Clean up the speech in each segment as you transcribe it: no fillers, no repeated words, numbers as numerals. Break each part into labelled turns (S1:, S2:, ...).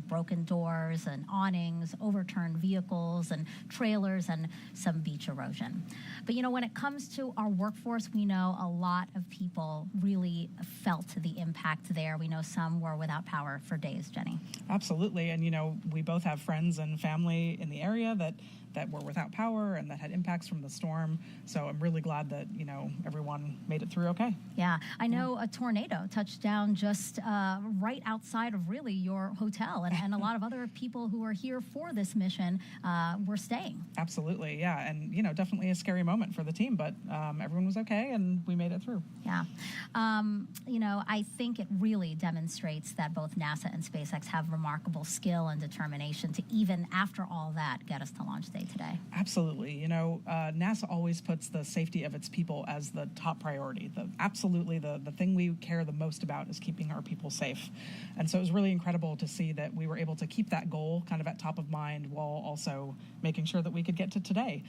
S1: broken doors and awnings, overturned vehicles and trailers, and some beach erosion. But when it comes to our workforce, we know a lot of people really felt the impact there. We know some were without power for days, Jenny.
S2: Absolutely. And, we both have friends and family in the area that were without power and that had impacts from the storm. So I'm really glad that, everyone made it through okay.
S1: Yeah. I know a tornado touched down just right outside of really your hotel. And a lot of other people who are here for this mission were staying.
S2: Absolutely. Yeah. And, definitely a scary moment for the team, but everyone was okay and we made it through.
S1: Yeah. I think it really demonstrates that both NASA and SpaceX have remarkable skill and determination to, even after all that, get us to launch day today.
S2: Absolutely. NASA always puts the safety of its people as the top priority. The thing we care the most about is keeping our people safe. And so it was really incredible to see that we were able to keep that goal kind of at top of mind while also making sure that we could get to today.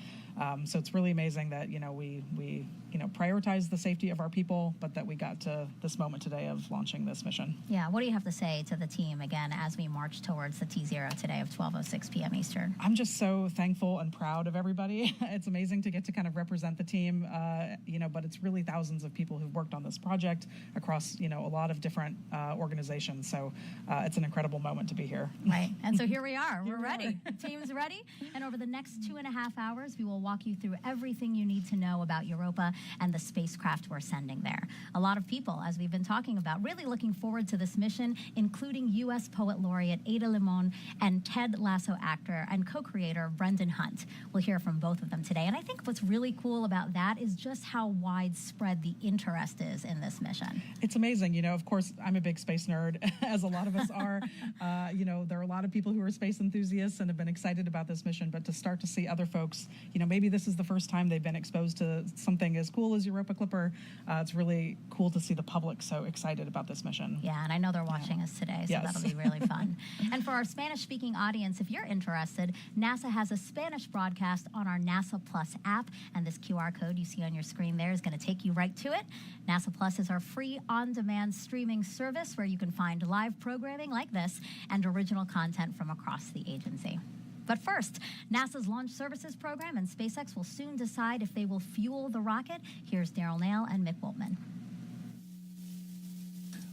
S2: So it's really amazing that, we prioritize the safety of our people, but that we got to this moment today of launching this mission.
S1: Yeah. What do you have to say to the team, again, as we march towards the T0 today of 12:06 p.m. Eastern?
S2: I'm just so thankful and proud of everybody. It's amazing to get to kind of represent the team, but it's really thousands of people who've worked on this project across, a lot of different organizations. So it's an incredible moment to be here.
S1: Right. And so here we are. We're ready. The team's ready. And over the next 2.5 hours, we will walk you through everything you need to know about Europa and the spacecraft we're sending there. A lot of people, as we've been talking about, really looking forward to this mission, including U.S. Poet Laureate Ada Limon and Ted Lasso actor and co-creator Brendan Hunt. We'll hear from both of them today. And I think what's really cool about that is just how widespread the interest is in this mission.
S2: It's amazing. Of course, I'm a big space nerd, as a lot of us are. There are a lot of people who are space enthusiasts and have been excited about this mission, but to start to see other folks, maybe this is the first time they've been exposed to something as cool as Europa Clipper. It's really cool to see the public so excited about this mission.
S1: Yeah, and I know they're watching us today, so
S2: yes.
S1: That'll be really fun. And for our Spanish-speaking audience, if you're interested, NASA has a Spanish broadcast on our NASA Plus app, and this QR code you see on your screen there is going to take you right to it. NASA Plus is our free on-demand streaming service where you can find live programming like this and original content from across the agency. But first, NASA's Launch Services Program and SpaceX will soon decide if they will fuel the rocket. Here's Daryl Nail and Mick Woltman.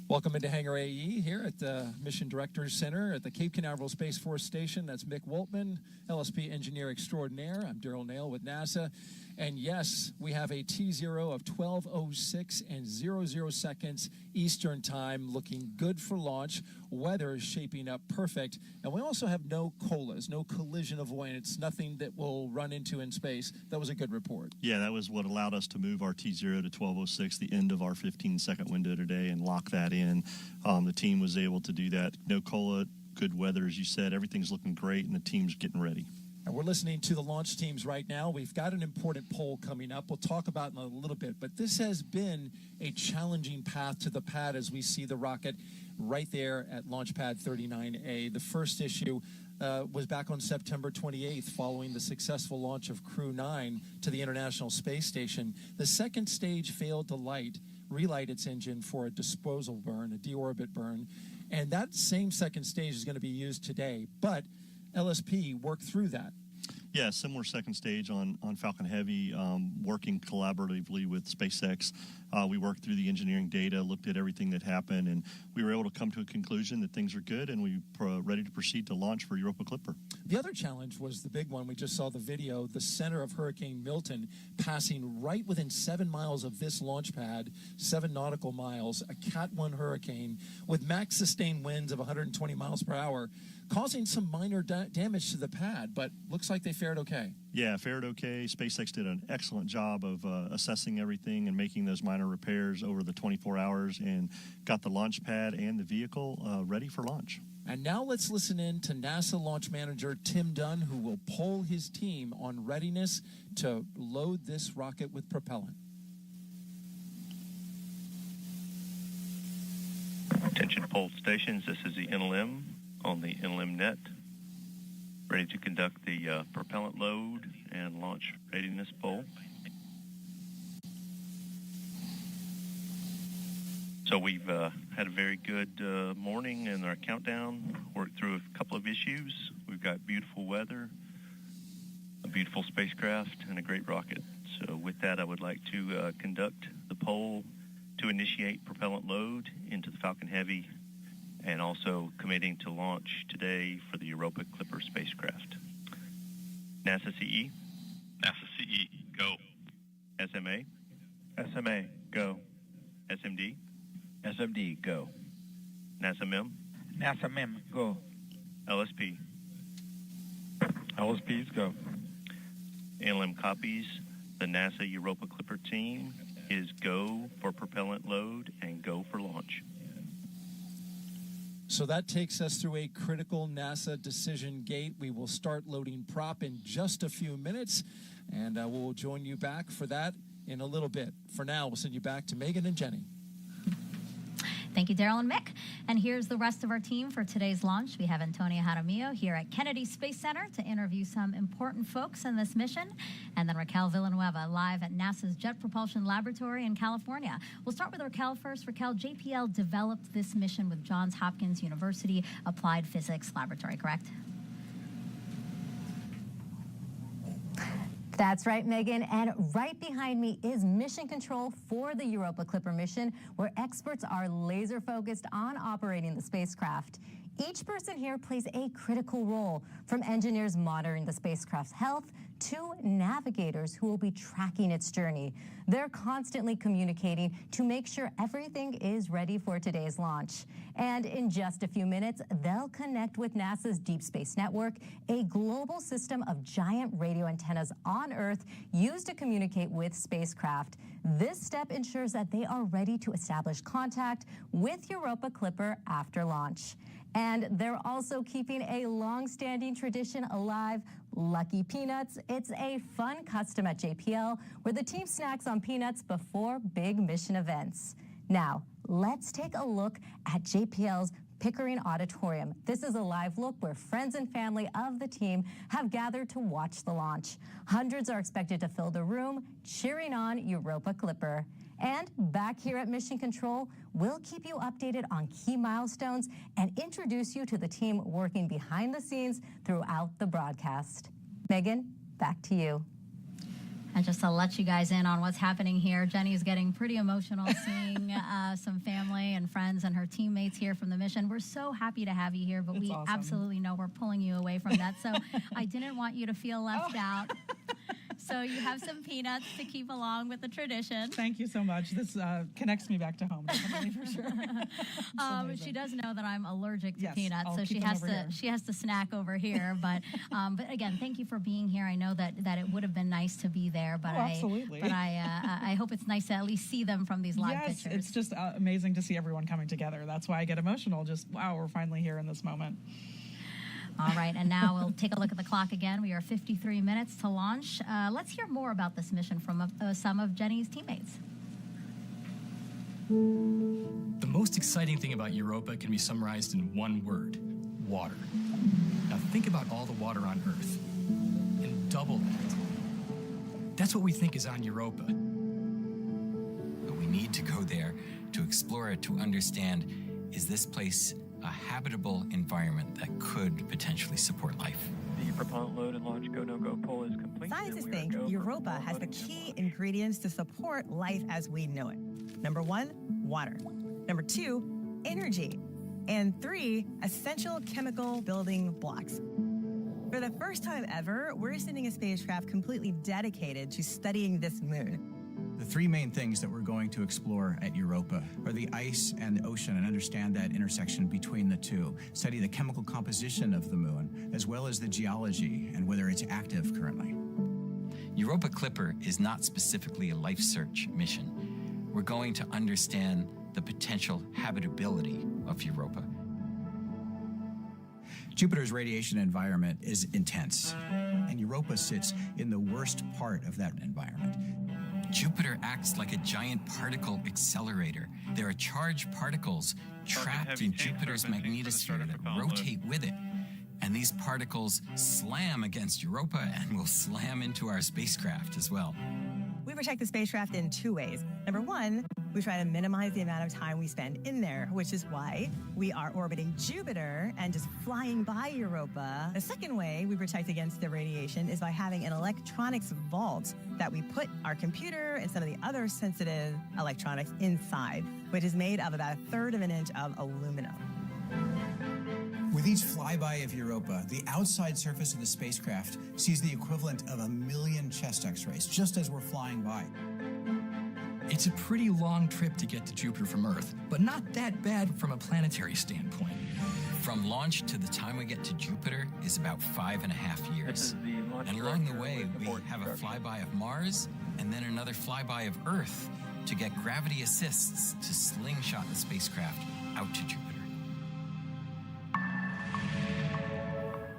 S3: Welcome into Hangar AE here at the Mission Directors Center at the Cape Canaveral Space Force Station. That's Mick Woltman, LSP Engineer Extraordinaire. I'm Daryl Nail with NASA. And yes, we have a T0 of 12:06 and 00 seconds Eastern Time, looking good for launch. Weather is shaping up perfect. And we also have no COLAs, no collision avoidance, nothing that we'll run into in space. That was a good report.
S4: Yeah, that was what allowed us to move our T0 to 12:06, the end of our 15-second window today, and lock that in. The team was able to do that. No COLA, good weather, as you said. Everything's looking great, and the team's getting ready.
S3: And we're listening to the launch teams right now. We've got an important poll coming up. We'll talk about it in a little bit. But this has been a challenging path to the pad as we see the rocket right there at Launch Pad 39A. The first issue was back on September 28th following the successful launch of Crew 9 to the International Space Station. The second stage failed to relight its engine for a disposal burn, a deorbit burn. And that same second stage is going to be used today. But LSP worked through that.
S4: Yeah, similar second stage on Falcon Heavy, working collaboratively with SpaceX. We worked through the engineering data, looked at everything that happened, and we were able to come to a conclusion that things are good, and we're ready to proceed to launch for Europa Clipper.
S3: The other challenge was the big one. We just saw the video, the center of Hurricane Milton passing right within 7 miles of this launch pad, 7 nautical miles, a Cat 1 hurricane with max sustained winds of 120 miles per hour, causing some minor damage to the pad, but looks like they fared okay.
S4: Yeah, fared okay. SpaceX did an excellent job of assessing everything and making those minor repairs over the 24 hours and got the launch pad and the vehicle ready for launch.
S3: And now let's listen in to NASA launch manager Tim Dunn, who will poll his team on readiness to load this rocket with propellant.
S5: Attention poll stations, this is the NLM on the NLM net, ready to conduct the propellant load and launch readiness poll. So we've had a very good morning in our countdown, worked through a couple of issues. We've got beautiful weather, a beautiful spacecraft, and a great rocket. So with that, I would like to conduct the poll to initiate propellant load into the Falcon Heavy and also committing to launch today for the Europa Clipper spacecraft. NASA CE?
S6: NASA CE, go.
S5: SMA?
S6: SMA, go.
S5: SMD?
S6: SMD, go.
S5: NASA MEM?
S6: NASA MEM, go.
S5: LSP?
S6: LSPs, go.
S5: NLM copies. The NASA Europa Clipper team is go for propellant load and go for launch.
S3: So that takes us through a critical NASA decision gate. We will start loading prop in just a few minutes, and we'll join you back for that in a little bit. For now, we'll send you back to Megan and Jenny.
S1: Thank you, Daryl and Mick. And here's the rest of our team for today's launch. We have Antonia Jaramillo here at Kennedy Space Center to interview some important folks in this mission. And then Raquel Villanueva live at NASA's Jet Propulsion Laboratory in California. We'll start with Raquel first. Raquel, JPL developed this mission with Johns Hopkins University Applied Physics Laboratory, correct?
S7: That's right, Megan. And right behind me is mission control for the Europa Clipper mission, where experts are laser focused on operating the spacecraft. Each person here plays a critical role, from engineers monitoring the spacecraft's health to navigators who will be tracking its journey. They're constantly communicating to make sure everything is ready for today's launch. And in just a few minutes, they'll connect with NASA's Deep Space Network, a global system of giant radio antennas on Earth used to communicate with spacecraft. This step ensures that they are ready to establish contact with Europa Clipper after launch. And they're also keeping a long-standing tradition alive, Lucky Peanuts. It's a fun custom at JPL where the team snacks on peanuts before big mission events. Now, let's take a look at JPL's Pickering Auditorium. This is a live look where friends and family of the team have gathered to watch the launch. Hundreds are expected to fill the room, cheering on Europa Clipper. And back here at Mission Control, we'll keep you updated on key milestones and introduce you to the team working behind the scenes throughout the broadcast. Megan, back to you.
S1: And just to let you guys in on what's happening here, Jenny's getting pretty emotional seeing some family and friends and her teammates here from the mission. We're so happy to have you here, but we
S2: awesome.
S1: Absolutely know we're pulling you away from that. So I didn't want you to feel left out. So you have some peanuts to keep along with the tradition.
S2: Thank you so much. This connects me back to home, definitely, for sure.
S1: She does know that I'm allergic to
S2: Yes,
S1: peanuts,
S2: I'll
S1: so
S2: keep them
S1: she has to snack over here. But again, thank you for being here. I know that it would have been nice to be there, but
S2: absolutely.
S1: I hope it's nice to at least see them from these live
S2: Yes,
S1: pictures.
S2: it's just amazing to see everyone coming together. That's why I get emotional. Just, wow, we're finally here in this moment.
S1: All right, and now we'll take a look at the clock again. We are 53 minutes to launch. Let's hear more about this mission from some of Jenny's teammates.
S8: The most exciting thing about Europa can be summarized in one word: water. Now think about all the water on Earth and double that. That's what we think is on Europa.
S9: But we need to go there to explore it, to understand, is this place a habitable environment that could potentially support life?
S6: The propellant load and launch go-no-go poll is complete.
S10: Scientists think Europa has the key ingredients to support life as we know it. Number 1, water. Number 2, energy. And 3, essential chemical building blocks. For the first time ever, we're sending a spacecraft completely dedicated to studying this moon.
S11: The three main things that we're going to explore at Europa are the ice and the ocean, and understand that intersection between the two, study the chemical composition of the moon, as well as the geology and whether it's active currently.
S9: Europa Clipper is not specifically a life search mission. We're going to understand the potential habitability of Europa.
S11: Jupiter's radiation environment is intense, and Europa sits in the worst part of that environment.
S9: Jupiter acts like a giant particle accelerator. There are charged particles trapped in Jupiter's magnetosphere that rotate with it. And these particles slam against Europa and will slam into our spacecraft as well.
S10: With protect the spacecraft in two ways. Number one, we try to minimize the amount of time we spend in there, which is why we are orbiting Jupiter and just flying by Europa. The second way we protect against the radiation is by having an electronics vault that we put our computer and some of the other sensitive electronics inside, which is made of about 1/3 of an inch of aluminum.
S11: With each flyby of Europa, the outside surface of the spacecraft sees the equivalent of 1 million chest x-rays, just as we're flying by.
S8: It's a pretty long trip to get to Jupiter from Earth, but not that bad from a planetary standpoint.
S9: From launch to the time we get to Jupiter is about 5.5
S6: This
S9: years.
S6: is the launch
S9: And along the
S6: director
S9: way,
S6: with
S9: we
S6: board
S9: have a
S6: instructions.
S9: flyby of Mars and then another flyby of Earth to get gravity assists to slingshot the spacecraft out to Jupiter.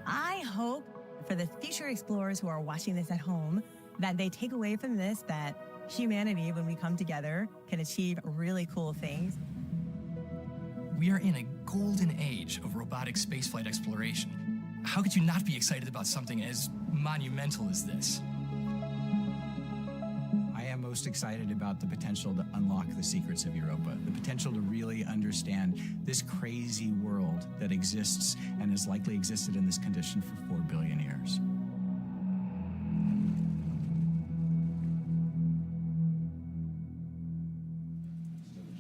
S10: I hope for the future explorers who are watching this at home that they take away from this that humanity, when we come together, can achieve really cool things.
S8: We are in a golden age of robotic spaceflight exploration. How could you not be excited about something as monumental as this?
S11: I am most excited about the potential to unlock the secrets of Europa, the potential to really understand this crazy world that exists and has likely existed in this condition for 4 billion years.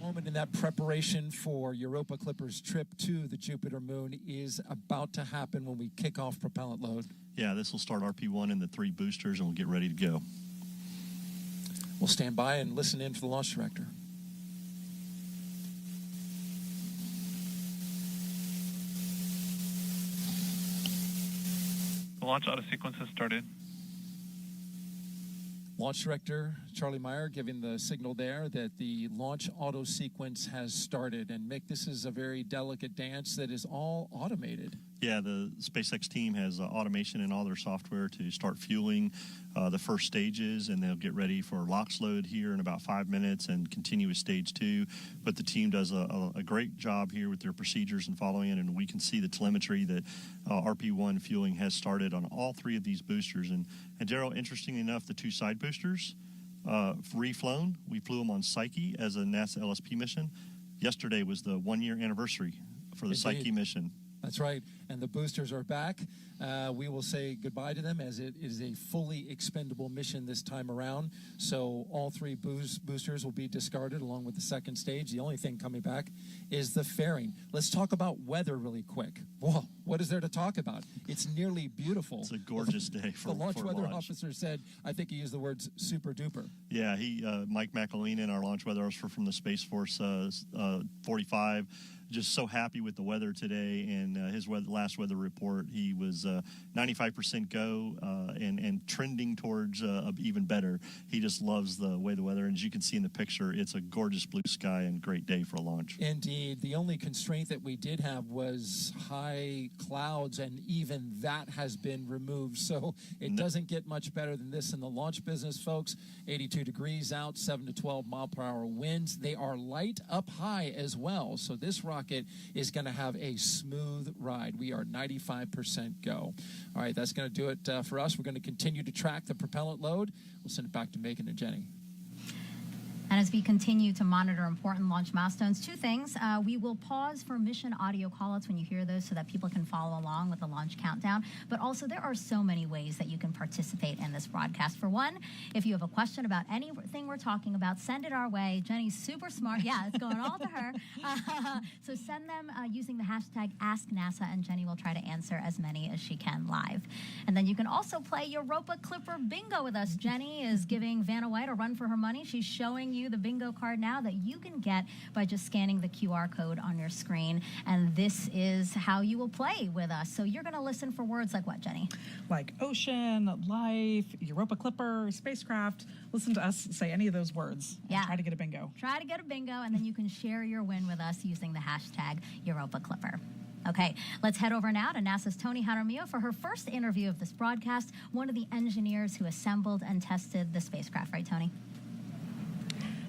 S3: Moment in that preparation for Europa Clipper's trip to the Jupiter moon is about to happen when we kick off propellant load.
S4: Yeah, this will start RP1 and the 3 boosters, and we'll get ready to go.
S3: We'll stand by and listen in for the launch director.
S6: The launch auto sequence has started.
S3: Launch director Charlie Meyer giving the signal there that the launch auto sequence has started. And Mick, this is a very delicate dance that is all automated.
S4: Yeah, the SpaceX team has automation in all their software to start fueling the first stages, and they'll get ready for LOX load here in about 5 minutes and continue with stage 2. But the team does a great job here with their procedures and following it, and we can see the telemetry that RP1 fueling has started on all 3 of these boosters. And Daryl, interestingly enough, the 2 side boosters reflown. We flew them on Psyche as a NASA LSP mission. Yesterday was the 1-year anniversary for the
S3: Indeed.
S4: Psyche mission.
S3: That's right. And the boosters are back. We will say goodbye to them as it is a fully expendable mission this time around. So all 3 boosters will be discarded along with the second stage. The only thing coming back is the fairing. Let's talk about weather really quick. Whoa, what is there to talk about? It's nearly beautiful.
S4: It's a gorgeous day for
S3: the launch
S4: for
S3: weather
S4: launch.
S3: officer said, I think he used the words super duper.
S4: Yeah, Mike McElwain, our launch weather officer from the Space Force 45, just so happy with the weather today. And his last weather report, he was 95% go and trending towards even better. He just loves the way the weather, and as you can see in the picture, it's a gorgeous blue sky and great day for a launch.
S3: Indeed. The only constraint that we did have was high clouds, and even that has been removed. So it doesn't get much better than this in the launch business, folks. 82 degrees out, 7 to 12 mile per hour winds. They are light up high as well. So this rocket is going to have a smooth ride. We are 95% go. All right, that's going to do it for us. We're going to continue to track the propellant load. We'll send it back to Megan and Jenny.
S1: And as we continue to monitor important launch milestones, 2 things. We will pause for mission audio callouts when you hear those so that people can follow along with the launch countdown. But also, there are so many ways that you can participate in this broadcast. For one, if you have a question about anything we're talking about, send it our way. Jenny's super smart. Yeah, it's going all to her. So send them using the hashtag AskNASA, and Jenny will try to answer as many as she can live. And then you can also play Europa Clipper Bingo with us. Jenny is giving Vanna White a run for her money. She's showing you the bingo card now that you can get by just scanning the QR code on your screen. And this is how you will play with us. So you're going to listen for words like what, Jenny?
S2: Like ocean, life, Europa Clipper, spacecraft. Listen to us say any of those words. And try to get a bingo.
S1: Try to get a bingo, and then you can share your win with us using the hashtag Europa Clipper. Okay, let's head over now to NASA's Tony Jaramillo for her first interview of this broadcast, one of the engineers who assembled and tested the spacecraft. Right, Tony?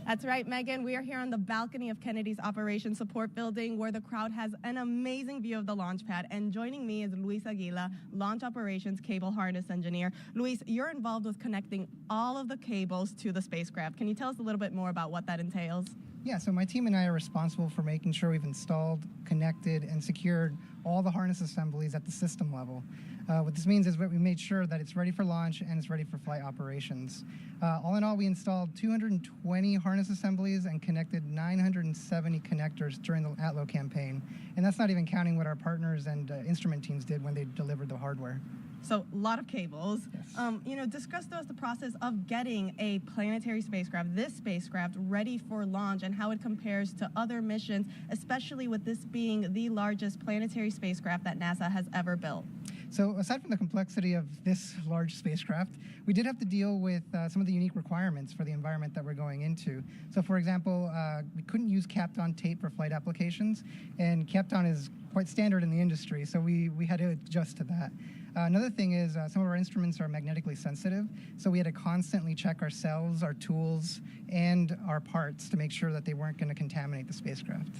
S12: That's right, Megan. We are here on the balcony of Kennedy's Operations Support Building, where the crowd has an amazing view of the launch pad. And joining me is Luis Aguila, Launch Operations Cable Harness Engineer. Luis, you're involved with connecting all of the cables to the spacecraft. Can you tell us a little bit more about what that entails?
S13: Yeah, so my team and I are responsible for making sure we've installed, connected, and secured all the harness assemblies at the system level. What this means is that we made sure that it's ready for launch and it's ready for flight operations. All in all, we installed 220 harness assemblies and connected 970 connectors during the ATLO campaign. And that's not even counting what our partners and instrument teams did when they delivered the hardware.
S12: So a lot of cables.
S13: Yes.
S12: Discuss to us the process of getting a planetary spacecraft, this spacecraft, ready for launch and how it compares to other missions, especially with this being the largest planetary spacecraft that NASA has ever built.
S13: So aside from the complexity of this large spacecraft, we did have to deal with some of the unique requirements for the environment that we're going into. So for example, we couldn't use Kapton tape for flight applications, and Kapton is quite standard in the industry, so we had to adjust to that. Another thing is some of our instruments are magnetically sensitive, so we had to constantly check our cells, our tools, and our parts to make sure that they weren't going to contaminate the spacecraft.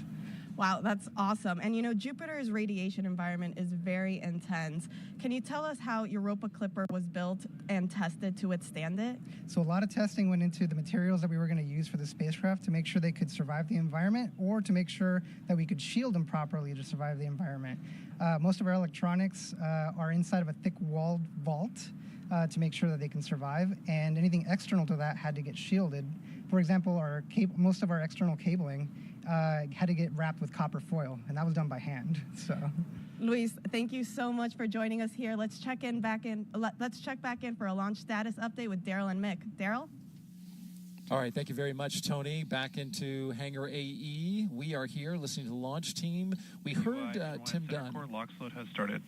S12: Wow, that's awesome. And Jupiter's radiation environment is very intense. Can you tell us how Europa Clipper was built and tested to withstand it?
S13: So a lot of testing went into the materials that we were going to use for the spacecraft to make sure they could survive the environment, or to make sure that we could shield them properly to survive the environment. Most of our electronics are inside of a thick walled vault to make sure that they can survive, and anything external to that had to get shielded. For example, most of our external cabling had to get wrapped with copper foil, and that was done by hand. So,
S12: Luis, thank you so much for joining us here. Let's check back in for a launch status update with Daryl and Mick. Daryl?
S3: All right, thank you very much, Tony. Back into Hangar AE. We are here listening to the launch team. We heard Tim Gunn.
S6: Launch load has started.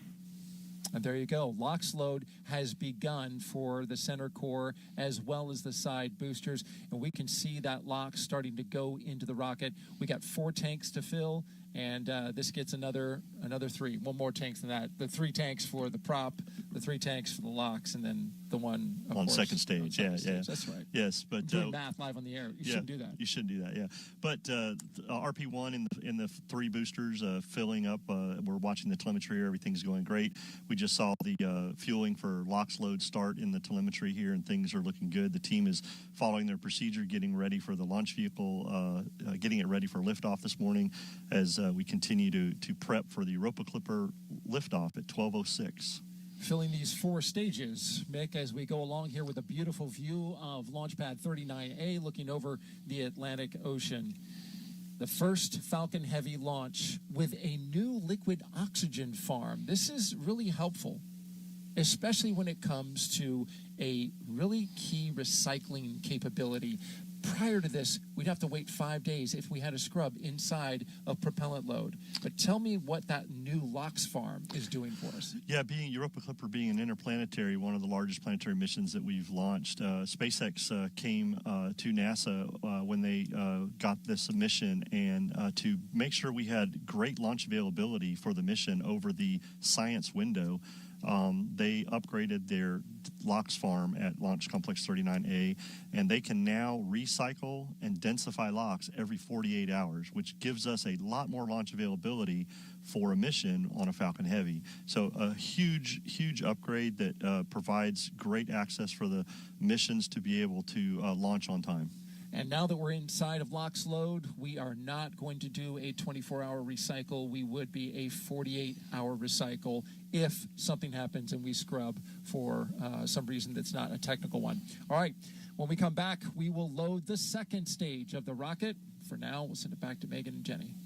S3: And there you go. LOX load has begun for the center core as well as the side boosters. And we can see that LOX starting to go into the rocket. We got 4 tanks to fill, and this gets another 3. One more tanks than that. The 3 tanks for the prop, the 3 tanks for the LOX, and then the one
S4: on second stage. Yeah.
S3: That's right.
S4: Yes, but
S3: doing math live on the air. You shouldn't do that.
S4: You shouldn't do that. Yeah, but RP1 in the 3 boosters filling up. We're watching the telemetry. Everything's going great. We just saw the fueling for LOX load start in the telemetry here, and things are looking good. The team is following their procedure, getting ready for the launch vehicle, getting it ready for liftoff this morning, as we continue to prep for the Europa Clipper liftoff at 12:06.
S3: Filling these 4 stages, Mick, as we go along here with a beautiful view of Launchpad 39A looking over the Atlantic Ocean. The first Falcon Heavy launch with a new liquid oxygen farm. This is really helpful, especially when it comes to a really key recycling capability. Prior to this, we'd have to wait 5 days if we had a scrub inside of propellant load. But tell me what that new LOX farm is doing for us.
S4: Yeah, being Europa Clipper being an interplanetary, one of the largest planetary missions that we've launched, SpaceX came to NASA when they got this mission, and to make sure we had great launch availability for the mission over the science window. They upgraded their LOX farm at Launch Complex 39A, and they can now recycle and densify LOX every 48 hours, which gives us a lot more launch availability for a mission on a Falcon Heavy. So a huge upgrade that provides great access for the missions to be able to launch on time.
S3: And now that we're inside of LOX load, we are not going to do a 24-hour recycle. We would be a 48-hour recycle if something happens and we scrub for some reason that's not a technical one. All right, when we come back, we will load the second stage of the rocket. For now, we'll send it back to Megan and Jenny.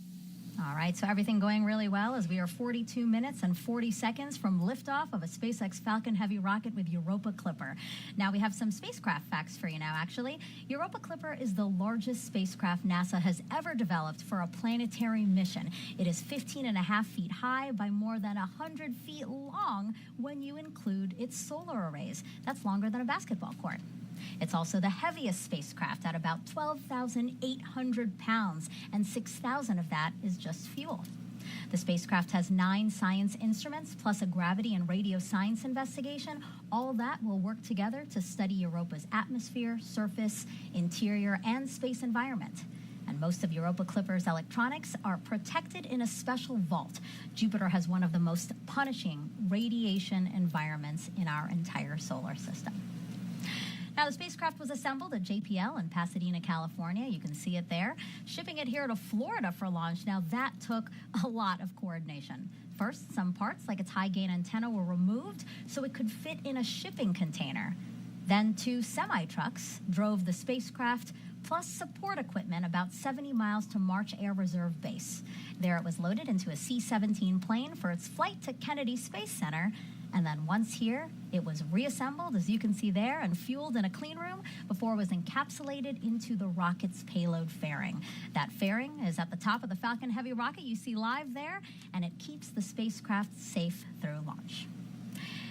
S1: All right, so everything going really well as we are 42 minutes and 40 seconds from liftoff of a SpaceX Falcon Heavy rocket with Europa Clipper. Now we have some spacecraft facts for you now, actually. Europa Clipper is the largest spacecraft NASA has ever developed for a planetary mission. It is 15.5 feet high by more than 100 feet long when you include its solar arrays. That's longer than a basketball court. It's also the heaviest spacecraft at about 12,800 pounds, and 6,000 of that is just fuel. The spacecraft has 9 science instruments plus a gravity and radio science investigation. All that will work together to study Europa's atmosphere, surface, interior, and space environment. And most of Europa Clipper's electronics are protected in a special vault. Jupiter has one of the most punishing radiation environments in our entire solar system. Now, the spacecraft was assembled at JPL in Pasadena, California. You can see it there. Shipping it here to Florida for launch, now that took a lot of coordination. First, some parts, like its high-gain antenna, were removed so it could fit in a shipping container. Then 2 semi-trucks drove the spacecraft, plus support equipment, about 70 miles to March Air Reserve Base. There it was loaded into a C-17 plane for its flight to Kennedy Space Center. And then once here, it was reassembled, as you can see there, and fueled in a clean room before it was encapsulated into the rocket's payload fairing. That fairing is at the top of the Falcon Heavy rocket you see live there, and it keeps the spacecraft safe through launch.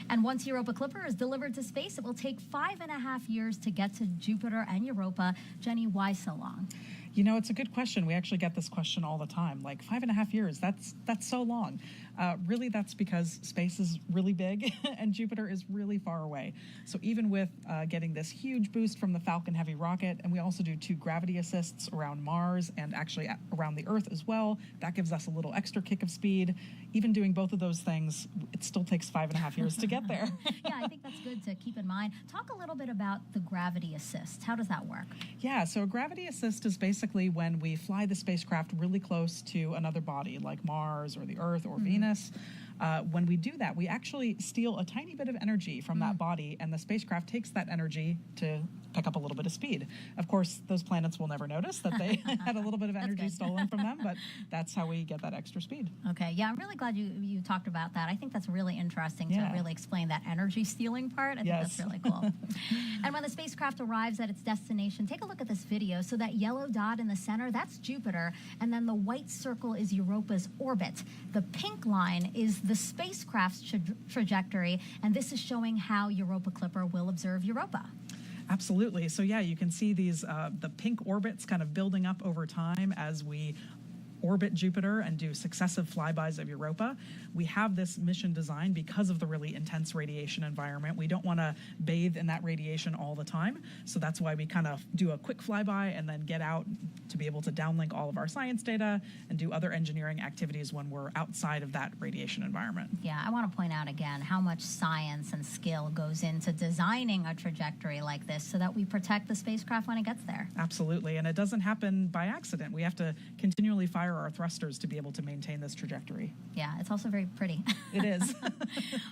S1: And once Europa Clipper is delivered to space, it will take 5.5 years to get to Jupiter and Europa. Jenny, why so long?
S2: You know, it's a good question. We actually get this question all the time. Like 5.5 years, that's so long. Really, that's because space is really big and Jupiter is really far away. So even with getting this huge boost from the Falcon Heavy rocket, and we also do 2 gravity assists around Mars and actually around the Earth as well, that gives us a little extra kick of speed. Even doing both of those things, it still takes 5.5 years to get there.
S1: Yeah, I think that's good to keep in mind. Talk a little bit about the gravity assist. How does that work?
S2: Yeah, so a gravity assist is basically when we fly the spacecraft really close to another body like Mars or the Earth or Venus. When we do that, we actually steal a tiny bit of energy from that body, and the spacecraft takes that energy to pick up a little bit of speed. Of course, those planets will never notice that they had a little bit of energy stolen from them, but that's how we get that extra speed.
S1: Okay, yeah, I'm really glad you talked about that. I think that's really interesting to really explain that energy stealing part. I think that's really cool. And when the spacecraft arrives at its destination, take a look at this video. So that yellow dot in the center, that's Jupiter, and then the white circle is Europa's orbit. The pink line is the spacecraft's trajectory, and this is showing how Europa Clipper will observe Europa.
S2: Absolutely. So yeah, you can see these the pink orbits kind of building up over time as we orbit Jupiter and do successive flybys of Europa. We have this mission designed because of the really intense radiation environment. We don't want to bathe in that radiation all the time, so that's why we kind of do a quick flyby and then get out to be able to downlink all of our science data and do other engineering activities when we're outside of that radiation environment.
S1: Yeah, I want to point out again how much science and skill goes into designing a trajectory like this so that we protect the spacecraft when it gets there.
S2: Absolutely, and it doesn't happen by accident. We have to continually fire our thrusters to be able to maintain this trajectory.
S1: Yeah, it's also very pretty.
S2: It is.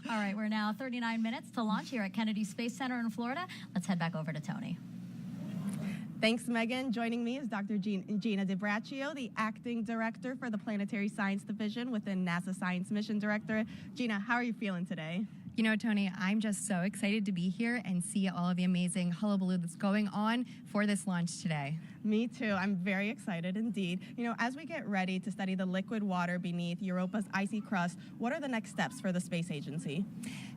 S1: All right, we're now 39 minutes to launch here at Kennedy Space Center in Florida. Let's head back over to Tony.
S12: Thanks, Megan. Joining me is Dr. Gina DiBraccio, the Acting Director for the Planetary Science Division within NASA Science Mission Directorate. Gina, how are you feeling today?
S14: You know, Tony, I'm just so excited to be here and see all of the amazing hullabaloo that's going on for this launch today.
S12: Me too. I'm very excited indeed. You know, as we get ready to study the liquid water beneath Europa's icy crust, what are the next steps for the space agency?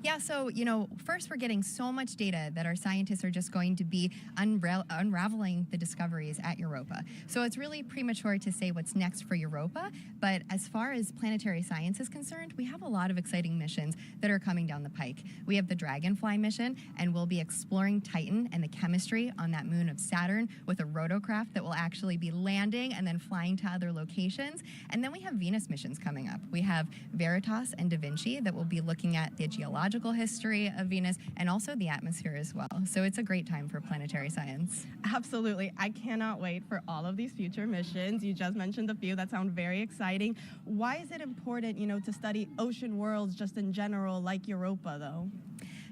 S14: Yeah, so, you know, first we're getting so much data that our scientists are just going to be unraveling the discoveries at Europa. So it's really premature to say what's next for Europa, but as far as planetary science is concerned, we have a lot of exciting missions that are coming down the pike. We have the Dragonfly mission, and we'll be exploring Titan and the chemistry on that moon of Saturn with a rotocraft that will actually be landing and then flying to other locations. And then we have Venus missions coming up. We have Veritas and Da Vinci that will be looking at the geological history of Venus and also the atmosphere as well. So it's a great time for planetary science.
S12: Absolutely. I cannot wait for all of these future missions. You just mentioned a few that sound very exciting. Why is it important, you know, to study ocean worlds just in general, like Europa, though?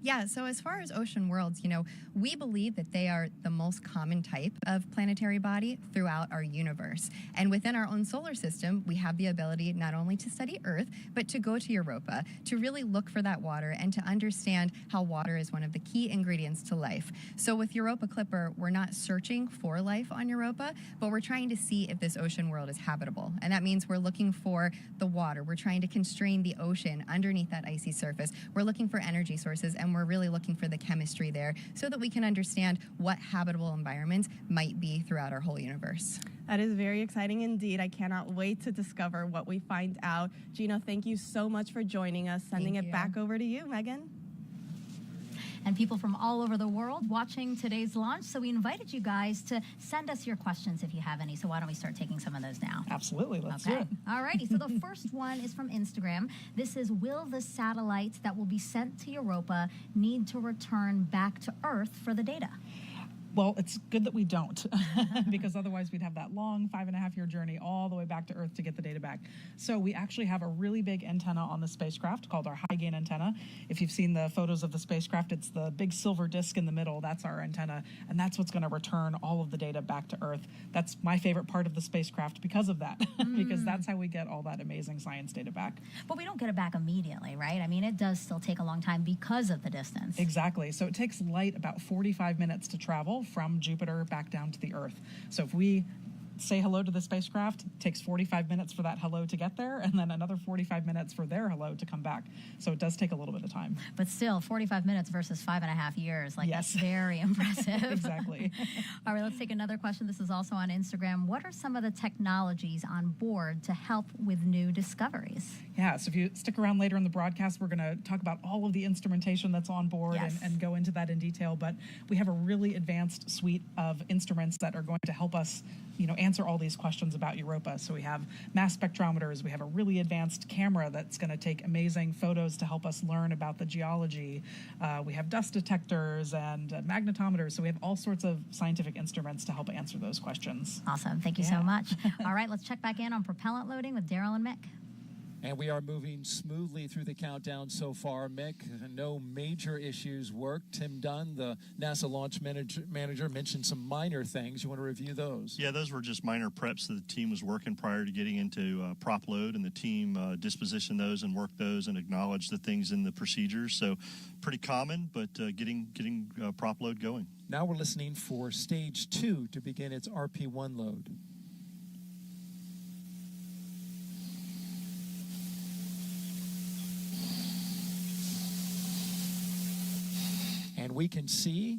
S14: Yeah, so as far as ocean worlds, you know, we believe that they are the most common type of planetary body throughout our universe. And within our own solar system, we have the ability not only to study Earth, but to go to Europa, to really look for that water and to understand how water is one of the key ingredients to life. So with Europa Clipper, we're not searching for life on Europa, but we're trying to see if this ocean world is habitable. And that means we're looking for the water. We're trying to constrain the ocean underneath that icy surface. We're looking for energy sources, and and we're really looking for the chemistry there so that we can understand what habitable environments might be throughout our whole universe.
S12: That is very exciting indeed. I cannot wait to discover what we find out. Gina, thank you so much for joining us. Sending it back over to you, Megan.
S1: And people from all over the world watching today's launch. So we invited you guys to send us your questions if you have any. So why don't we start taking some of those now?
S2: Absolutely. Let's do it.
S1: All righty. So the first one is from Instagram. This is, will the satellites that will be sent to Europa need to return back to Earth for the data?
S2: Well, it's good that we don't, because otherwise we'd have that long 5.5-year journey all the way back to Earth to get the data back. So we actually have a really big antenna on the spacecraft called our high gain antenna. If you've seen the photos of the spacecraft, it's the big silver disc in the middle. That's our antenna, and that's what's going to return all of the data back to Earth. That's my favorite part of the spacecraft because of that, because that's how we get all that amazing science data back.
S1: But we don't get it back immediately, right? I mean, it does still take a long time because of the distance.
S2: Exactly. So it takes light about 45 minutes to travel from Jupiter back down to the Earth. So if we say hello to the spacecraft, it takes 45 minutes for that hello to get there, and then another 45 minutes for their hello to come back. So it does take a little bit of time.
S1: But still, 45 minutes versus 5.5 years. Like,
S2: yes.
S1: That's very impressive.
S2: Exactly.
S1: All right, let's take another question. This is also on Instagram. What are some of the technologies on board to help with new discoveries?
S2: Yeah, so if you stick around later in the broadcast, we're going to talk about all of the instrumentation that's on board and go into that in detail. But we have a really advanced suite of instruments that are going to help us answer all these questions about Europa. So we have mass spectrometers, we have a really advanced camera that's going to take amazing photos to help us learn about the geology. We have dust detectors and magnetometers, so we have all sorts of scientific instruments to help answer those questions.
S1: Awesome, thank you so much. All right, let's check back in on propellant loading with Daryl and Mick.
S3: And we are moving smoothly through the countdown so far, Mick. No major issues worked. Tim Dunn, the NASA launch manager, mentioned some minor things. You want to review those?
S4: Yeah, those were just minor preps that the team was working prior to getting into prop load, and the team dispositioned those and worked those and acknowledged the things in the procedures. So pretty common, but getting prop load going.
S3: Now we're listening for stage 2 to begin its RP1 load. And we can see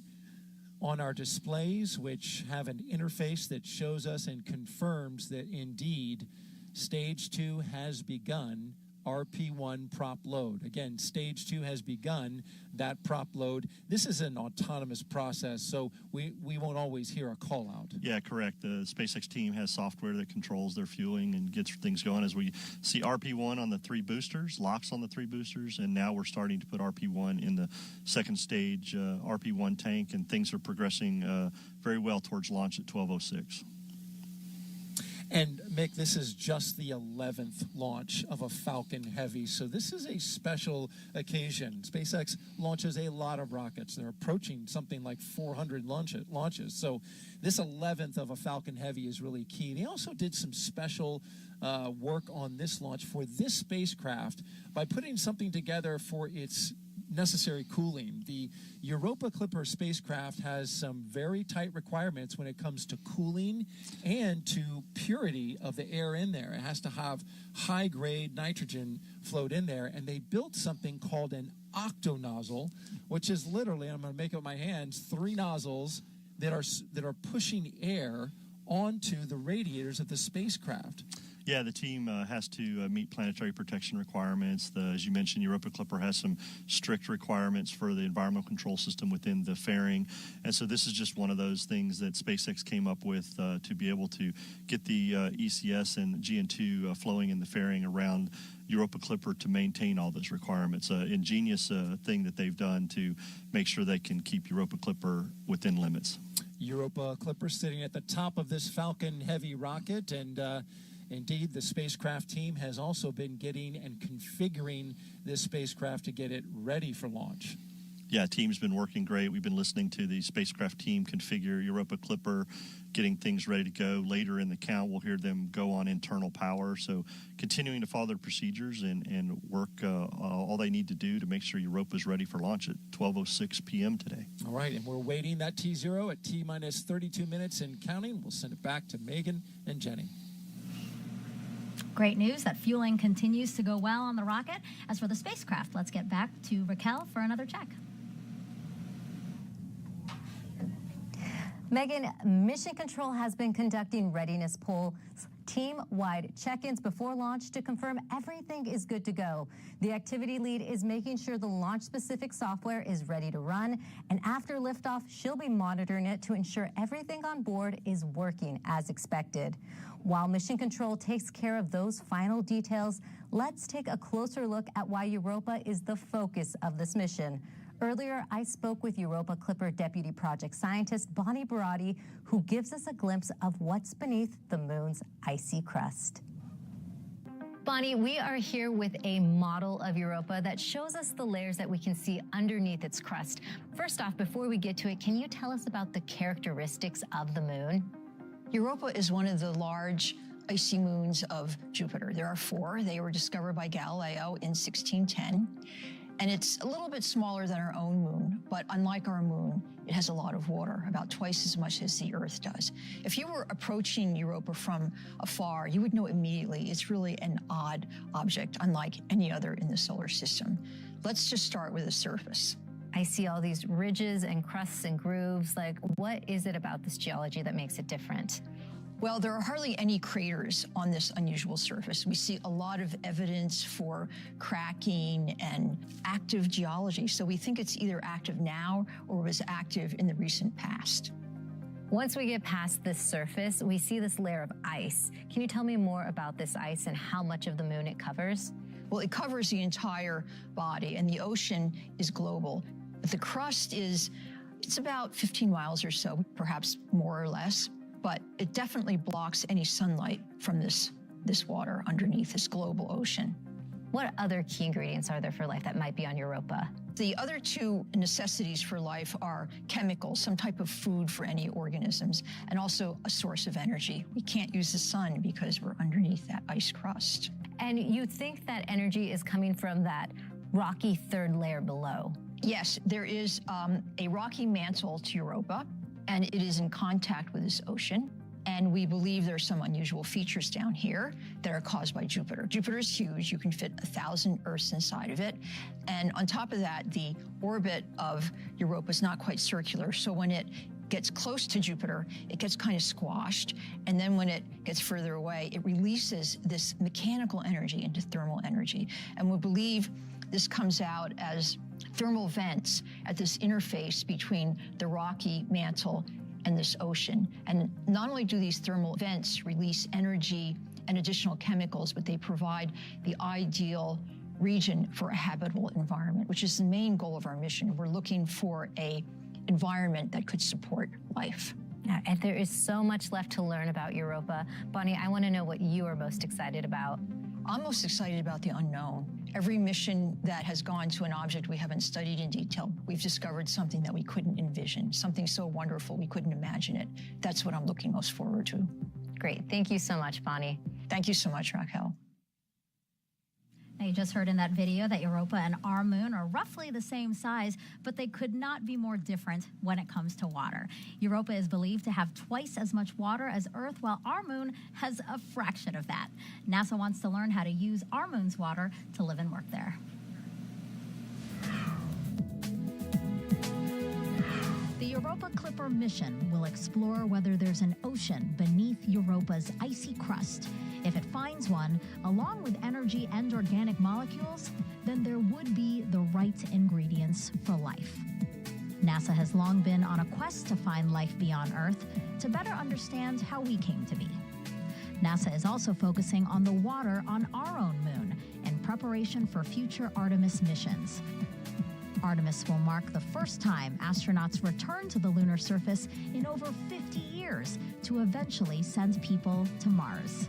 S3: on our displays, which have an interface that shows us and confirms that indeed stage 2 has begun RP1 prop load. Again, stage 2 has begun that prop load. This is an autonomous process, so we won't always hear a call out.
S4: Yeah, correct. The SpaceX team has software that controls their fueling and gets things going. As we see RP1 on the 3 boosters, locks on the 3 boosters, and now we're starting to put RP1 in the second stage RP1 tank, and things are progressing very well towards launch at 12:06.
S3: And Mick, this is just the 11th launch of a Falcon Heavy, so this is a special occasion. SpaceX launches a lot of rockets. They're approaching something like 400 launches. So this 11th of a Falcon Heavy is really key. They also did some special work on this launch for this spacecraft by putting something together for its necessary cooling. The Europa Clipper spacecraft has some very tight requirements when it comes to cooling and to purity of the air in there. It has to have high-grade nitrogen float in there, and they built something called an octonozzle, which is literally, I'm going to make it with my hands, 3 nozzles that are pushing air onto the radiators of the spacecraft.
S4: Yeah, the team has to meet planetary protection requirements. As you mentioned, Europa Clipper has some strict requirements for the environmental control system within the fairing. And so this is just one of those things that SpaceX came up with to be able to get the ECS and GN2 flowing in the fairing around Europa Clipper to maintain all those requirements. Ingenious thing that they've done to make sure they can keep Europa Clipper within limits.
S3: Europa Clipper sitting at the top of this Falcon Heavy rocket, and indeed, the spacecraft team has also been getting and configuring this spacecraft to get it ready for launch.
S4: Yeah, team's been working great. We've been listening to the spacecraft team configure Europa Clipper, getting things ready to go. Later in the count, we'll hear them go on internal power. So continuing to follow their procedures and work all they need to do to make sure Europa's ready for launch at 12:06 p.m. today.
S3: All right, and we're waiting that T0 at T-minus 32 minutes and counting. We'll send it back to Megan and Jenny.
S1: Great news that fueling continues to go well on the rocket. As for the spacecraft, let's get back to Raquel for another check.
S7: Megan, Mission Control has been conducting readiness polls, team-wide check-ins before launch to confirm everything is good to go. The activity lead is making sure the launch-specific software is ready to run, and after liftoff, she'll be monitoring it to ensure everything on board is working as expected. While Mission Control takes care of those final details, let's take a closer look at why Europa is the focus of this mission. Earlier, I spoke with Europa Clipper Deputy Project Scientist Bonnie Barati, who gives us a glimpse of what's beneath the moon's icy crust. Bonnie, we are here with a model of Europa that shows us the layers that we can see underneath its crust. First off, before we get to it, can you tell us about the characteristics of the moon?
S15: Europa is one of the large icy moons of Jupiter. There are 4. They were discovered by Galileo in 1610. And it's a little bit smaller than our own moon, but unlike our moon, it has a lot of water, about twice as much as the Earth does. If you were approaching Europa from afar, you would know immediately it's really an odd object, unlike any other in the solar system. Let's just start with the surface.
S7: I see all these ridges and crusts and grooves. Like, what is it about this geology that makes it different?
S15: Well, there are hardly any craters on this unusual surface. We see a lot of evidence for cracking and active geology, so we think it's either active now or was active in the recent past.
S7: Once we get past this surface, we see this layer of ice. Can you tell me more about this ice and how much of the moon it covers?
S15: Well, it covers the entire body, and the ocean is global. The crust it's about 15 miles or so, perhaps more or less. But it definitely blocks any sunlight from this water underneath this global ocean.
S7: What other key ingredients are there for life that might be on Europa?
S15: The other 2 necessities for life are chemicals, some type of food for any organisms, and also a source of energy. We can't use the sun because we're underneath that ice crust.
S7: And you think that energy is coming from that rocky 3rd layer below?
S15: Yes, there is a rocky mantle to Europa, and it is in contact with this ocean. And we believe there are some unusual features down here that are caused by Jupiter. Jupiter is huge. You can fit 1,000 Earths inside of it. And on top of that, the orbit of Europa is not quite circular. So when it gets close to Jupiter, it gets kind of squashed. And then when it gets further away, it releases this mechanical energy into thermal energy. And we believe this comes out as thermal vents at this interface between the rocky mantle and this ocean. And not only do these thermal vents release energy and additional chemicals, but they provide the ideal region for a habitable environment, which is the main goal of our mission. We're looking for an environment that could support life.
S7: And there is so much left to learn about Europa. Bonnie, I want to know what you are most excited about.
S15: I'm most excited about the unknown. Every mission that has gone to an object we haven't studied in detail, we've discovered something that we couldn't envision, something so wonderful we couldn't imagine it. That's what I'm looking most forward to.
S7: Great. Thank you so much, Bonnie.
S15: Thank you so much, Raquel.
S1: Now, you just heard in that video that Europa and our moon are roughly the same size, but they could not be more different when it comes to water. Europa is believed to have twice as much water as Earth, while our moon has a fraction of that. NASA wants to learn how to use our moon's water to live and work there. The Europa Clipper mission will explore whether there's an ocean beneath Europa's icy crust. If it finds one, along with energy and organic molecules, then there would be the right ingredients for life. NASA has long been on a quest to find life beyond Earth to better understand how we came to be. NASA is also focusing on the water on our own moon in preparation for future Artemis missions. Artemis will mark the first time astronauts return to the lunar surface in over 50 years to eventually send people to Mars.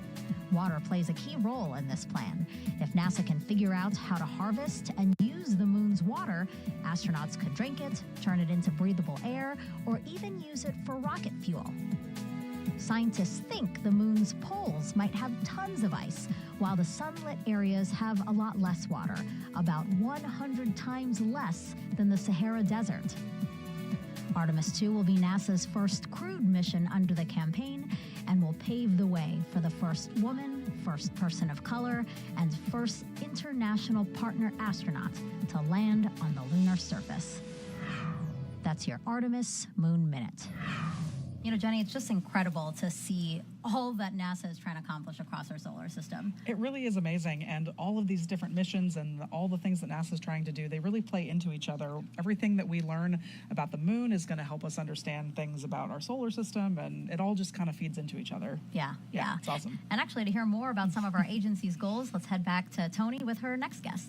S1: Water plays a key role in this plan. If NASA can figure out how to harvest and use the moon's water, astronauts could drink it, turn it into breathable air, or even use it for rocket fuel. Scientists think the moon's poles might have tons of ice, while the sunlit areas have a lot less water, about 100 times less than the Sahara Desert. Artemis 2 will be NASA's first crewed mission under the campaign and will pave the way for the first woman, first person of color, and first international partner astronaut to land on the lunar surface. That's your Artemis Moon Minute. You know, Jenny, it's just incredible to see all that NASA is trying to accomplish across our solar system.
S2: It really is amazing, and all of these different missions and all the things that NASA is trying to do, they really play into each other. Everything that we learn about the moon is going to help us understand things about our solar system, and it all just kind of feeds into each other.
S1: Yeah.
S2: It's awesome.
S1: And actually, to hear more about some of our agency's goals, let's head back to Tony with her next guests.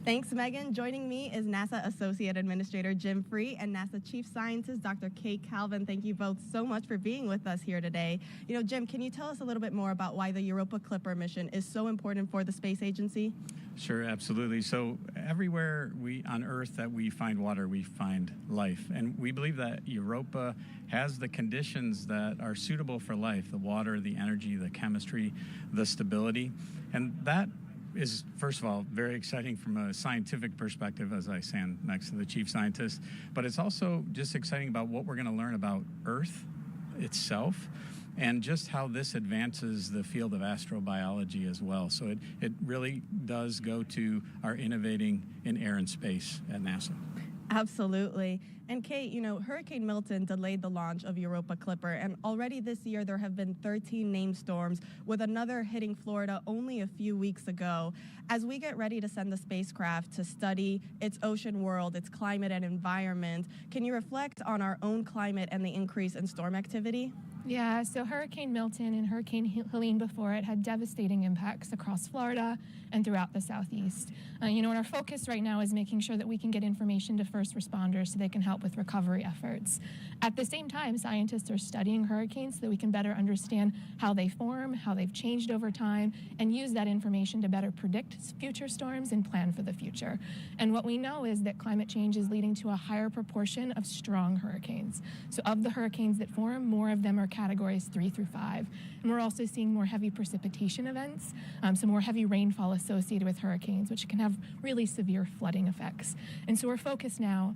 S12: Thanks, Megan. Joining me is NASA Associate Administrator Jim Free and NASA Chief Scientist Dr. Kate Calvin. Thank you both so much for being with us here today. You know, Jim, can you tell us a little bit more about why the Europa Clipper mission is so important for the space agency?
S16: Sure, absolutely. So everywhere on Earth that we find water, we find life. And we believe that Europa has the conditions that are suitable for life: the water, the energy, the chemistry, the stability. And that is, first of all, very exciting from a scientific perspective, as I stand next to the chief scientist, but it's also just exciting about what we're going to learn about Earth itself and just how this advances the field of astrobiology as well. So it really does go to our innovating in air and space at NASA.
S12: Absolutely. And Kate, you know, Hurricane Milton delayed the launch of Europa Clipper, and already this year there have been 13 named storms, with another hitting Florida only a few weeks ago. As we get ready to send the spacecraft to study its ocean world, its climate and environment, can you reflect on our own climate and the increase in storm activity?
S17: Yeah, so Hurricane Milton and Hurricane Helene before it had devastating impacts across Florida and throughout the Southeast. And our focus right now is making sure that we can get information to first responders so they can help with recovery efforts. At the same time, scientists are studying hurricanes so that we can better understand how they form, how they've changed over time, and use that information to better predict future storms and plan for the future. And what we know is that climate change is leading to a higher proportion of strong hurricanes. So of the hurricanes that form, more of them are categories 3 through 5. And we're also seeing more heavy precipitation events, so more heavy rainfall associated with hurricanes, which can have really severe flooding effects. And so we're focused now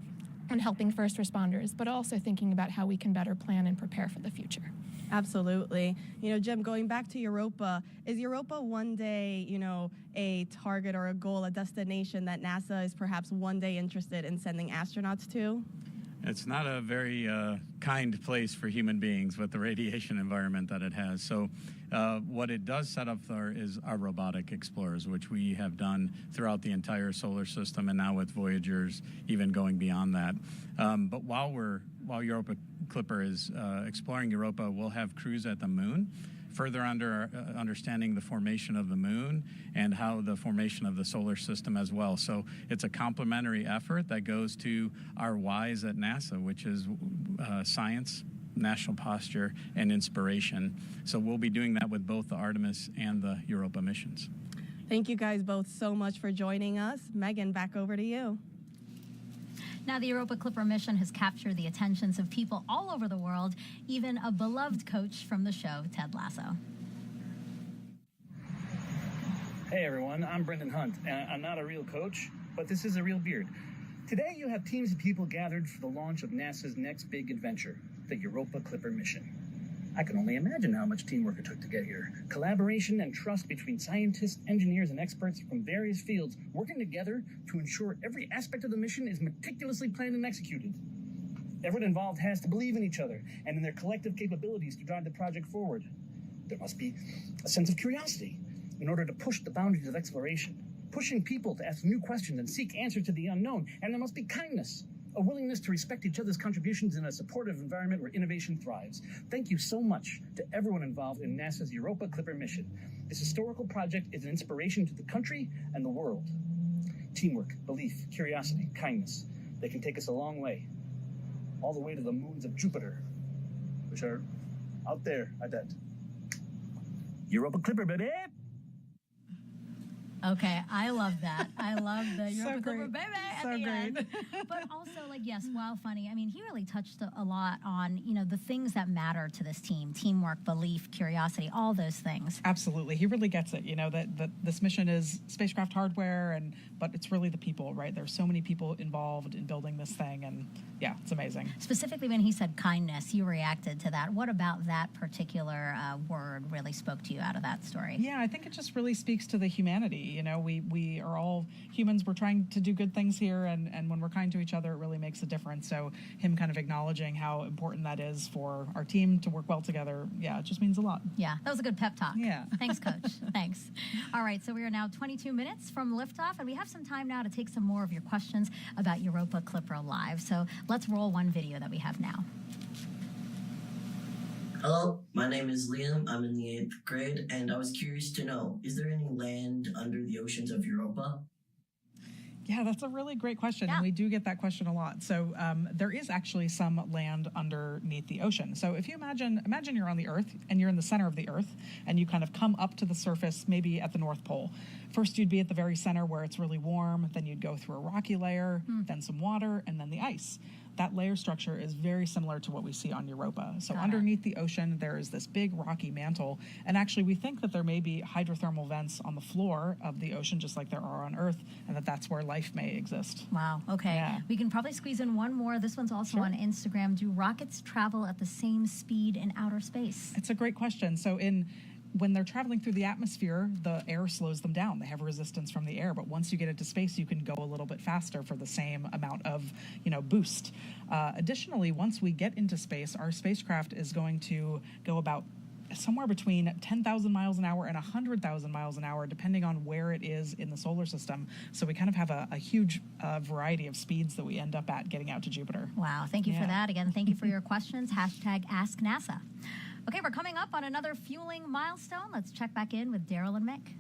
S17: on helping first responders, but also thinking about how we can better plan and prepare for the future.
S12: Absolutely. Jim, going back to Europa, is Europa one day, a target or a goal, a destination that NASA is perhaps one day interested in sending astronauts to?
S16: It's not a very kind place for human beings with the radiation environment that it has. So what it does set up for is our robotic explorers, which we have done throughout the entire solar system, and now with Voyagers even going beyond that. But while Europa Clipper is exploring Europa, we'll have crews at the moon, further understanding the formation of the moon and how the formation of the solar system as well. So it's a complementary effort that goes to our whys at NASA, which is science, national posture, and inspiration. So we'll be doing that with both the Artemis and the Europa missions.
S12: Thank you guys both so much for joining us. Megan, back over to you.
S1: Now, the Europa Clipper mission has captured the attentions of people all over the world, even a beloved coach from the show, Ted Lasso.
S18: Hey everyone, I'm Brendan Hunt, and I'm not a real coach, but this is a real beard. Today you have teams of people gathered for the launch of NASA's next big adventure, the Europa Clipper mission. I can only imagine how much teamwork it took to get here. Collaboration and trust between scientists, engineers, and experts from various fields working together to ensure every aspect of the mission is meticulously planned and executed. Everyone involved has to believe in each other and in their collective capabilities to drive the project forward. There must be a sense of curiosity in order to push the boundaries of exploration, pushing people to ask new questions and seek answers to the unknown. And there must be kindness, a willingness to respect each other's contributions in a supportive environment where innovation thrives. Thank you so much to everyone involved in NASA's Europa Clipper mission. This historical project is an inspiration to the country and the world. Teamwork, belief, curiosity, kindness, they can take us a long way, all the way to the moons of Jupiter, which are out there, I bet. Europa Clipper, baby!
S1: Okay, I love that. I love the Europa Clipper baby at the end.
S2: great.
S1: But also, yes, while funny, I mean, he really touched a lot on, the things that matter to this team: teamwork, belief, curiosity, all those things.
S2: Absolutely. He really gets it, that this mission is spacecraft hardware, but it's really the people, right? There's so many people involved in building this thing, and yeah, it's amazing.
S1: Specifically, when he said kindness, you reacted to that. What about that particular word really spoke to you out of that story?
S2: Yeah, I think it just really speaks to the humanity. You know, we are all humans. We're trying to do good things here, and when we're kind to each other, it really makes a difference. So him kind of acknowledging how important that is for our team to work well together, yeah, it just means a lot.
S1: Yeah, that was a good pep talk.
S2: Yeah.
S1: Thanks, Coach. Thanks. All right, so we are now 22 minutes from liftoff, and we have some time now to take some more of your questions about Europa Clipper Live. So let's roll one video that we have now.
S19: Hello, my name is Liam. I'm in the 8th grade, and I was curious to know, is there any land under the oceans of Europa?
S2: Yeah, that's a really great question, and we do get that question a lot. So there is actually some land underneath the ocean. So if you imagine you're on the Earth, and you're in the center of the Earth, and you kind of come up to the surface, maybe at the North Pole. First, you'd be at the very center where it's really warm, then you'd go through a rocky layer, then some water, and then the ice. That layer structure is very similar to what we see on Europa. So underneath the ocean, there is this big rocky mantle. And actually, we think that there may be hydrothermal vents on the floor of the ocean, just like there are on Earth, and that's where life may exist.
S1: Wow. Okay.
S2: Yeah.
S1: We can probably squeeze in one more. This one's also on Instagram. Do rockets travel at the same speed in outer space?
S2: It's a great question. So when they're traveling through the atmosphere, the air slows them down. They have resistance from the air, but once you get into space, you can go a little bit faster for the same amount of, boost. Additionally, once we get into space, our spacecraft is going to go about somewhere between 10,000 miles an hour and 100,000 miles an hour, depending on where it is in the solar system. So we kind of have a huge variety of speeds that we end up at getting out to Jupiter.
S1: Wow. Thank you for that. Again, thank you for your questions. #AskNASA. Okay, we're coming up on another fueling milestone. Let's check back in with Daryl and Mick.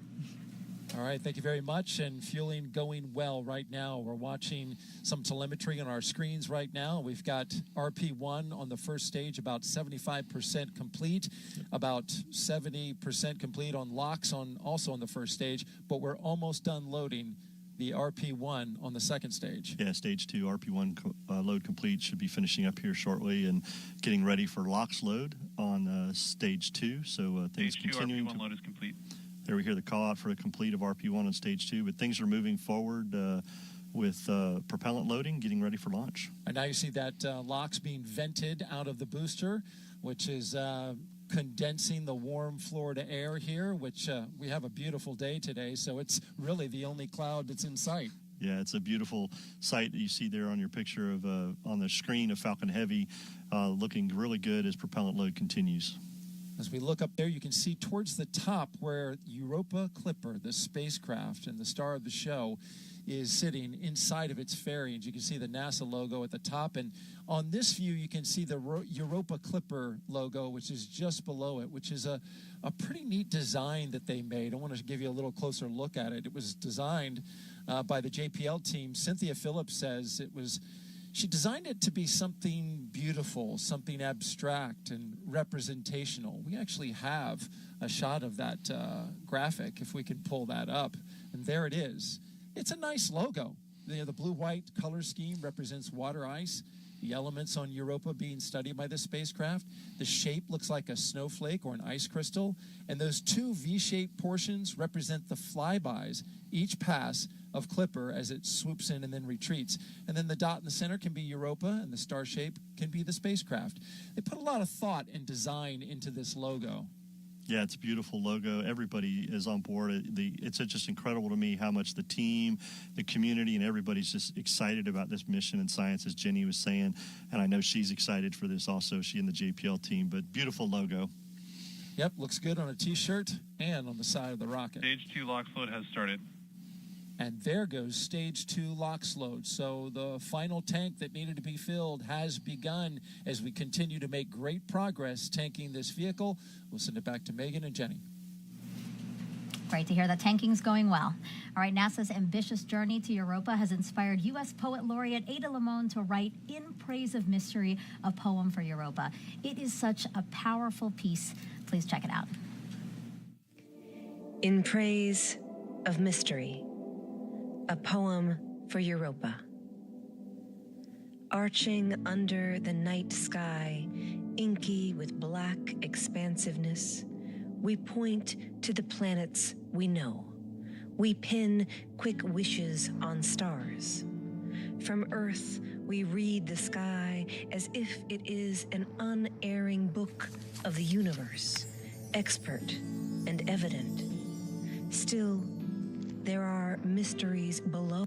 S3: All right, thank you very much. And fueling going well right now. We're watching some telemetry on our screens right now. We've got RP1 on the first stage, about 75% complete, about 70% complete on LOX also on the first stage, but we're almost done loading the RP1 on the second stage.
S4: Yeah, stage 2 RP1 load complete, should be finishing up here shortly and getting ready for LOX load on stage 2. So things
S6: Stage 2
S4: continuing.
S6: RP1 load is complete.
S4: There we hear the call out for the complete of RP1 on stage 2, but things are moving forward with propellant loading, getting ready for launch.
S3: And now you see that LOX being vented out of the booster, which is condensing the warm Florida air here, which we have a beautiful day today, so it's really the only cloud that's in sight.
S4: Yeah, it's a beautiful sight that you see there on your picture of on the screen of Falcon Heavy, looking really good as propellant load continues.
S3: As we look up there, you can see towards the top where Europa Clipper, the spacecraft and the star of the show, is sitting inside of its fairing. You can see the NASA logo at the top, and on this view you can see the Europa Clipper logo, which is just below it, which is a pretty neat design that they made. I want to give you a little closer look at it. It was designed by the JPL team. Cynthia Phillips says she designed it to be something beautiful, something abstract and representational. We actually have a shot of that graphic, if we can pull that up, and there it is. It's a nice logo. The blue-white color scheme represents water ice, the elements on Europa being studied by the spacecraft. The shape looks like a snowflake or an ice crystal, and those two V-shaped portions represent the flybys, each pass of Clipper as it swoops in and then retreats. And then the dot in the center can be Europa, and the star shape can be the spacecraft. They put a lot of thought and design into this logo.
S4: Yeah, it's a beautiful logo. Everybody is on board. It's just incredible to me how much the team, the community, and everybody's just excited about this mission and science, as Jenny was saying. And I know she's excited for this also, she and the JPL team. But beautiful logo.
S3: Yep, looks good on a T-shirt and on the side of the rocket.
S6: Stage 2 LOX load has started.
S3: And there goes stage 2 LOX load. So the final tank that needed to be filled has begun as we continue to make great progress tanking this vehicle. We'll send it back to Megan and Jenny.
S1: Great to hear that tanking's going well. All right, NASA's ambitious journey to Europa has inspired U.S. Poet Laureate Ada Limon to write In Praise of Mystery, a poem for Europa. It is such a powerful piece. Please check it out.
S20: In Praise of Mystery, a poem for Europa. Arching under the night sky, inky with black expansiveness, we point to the planets we know. We pin quick wishes on stars. From Earth, we read the sky as if it is an unerring book of the universe, expert and evident. Still, There are mysteries below.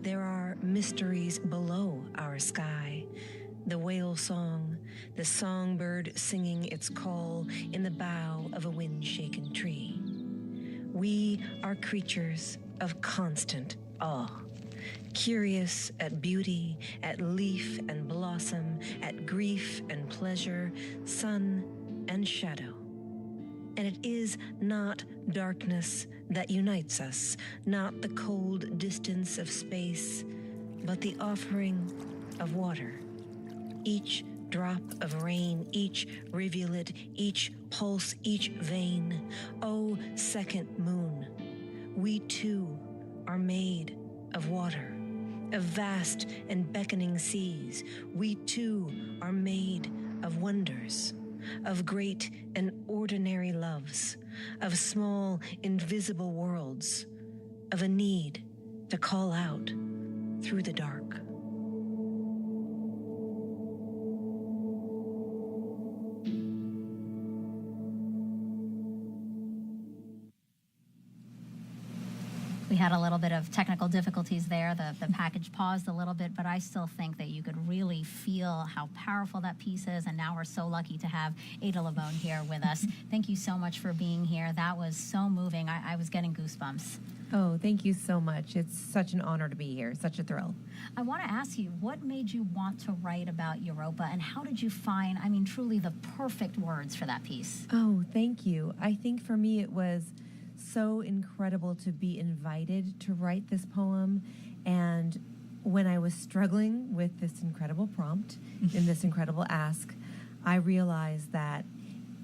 S20: There are mysteries below our sky. The whale song, the songbird singing its call in the bough of a wind-shaken tree. We are creatures of constant awe, curious at beauty, at leaf and blossom, at grief and pleasure, sun and shadow. And it is not darkness that unites us, not the cold distance of space, but the offering of water. Each drop of rain, each rivulet, each pulse, each vein. Oh, second moon, we too are made of water, of vast and beckoning seas. We too are made of wonders, of great and ordinary loves, of small invisible worlds, of a need to call out through the dark.
S1: We had a little bit of technical difficulties there. The package paused a little bit, but I still think that you could really feel how powerful that piece is. And now we're so lucky to have Ada Labone here with us. Thank you so much for being here. That was so moving. I was getting goosebumps.
S21: Oh, thank you so much. It's such an honor to be here. Such a thrill.
S1: I want to ask you, what made you want to write about Europa, and how did you find, I mean, truly the perfect words for that piece?
S21: Oh, thank you. I think for me it was so incredible to be invited to write this poem. And when I was struggling with this incredible prompt and this incredible ask, I realized that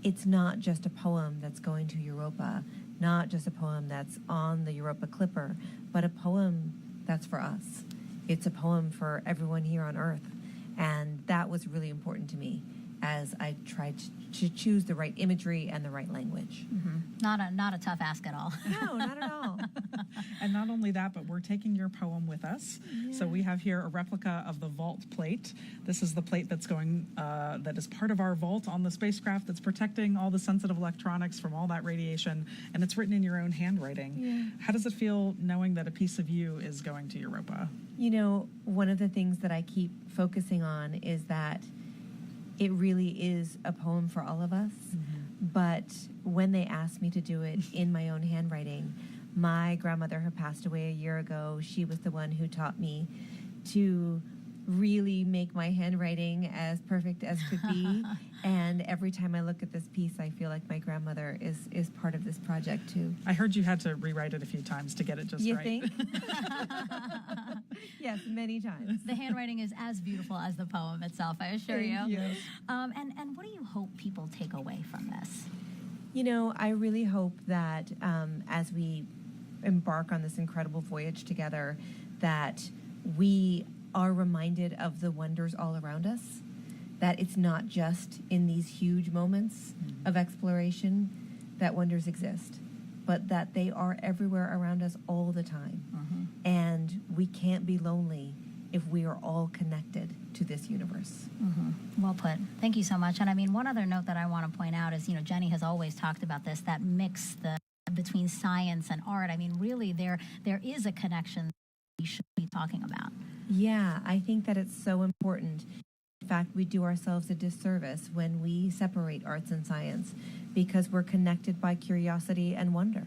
S21: it's not just a poem that's going to Europa, not just a poem that's on the Europa Clipper, but a poem that's for us. It's a poem for everyone here on Earth. And that was really important to me as I tried to choose the right imagery and the right language.
S1: Mm-hmm. Not a tough ask at all.
S21: No, not at all.
S2: And not only that, but we're taking your poem with us. Yeah. So we have here a replica of the vault plate. This is the plate that's going, that is part of our vault on the spacecraft that's protecting all the sensitive electronics from all that radiation, and it's written in your own handwriting. Yeah. How does it feel knowing that a piece of you is going to Europa?
S21: You know, one of the things that I keep focusing on is that it really is a poem for all of us. Mm-hmm. But when they asked me to do it in my own handwriting, my grandmother had passed away a year ago. She was the one who taught me to really make my handwriting as perfect as could be. And every time I look at this piece, I feel like my grandmother is part of this project too.
S2: I heard you had to rewrite it a few times to get it just right.
S21: You think? Yes, many times.
S1: The handwriting is as beautiful as the poem itself, I assure you.
S21: Yes.
S1: And what do you hope people take away from this?
S21: You know, I really hope that as we embark on this incredible voyage together, that we are reminded of the wonders all around us, that it's not just in these huge moments of exploration that wonders exist, but that they are everywhere around us all the time. And we can't be lonely if we are all connected to this universe.
S1: Well put. Thank you so much. And I mean, one other note that I want to point out is, you know, Jenny has always talked about this, that mix between science and art. I mean, really, there is a connection we should be talking about.
S21: Yeah, I think that it's so important. In fact, we do ourselves a disservice when we separate arts and science, because we're connected by curiosity and wonder.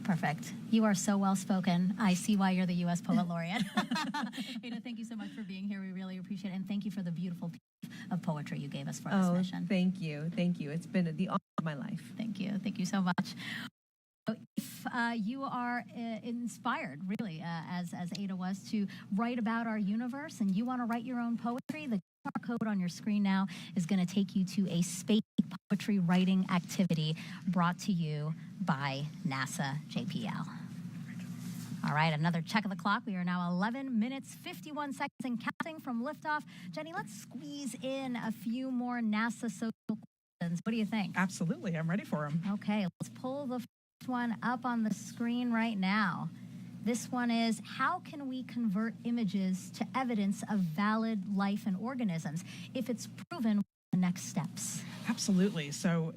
S1: Perfect. You are so well spoken. I see why you're the U.S. Poet Laureate. Ada, thank you so much for being here. We really appreciate it. And thank you for the beautiful piece of poetry you gave us for this mission.
S21: Thank you. Thank you. It's been the honor of my life.
S1: Thank you. Thank you so much. If you are inspired, really, as Ada was, to write about our universe and you want to write your own poetry, the QR code on your screen now is going to take you to a space poetry writing activity brought to you by NASA JPL. All right, another check of the clock. We are now 11 minutes, 51 seconds and counting from liftoff. Jenny, let's squeeze in a few more NASA social questions. What do you think?
S2: Absolutely. I'm ready for them.
S1: Okay, let's pull the first one up on the screen right now. This one is, how can we convert images to evidence of valid life and organisms? If it's proven, what are the next steps?
S2: Absolutely. So,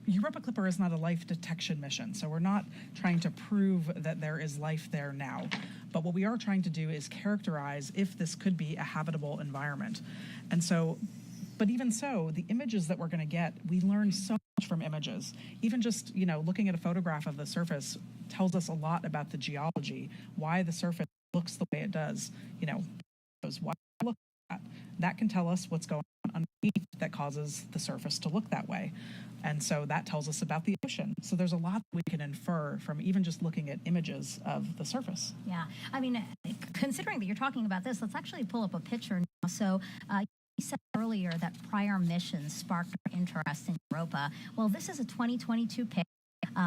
S2: Europa Clipper is not a life detection mission, so we're not trying to prove that there is life there now. But what we are trying to do is characterize if this could be a habitable environment. And so, but even so, the images that we're going to get, we learn so much from images. Even just, looking at a photograph of the surface tells us a lot about the geology, why the surface looks the way it does. Why it looks like that. That can tell us what's going on underneath that causes the surface to look that way. And so that tells us about the ocean. So there's a lot we can infer from even just looking at images of the surface.
S1: Yeah. I mean, considering that you're talking about this, let's actually pull up a picture now. So you said earlier that prior missions sparked our interest in Europa. Well, this is a 2022 pic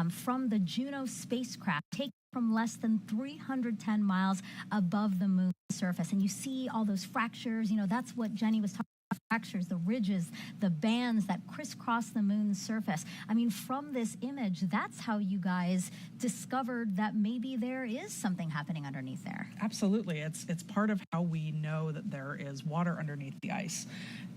S1: from the Juno spacecraft taken from less than 310 miles above the moon's surface. And you see all those fractures. That's what Jenny was talking about, fractures, the ridges, the bands that crisscross the moon's surface. I mean, from this image, that's how you guys discovered that maybe there is something happening underneath there.
S2: Absolutely. It's part of how we know that there is water underneath the ice.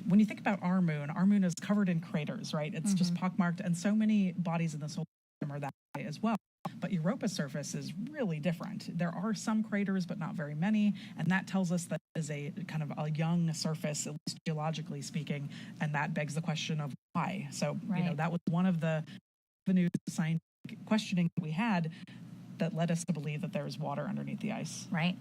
S2: When you think about our moon is covered in craters, right? It's just pockmarked, and so many bodies in the solar system are that way as well. But Europa's surface is really different. There are some craters, but not very many, and that tells us that it is a kind of a young surface, at least geologically speaking, and that begs the question of why. So, that was one of the avenues of scientific questioning that we had that led us to believe that there is water underneath the ice.
S1: Right.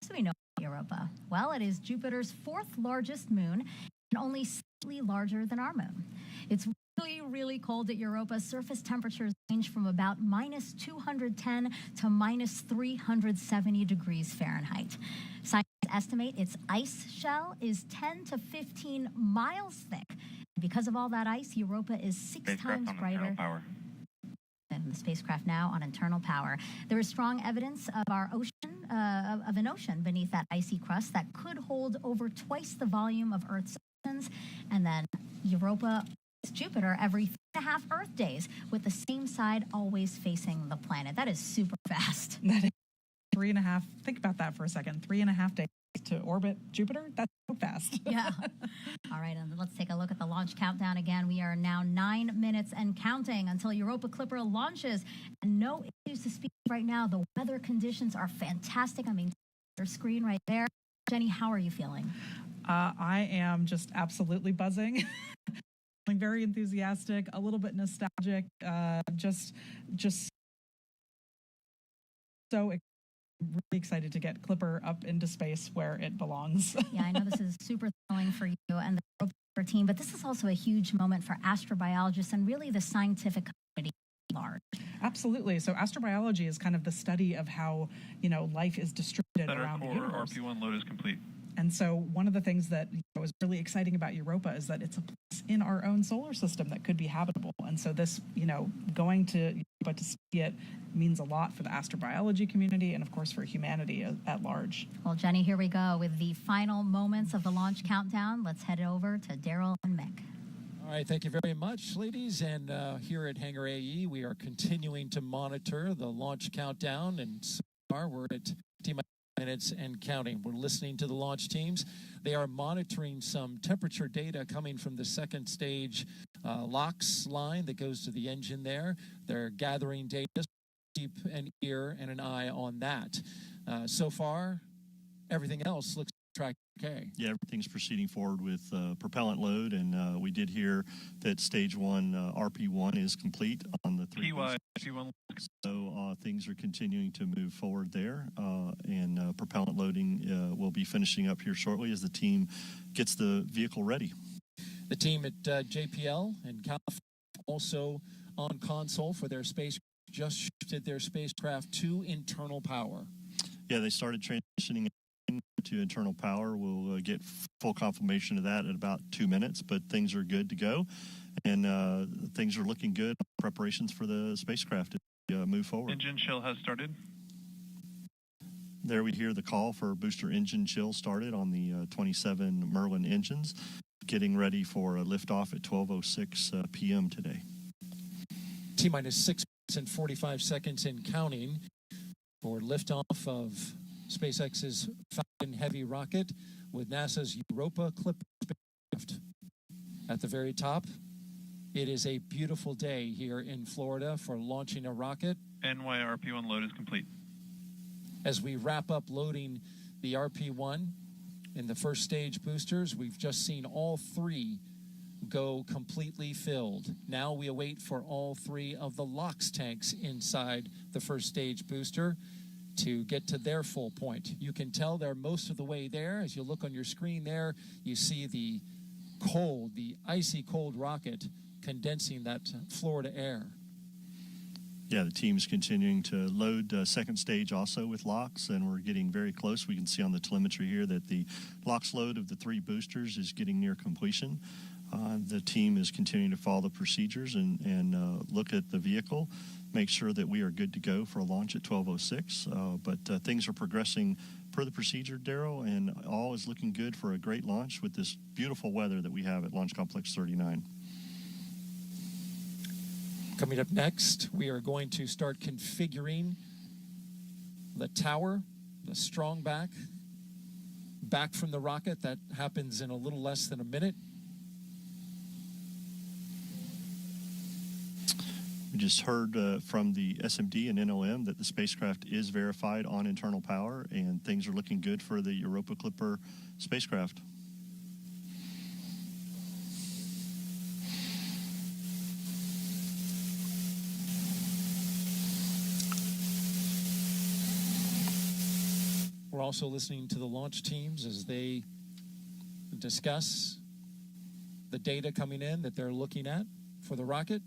S1: So we know about Europa. Well, it is Jupiter's fourth largest moon and only slightly larger than our moon. It's really, really cold at Europa. Surface temperatures range from about minus 210 to minus 370 degrees Fahrenheit. Scientists estimate its ice shell is 10 to 15 miles thick. Because of all that ice, Europa is six times brighter. And the spacecraft now on internal power. There is strong evidence of our ocean, of an ocean beneath that icy crust that could hold over twice the volume of Earth's oceans. And then Europa is Jupiter every 3.5 Earth days, with the same side always facing the planet. That is super fast.
S2: That is 3.5. Think about that for a second. 3.5 days to orbit Jupiter. That's so fast.
S1: Yeah. All right, and let's take a look at the launch countdown again. We are now 9 minutes and counting until Europa Clipper launches. And no issues to speak of right now. The weather conditions are fantastic. I mean, your screen right there. Jenny, how are you feeling?
S2: I am just absolutely buzzing. Feeling very enthusiastic, a little bit nostalgic, just so really excited to get Clipper up into space where it belongs.
S1: Yeah, I know this is super thrilling for you and the Europa Clipper team, but this is also a huge moment for astrobiologists and really the scientific community at large.
S2: Absolutely. So astrobiology is kind of the study of how, life is distributed around the universe.
S6: RP1 load is complete.
S2: And so one of the things that was really exciting about Europa is that it's a place in our own solar system that could be habitable. And so this, going to Europa to see it means a lot for the astrobiology community and, of course, for humanity at large.
S1: Well, Jenny, here we go with the final moments of the launch countdown. Let's head over to Daryl and Mick.
S3: All right, thank you very much, ladies. And here at Hangar AE, we are continuing to monitor the launch countdown. And so far, we're at 10 minutes and counting. We're listening to the launch teams. They are monitoring some temperature data coming from the second stage LOX line that goes to the engine there. They're gathering data. Keep an ear and an eye on that. So far, everything else looks track okay.
S4: Yeah, everything's proceeding forward with propellant load, and we did hear that stage 1 RP1 is complete on the 3
S6: P1.
S4: So things are continuing to move forward there, and propellant loading will be finishing up here shortly as the team gets the vehicle ready.
S3: The team at JPL and California also on console for their space just shifted their spacecraft to internal power.
S4: Yeah, they started transitioning to internal power. We'll get full confirmation of that in about 2 minutes, but things are good to go, and things are looking good. Preparations for the spacecraft to move forward.
S6: Engine chill has started.
S4: There we hear the call for booster engine chill started on the 27 Merlin engines, getting ready for a liftoff at 12:06 p.m. today.
S3: T-minus 6 minutes and 45 seconds and counting for liftoff of SpaceX's Falcon Heavy rocket with NASA's Europa Clipper spacecraft. At the very top, it is a beautiful day here in Florida for launching a rocket.
S6: NYRP1 load is complete.
S3: As we wrap up loading the RP1 in the first stage boosters, we've just seen all 3 go completely filled. Now we await for all 3 of the LOX tanks inside the first stage booster to get to their full point. You can tell they're most of the way there. As you look on your screen there, you see the icy cold rocket condensing that Florida air.
S4: Yeah, the team's continuing to load second stage also with LOX, and we're getting very close. We can see on the telemetry here that the LOX load of the 3 boosters is getting near completion. The team is continuing to follow the procedures and look at the vehicle, make sure that we are good to go for a launch at 12:06. But things are progressing per the procedure, Darryl, and all is looking good for a great launch with this beautiful weather that we have at Launch Complex 39.
S3: Coming up next, we are going to start configuring the tower, the strong back from the rocket. That happens in a little less than a minute.
S4: We just heard from the SMD and NOM that the spacecraft is verified on internal power, and things are looking good for the Europa Clipper spacecraft.
S3: We're also listening to the launch teams as they discuss the data coming in that they're looking at for the rocket.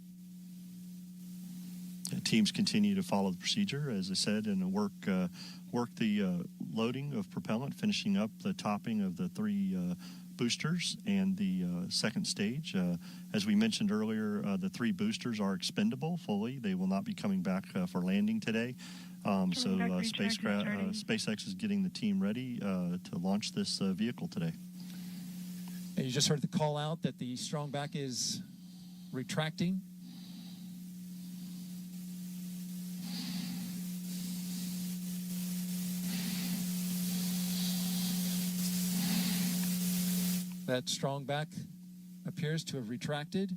S4: Teams continue to follow the procedure, as I said, and work the loading of propellant, finishing up the topping of the 3 boosters and the second stage. As we mentioned earlier, the 3 boosters are expendable fully. They will not be coming back for landing today. So SpaceX is getting the team ready to launch this vehicle today.
S3: And you just heard the call out that the strong back is retracting. That strong back appears to have retracted.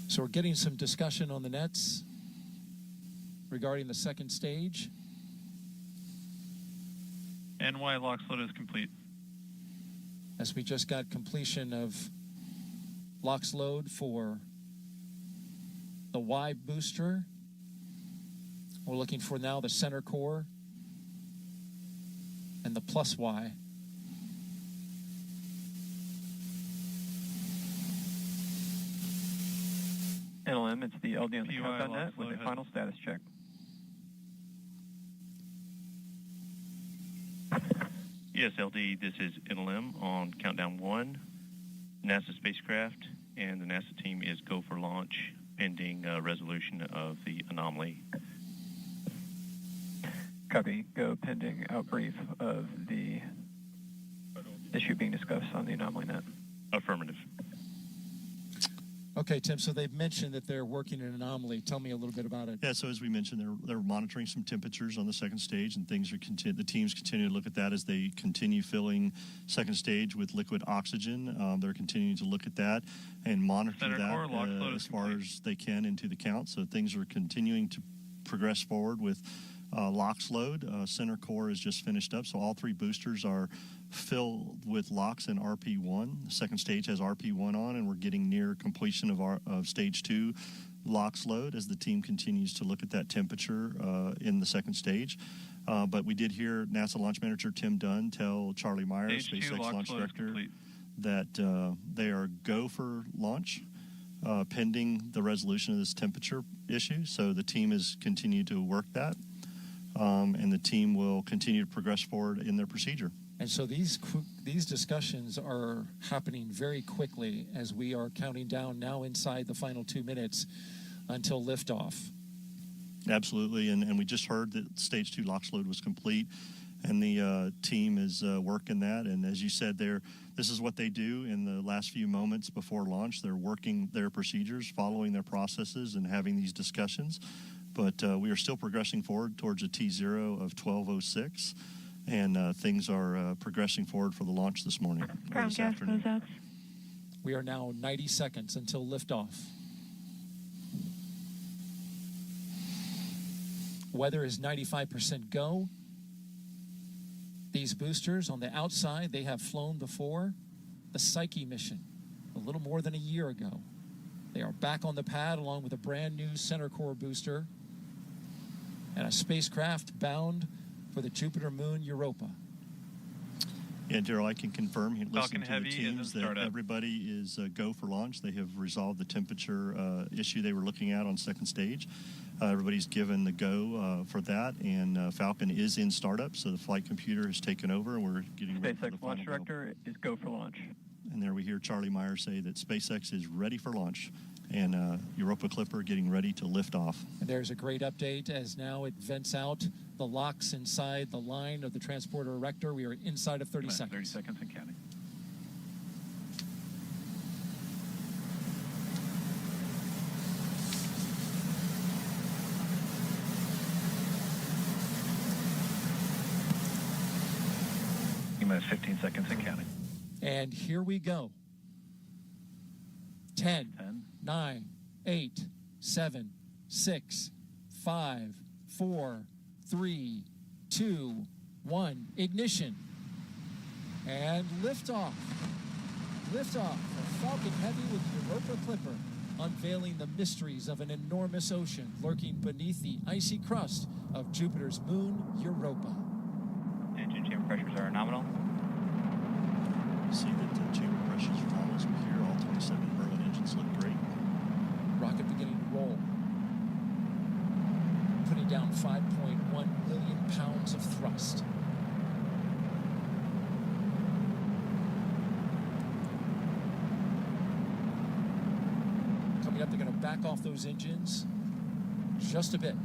S3: So we're getting some discussion on the nets regarding the second stage.
S6: NY LOX load is complete.
S3: As we just got completion of LOX load for the Y booster. We're looking for now the center core and the plus Y.
S5: NLM, it's the LD on the count.net with a final status check.
S22: Yes, LD, this is NLM on countdown 1, NASA spacecraft, and the NASA team is go for launch pending resolution of the anomaly.
S5: Copy. Go pending outbrief of the issue being discussed on the anomaly net.
S22: Affirmative.
S3: Okay, Tim, so they've mentioned that they're working an anomaly. Tell me a little bit about it.
S4: Yeah, so as we mentioned, they're monitoring some temperatures on the second stage, and things are the teams continue to look at that as they continue filling second stage with liquid oxygen. They're continuing to look at that and monitor
S6: Center
S4: that
S6: core, LOX load
S4: as
S6: is
S4: far as they can into the count. So things are continuing to progress forward with LOX load. Center core is just finished up, so all three boosters are filled with LOX and RP1. The second stage has RP1 on, and we're getting near completion of stage 2 LOX load as the team continues to look at that temperature in the second stage. But we did hear NASA launch manager Tim Dunn tell Charlie Meyer,
S6: Stage 2
S4: SpaceX
S6: LOX
S4: launch
S6: load is
S4: director,
S6: complete.
S4: that they are go for launch pending the resolution of this temperature issue. So the team has continued to work that, and the team will continue to progress forward in their procedure.
S3: And so these discussions are happening very quickly as we are counting down now inside the final 2 minutes until liftoff.
S4: Absolutely, and we just heard that stage 2 LOX load was complete, and the team is working that. And as you said, this is what they do in the last few moments before launch. They're working their procedures, following their processes, and having these discussions. But we are still progressing forward towards a T0 of 12:06. And things are progressing forward for the launch this morning, or this afternoon.
S3: We are now 90 seconds until liftoff. Weather is 95% go. These boosters on the outside, they have flown before the Psyche mission a little more than a year ago. They are back on the pad along with a brand new center core booster and a spacecraft bound for the Jupiter moon Europa.
S4: Yeah, Daryl, I can confirm, listening to the
S6: Heavy
S4: teams, that
S6: startup.
S4: everybody is go for launch. They have resolved the temperature issue they were looking at on second stage. Everybody's given the go for that, and Falcon is in startup, so the flight computer has taken over, and we're getting ready for the
S5: SpaceX launch
S4: final go.
S5: director is go for launch.
S4: And there we hear Charlie Meyer say that SpaceX is ready for launch, and Europa Clipper getting ready to lift off.
S3: And there's a great update as now it vents out the LOX inside the line of the transporter erector. We are inside of 30 seconds.
S6: 30 seconds and counting. Minus 15 seconds and counting.
S3: And here we go. 10, 9, 8, 7, 6, 5, 4, 3, 2, 1. Ignition. And liftoff. Liftoff of Falcon Heavy with Europa Clipper, unveiling the mysteries of an enormous ocean lurking beneath the icy crust of Jupiter's moon, Europa.
S5: Engine chamber pressures are nominal.
S4: See that the chamber pressures are nominal as we hear. All 27 Merlin engines look great.
S3: Rocket beginning to roll. Putting down 5.1 million pounds of thrust. Coming up, they're going to back off those engines just a bit.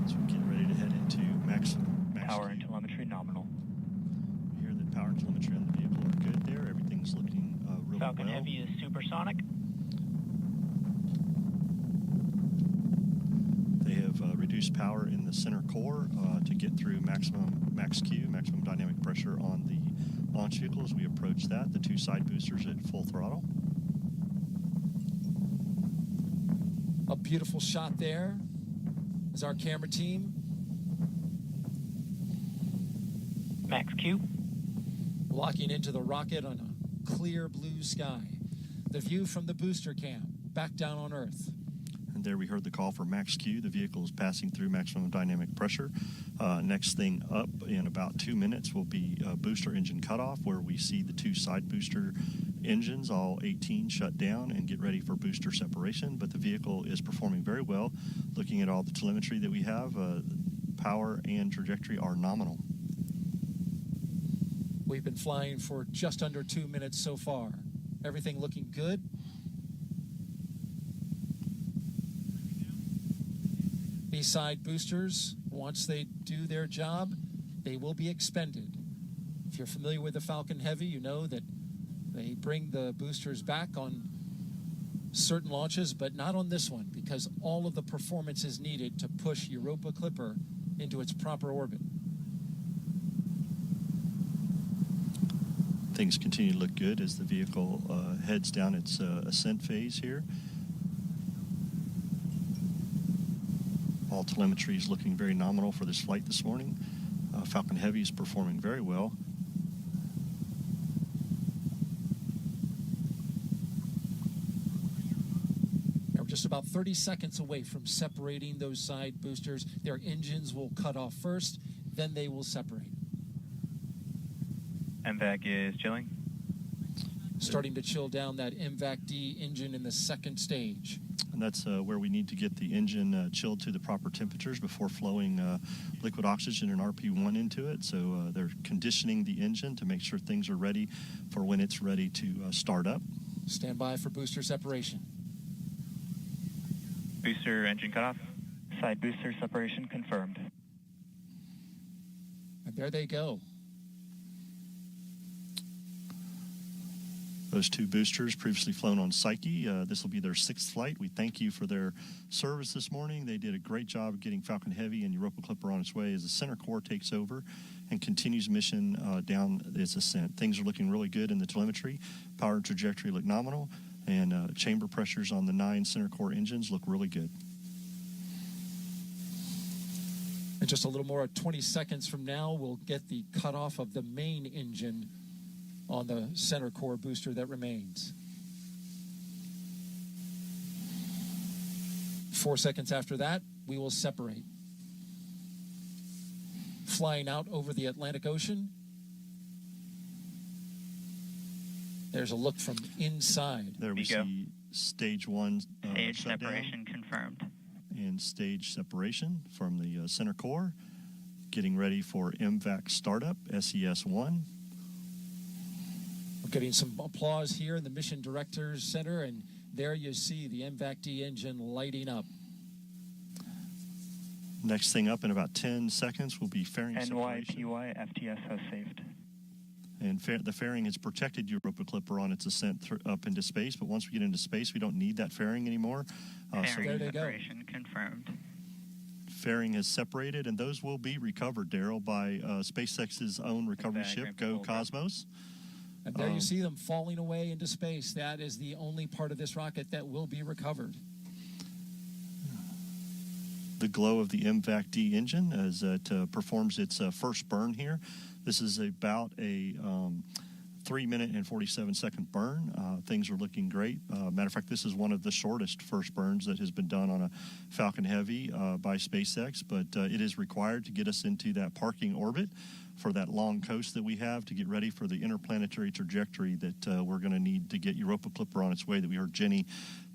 S4: So we get ready to head into max
S5: Power and telemetry nominal.
S4: We hear that power and telemetry on the vehicle are good there. Everything's looking really
S5: Falcon
S4: well.
S5: Heavy is supersonic.
S4: They have reduced power in the center core to get through max Q, maximum dynamic pressure on the launch vehicle as we approach that. The two side boosters at full throttle.
S3: A beautiful shot there is our camera team.
S5: Max Q.
S3: Locking into the rocket on a clear blue sky. The view from the booster cam back down on Earth.
S4: And there we heard the call for max Q. The vehicle is passing through maximum dynamic pressure. Next thing up in about 2 minutes will be booster engine cutoff, where we see the two side booster engines, all 18, shut down and get ready for booster separation. But the vehicle is performing very well. Looking at all the telemetry that we have, power and trajectory are nominal.
S3: We've been flying for just under 2 minutes so far. Everything looking good. These side boosters, once they do their job, they will be expended. If you're familiar with the Falcon Heavy, you know that They bring the boosters back on certain launches, but not on this one, because all of the performance is needed to push Europa Clipper into its proper orbit.
S4: Things continue to look good as the vehicle heads down its ascent phase here. All telemetry is looking very nominal for this flight this morning. Falcon Heavy is performing very well.
S3: We're just about 30 seconds away from separating those side boosters. Their engines will cut off first, then they will separate.
S5: MVAC is chilling.
S3: Starting to chill down that MVAC-D engine in the second stage.
S4: And that's where we need to get the engine chilled to the proper temperatures before flowing liquid oxygen and RP1 into it. So they're conditioning the engine to make sure things are ready for when it's ready to start up.
S3: Stand by for booster separation.
S5: Booster engine cutoff. Side booster separation confirmed.
S3: And there they go.
S4: Those two boosters previously flown on Psyche. This will be their 6th flight. We thank you for their service this morning. They did a great job of getting Falcon Heavy and Europa Clipper on its way as the center core takes over and continues mission down its ascent. Things are looking really good in the telemetry. Power and trajectory look nominal, and chamber pressures on the 9 center core engines look really good.
S3: And just a little more, 20 seconds from now, we'll get the cutoff of the main engine on the center core booster that remains. 4 seconds after that, we will separate. Flying out over the Atlantic Ocean. There's a look from inside.
S4: There we see stage 1
S9: stage
S4: shutdown
S9: separation confirmed.
S4: and stage separation from the center core. Getting ready for MVAC startup, SES-1.
S3: We're getting some applause here in the Mission Directors Center, and there you see the MVAC-D engine lighting up.
S4: Next thing up in about 10 seconds will be fairing separation.
S5: NYPY FTS has saved.
S4: And the fairing has protected Europa Clipper on its ascent up into space, but once we get into space, we don't need that fairing anymore.
S9: Fairing separation confirmed.
S4: Fairing has separated, and those will be recovered, Daryl, by SpaceX's own recovery ship, Go Cosmos.
S3: And there you see them falling away into space. That is the only part of this rocket that will be recovered.
S4: The glow of the MVAC-D engine as it performs its first burn here. This is about a 3-minute and 47-second burn. Things are looking great. Matter of fact, this is one of the shortest first burns that has been done on a Falcon Heavy by SpaceX, but it is required to get us into that parking orbit for that long coast that we have to get ready for the interplanetary trajectory that we're going to need to get Europa Clipper on its way that we heard Jenny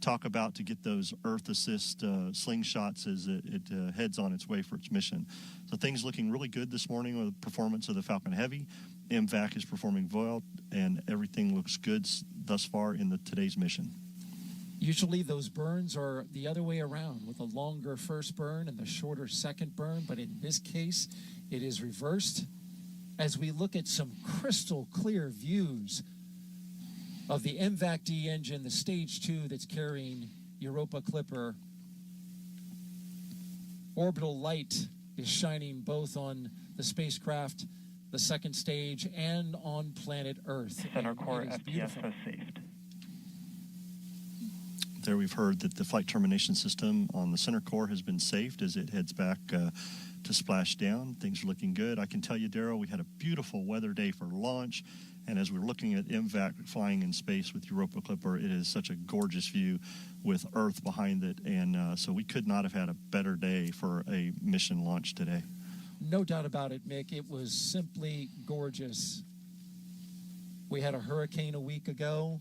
S4: talk about to get those Earth assist slingshots as it heads on its way for its mission. So things looking really good this morning with the performance of the Falcon Heavy. MVAC is performing well, and everything looks good thus far in today's mission.
S3: Usually those burns are the other way around, with a longer first burn and the shorter second burn, but in this case, it is reversed. As we look at some crystal clear views of the MVAC-D engine, the stage 2 that's carrying Europa Clipper. Orbital light is shining both on the spacecraft, the second stage, and on planet Earth.
S5: Center core FTS has saved.
S4: There we've heard that the flight termination system on the center core has been saved as it heads back to splash down. Things are looking good. I can tell you, Darryl, we had a beautiful weather day for launch, and as we're looking at MVAC flying in space with Europa Clipper, it is such a gorgeous view with Earth behind it, and so we could not have had a better day for a mission launch today.
S3: No doubt about it, Mick. It was simply gorgeous. We had a hurricane a week ago,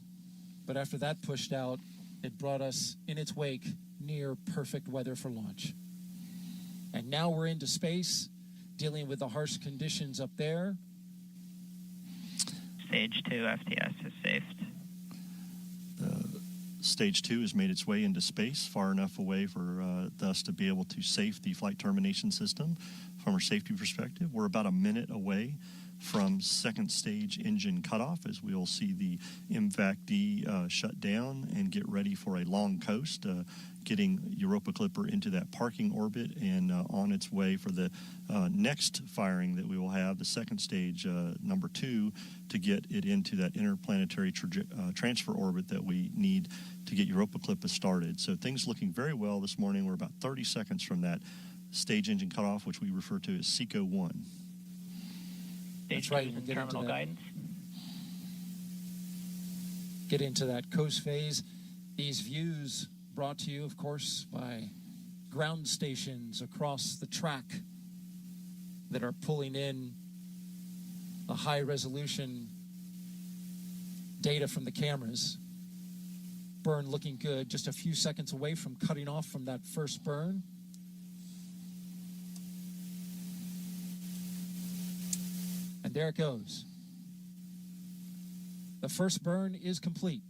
S3: but after that pushed out, it brought us in its wake near perfect weather for launch. And now we're into space, dealing with the harsh conditions up there.
S9: Stage 2 FTS is saved.
S4: Stage 2 has made its way into space far enough away for us to be able to safe the flight termination system from our safety perspective. We're about a minute away from second stage engine cutoff, as we'll see the MVAC-D shut down and get ready for a long coast, getting Europa Clipper into that parking orbit and on its way for the next firing that we will have, the second stage, number 2, to get it into that interplanetary transfer orbit that we need to get Europa Clipper started. So things looking very well this morning. We're about 30 seconds from that stage engine cutoff, which we refer to as SECO 1.
S3: That's right. We'll get into that. Guidance. Get into that coast phase. These views brought to you, of course, by ground stations across the track that are pulling in the high-resolution data from the cameras. Burn looking good, just a few seconds away from cutting off from that first burn. And there it goes. The first burn is complete.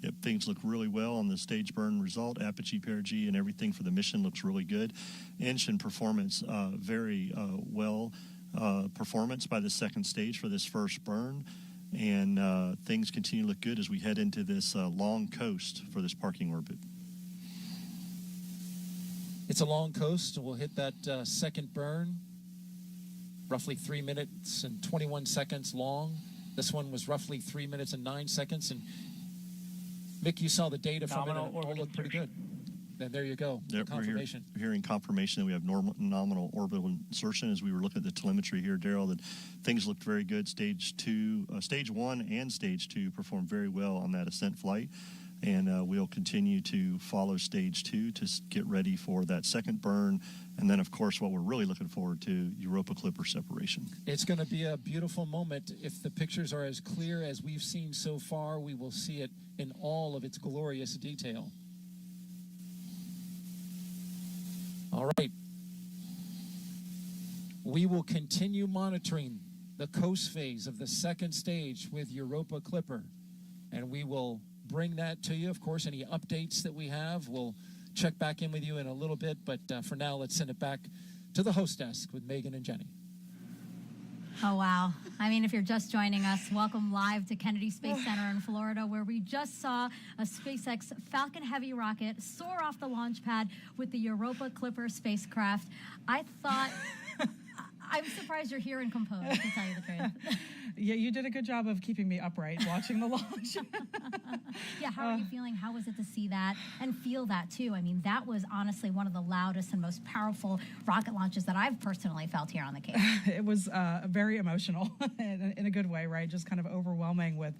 S4: Yep, things look really well on the stage burn result. Apogee, perigee, and everything for the mission looks really good. Engine performance, very well performance by the second stage for this first burn. And things continue to look good as we head into this long coast for this parking orbit.
S3: It's a long coast, and we'll hit that second burn. Roughly 3 minutes and 21 seconds long. This one was roughly 3 minutes and 9 seconds. And Mick, you saw the data from it, and it all looked pretty good. Then there you go,
S4: yep,
S3: confirmation.
S4: We're hearing confirmation that we have nominal orbital insertion. As we were looking at the telemetry here, Daryl, that things looked very good. Stage 1 and Stage 2 performed very well on that Ascent flight. And we'll continue to follow Stage 2 to get ready for that second burn. And then, of course, what we're really looking forward to, Europa Clipper separation.
S3: It's going to be a beautiful moment. If the pictures are as clear as we've seen so far, we will see it in all of its glorious detail. All right. We will continue monitoring the coast phase of the second stage with Europa Clipper. And we will bring that to you. Of course, any updates that we have, we'll check back in with you in a little bit. But for now, let's send it back to the host desk with Megan and Jenny.
S1: Oh, wow. I mean, if you're just joining us, welcome live to Kennedy Space Center in Florida, where we just saw a SpaceX Falcon Heavy rocket soar off the launch pad with the Europa Clipper spacecraft. I thought... I'm surprised you're here and composed, to tell you the truth.
S2: Yeah, you did a good job of keeping me upright watching the launch.
S1: Yeah, how are you feeling? How was it to see that and feel that, too? I mean, that was honestly one of the loudest and most powerful rocket launches that I've personally felt here on the Cape.
S2: It was very emotional in a good way, right? Just kind of overwhelming with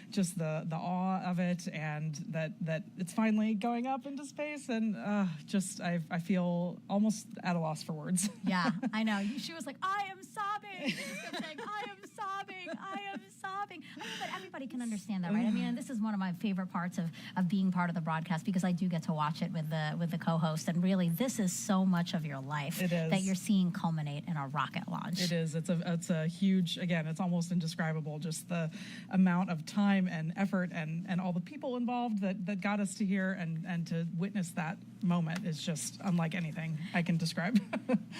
S2: just the awe of it, and that it's finally going up into space, and I feel almost at a loss for words.
S1: Yeah, I know. She was like, I am sobbing. She just kept saying, I am sobbing. I am sobbing. I mean, but everybody can understand that, right? I mean, and this is one of my favorite parts of being part of the broadcast, because I do get to watch it with the co-host, and really, this is so much of your life that you're seeing culminate in a rocket launch.
S2: It is. It's a huge, again, it's almost indescribable, just the amount of time and effort and all the people involved that got us to here, and to witness that moment is just unlike anything I can describe.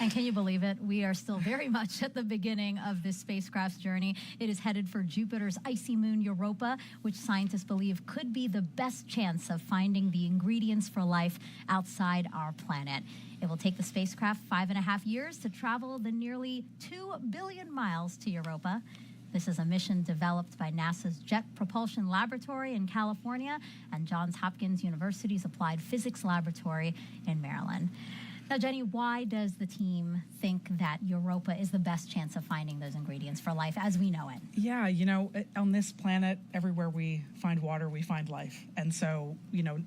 S1: And can you believe it? We are still very much at the beginning of this spacecraft's journey. It is headed for Jupiter's icy moon Europa, which scientists believe could be the best chance of finding the ingredients for life outside our planet. It will take the spacecraft 5.5 years to travel the nearly 2 billion miles to Europa. This is a mission developed by NASA's Jet Propulsion Laboratory in California and Johns Hopkins University's Applied Physics Laboratory in Maryland. Now, Jenny, why does the team think that Europa is the best chance of finding those ingredients for life as we know it?
S2: Yeah, on this planet, everywhere we find water, we find life. And so,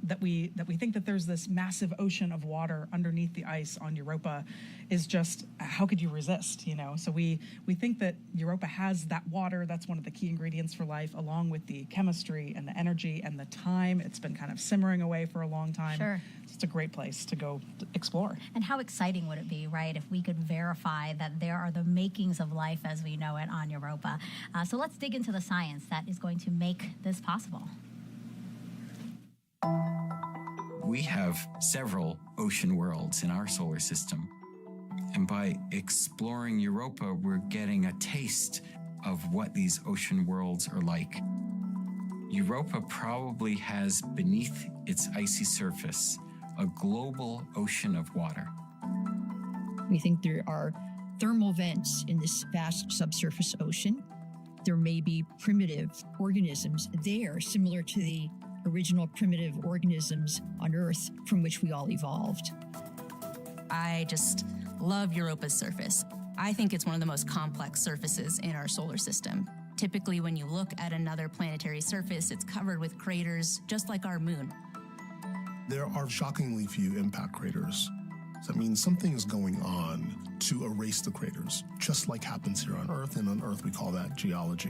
S2: that we think that there's this massive ocean of water underneath the ice on Europa is just, how could you resist, So we think that Europa has that water. That's one of the key ingredients for life, along with the chemistry and the energy and the time. It's been kind of simmering away for a long time.
S1: Sure.
S2: It's a great place to go explore.
S1: And how exciting would it be, right, if we could verify that there are the makings of life as we know it on Europa. So let's dig into the science that is going to make this possible.
S8: We have several ocean worlds in our solar system. And by exploring Europa, we're getting a taste of what these ocean worlds are like. Europa probably has beneath its icy surface a global ocean of water.
S15: We think there are thermal vents in this vast subsurface ocean. There may be primitive organisms there, similar to the original primitive organisms on Earth from which we all evolved.
S10: I just love Europa's surface. I think it's one of the most complex surfaces in our solar system. Typically, when you look at another planetary surface, it's covered with craters, just like our moon.
S23: There are shockingly few impact craters. So that means something is going on to erase the craters, just like happens here on Earth, and on Earth we call that geology.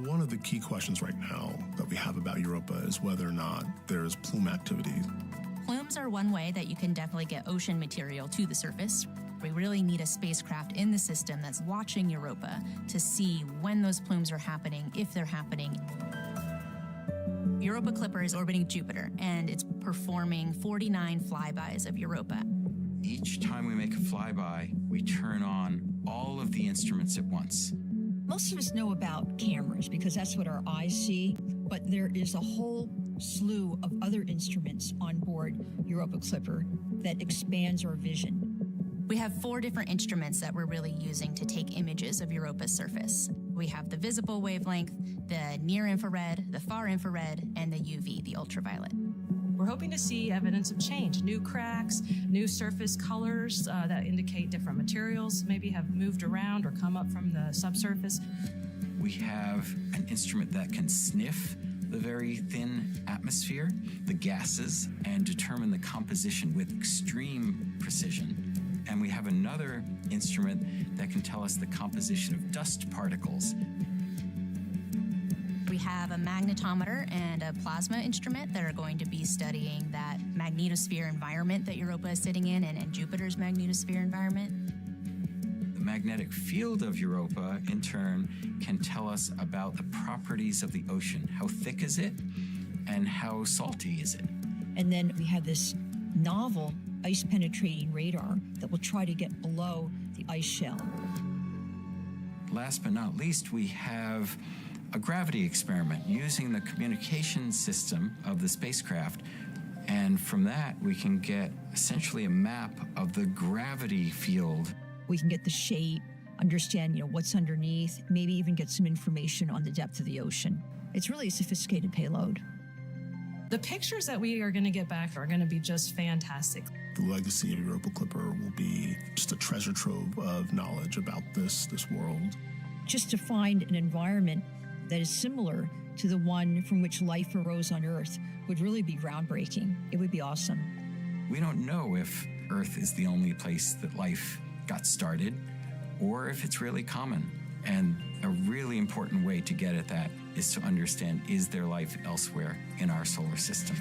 S23: One of the key questions right now that we have about Europa is whether or not there's plume activity.
S10: Plumes are one way that you can definitely get ocean material to the surface. We really need a spacecraft in the system that's watching Europa to see when those plumes are happening, if they're happening. Europa Clipper is orbiting Jupiter, and it's performing 49 flybys of Europa.
S8: Each time we make a flyby, we turn on all of the instruments at once.
S15: Most of us know about cameras because that's what our eyes see, but there is a whole slew of other instruments on board Europa Clipper that expands our vision.
S10: We have 4 different instruments that we're really using to take images of Europa's surface. We have the visible wavelength, the near infrared, the far infrared, and the UV, the ultraviolet.
S24: We're hoping to see evidence of change, new cracks, new surface colors that indicate different materials maybe have moved around or come up from the subsurface.
S8: We have an instrument that can sniff the very thin atmosphere, the gases, and determine the composition with extreme precision. And we have another instrument that can tell us the composition of dust particles.
S10: We have a magnetometer and a plasma instrument that are going to be studying that magnetosphere environment that Europa is sitting in and Jupiter's magnetosphere environment.
S8: The magnetic field of Europa, in turn, can tell us about the properties of the ocean. How thick is it, and how salty is it?
S15: And then we have this novel ice-penetrating radar that will try to get below the ice shell.
S8: Last but not least, we have a gravity experiment using the communication system of the spacecraft. And from that, we can get essentially a map of the gravity field.
S15: We can get the shape, understand, what's underneath, maybe even get some information on the depth of the ocean. It's really a sophisticated payload.
S24: The pictures that we are going to get back are going to be just fantastic.
S23: The legacy of Europa Clipper will be just a treasure trove of knowledge about this world.
S15: Just to find an environment that is similar to the one from which life arose on Earth would really be groundbreaking. It would be awesome.
S8: We don't know if Earth is the only place that life got started or if it's really common. And a really important way to get at that is to understand, is there life elsewhere in our solar system?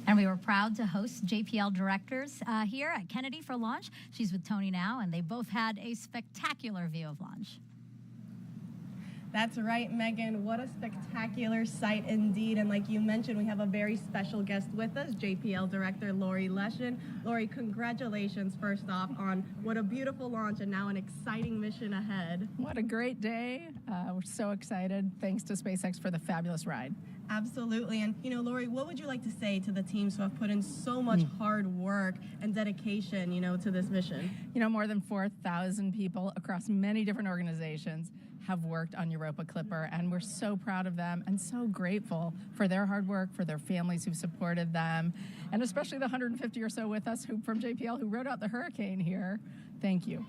S1: And we were proud to host JPL directors here at Kennedy for launch. She's with Tony now, and they both had a spectacular view of launch.
S12: That's right, Megan. What a spectacular sight indeed. And like you mentioned, we have a very special guest with us, JPL Director Lori Leshin. Lori, congratulations first off on what a beautiful launch and now an exciting mission ahead.
S25: What a great day. We're so excited. Thanks to SpaceX for the fabulous ride.
S12: Absolutely. And, Lori, what would you like to say to the teams who have put in so much hard work and dedication, to this mission?
S25: More than 4,000 people across many different organizations have worked on Europa Clipper, and we're so proud of them and so grateful for their hard work, for their families who've supported them, and especially the 150 or so with us from JPL who rode out the hurricane here. Thank you.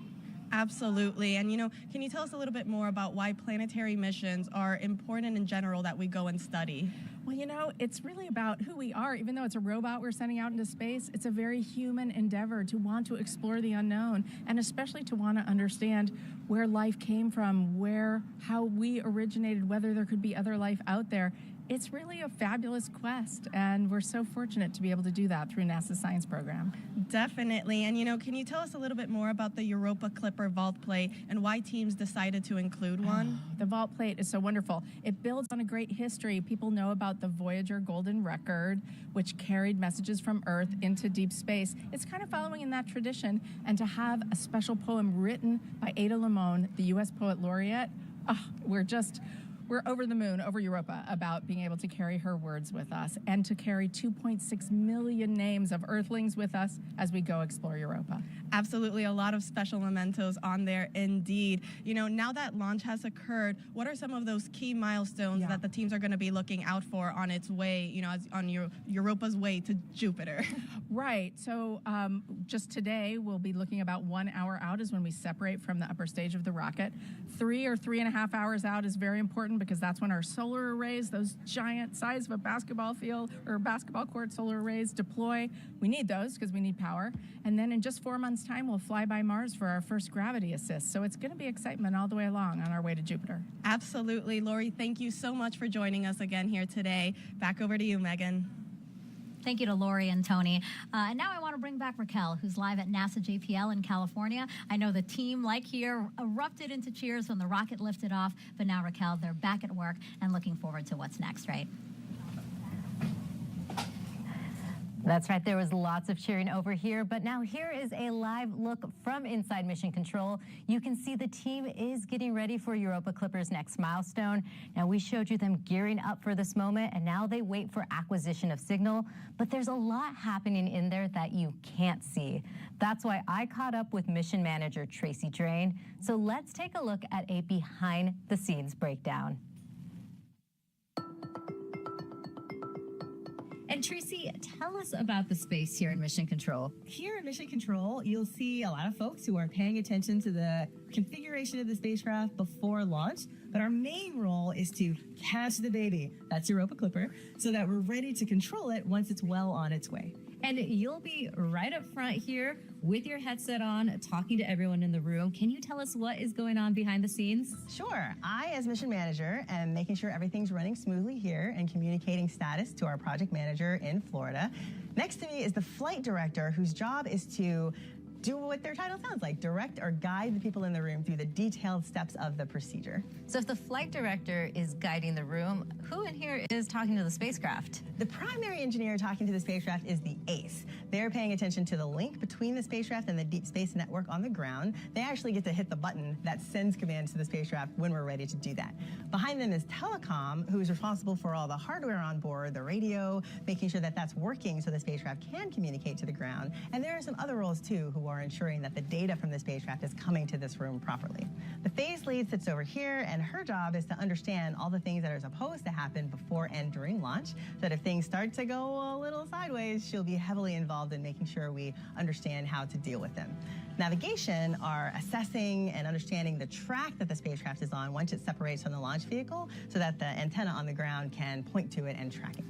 S12: Absolutely. And, can you tell us a little bit more about why planetary missions are important in general that we go and study?
S25: Well, it's really about who we are. Even though it's a robot we're sending out into space, it's a very human endeavor to want to explore the unknown, and especially to want to understand where life came from, how we originated, whether there could be other life out there. it's really a fabulous quest, and we're so fortunate to be able to do that through NASA's science program.
S12: Definitely. And, can you tell us a little bit more about the Europa Clipper vault plate and why teams decided to include one?
S25: The vault plate is so wonderful. It builds on a great history. People know about the Voyager Golden Record, which carried messages from Earth into deep space. It's kind of following in that tradition, and to have a special poem written by Ada Limon, the U.S. Poet Laureate, we're over the moon, over Europa, about being able to carry her words with us and to carry 2.6 million names of Earthlings with us as we go explore Europa.
S12: Absolutely, a lot of special mementos on there indeed. Now that launch has occurred, what are some of those key milestones that the teams are going to be looking out for on its way, on Europa's way to Jupiter?
S25: Right. So just today, we'll be looking about 1 hour out is when we separate from the upper stage of the rocket. 3 or 3.5 hours out is very important because that's when our solar arrays, those giant size of a basketball field or basketball court solar arrays, deploy. We need those because we need power. And then in just 4 months' time, we'll fly by Mars for our first gravity assist. So it's going to be excitement all the way along on our way to Jupiter.
S12: Absolutely. Lori, thank you so much for joining us again here today. Back over to you, Megan.
S1: Thank you to Lori and Tony. And now I want to bring back Raquel, who's live at NASA JPL in California. I know the team, like here, erupted into cheers when the rocket lifted off. But now, Raquel, they're back at work and looking forward to what's next, right?
S7: That's right. There was lots of cheering over here, but now here is a live look from inside Mission Control. You can see the team is getting ready for Europa Clipper's next milestone. Now, we showed you them gearing up for this moment, and now they wait for acquisition of signal, but there's a lot happening in there that you can't see. That's why I caught up with Mission Manager Tracy Drain. So let's take a look at a behind-the-scenes breakdown.
S11: And Tracy, tell us about the space here in Mission Control.
S13: Here in Mission Control, you'll see a lot of folks who are paying attention to the configuration of the spacecraft before launch. But our main role is to catch the baby, that's Europa Clipper, so that we're ready to control it once it's well on its way.
S11: And you'll be right up front here with your headset on, talking to everyone in the room. Can you tell us what is going on behind the scenes?
S13: Sure. I, as mission manager, am making sure everything's running smoothly here and communicating status to our project manager in Florida. Next to me is the flight director, whose job is to do what their title sounds like, direct or guide the people in the room through the detailed steps of the procedure.
S7: So if the flight director is guiding the room, who in here is talking to the spacecraft?
S13: The primary engineer talking to the spacecraft is the ACE. They're paying attention to the link between the spacecraft and the deep space network on the ground. They actually get to hit the button that sends commands to the spacecraft when we're ready to do that. Behind them is Telecom, who is responsible for all the hardware on board, the radio, making sure that that's working so the spacecraft can communicate to the ground. And there are some other roles too who are ensuring that the data from the spacecraft is coming to this room properly. The phase lead sits over here, and her job is to understand all the things that are supposed to happen before and during launch, so that if things start to go a little sideways, she'll be heavily involved in making sure we understand how to deal with them. Navigation are assessing and understanding the track that the spacecraft is on once it separates from the launch vehicle, so that the antenna on the ground can point to it and track it.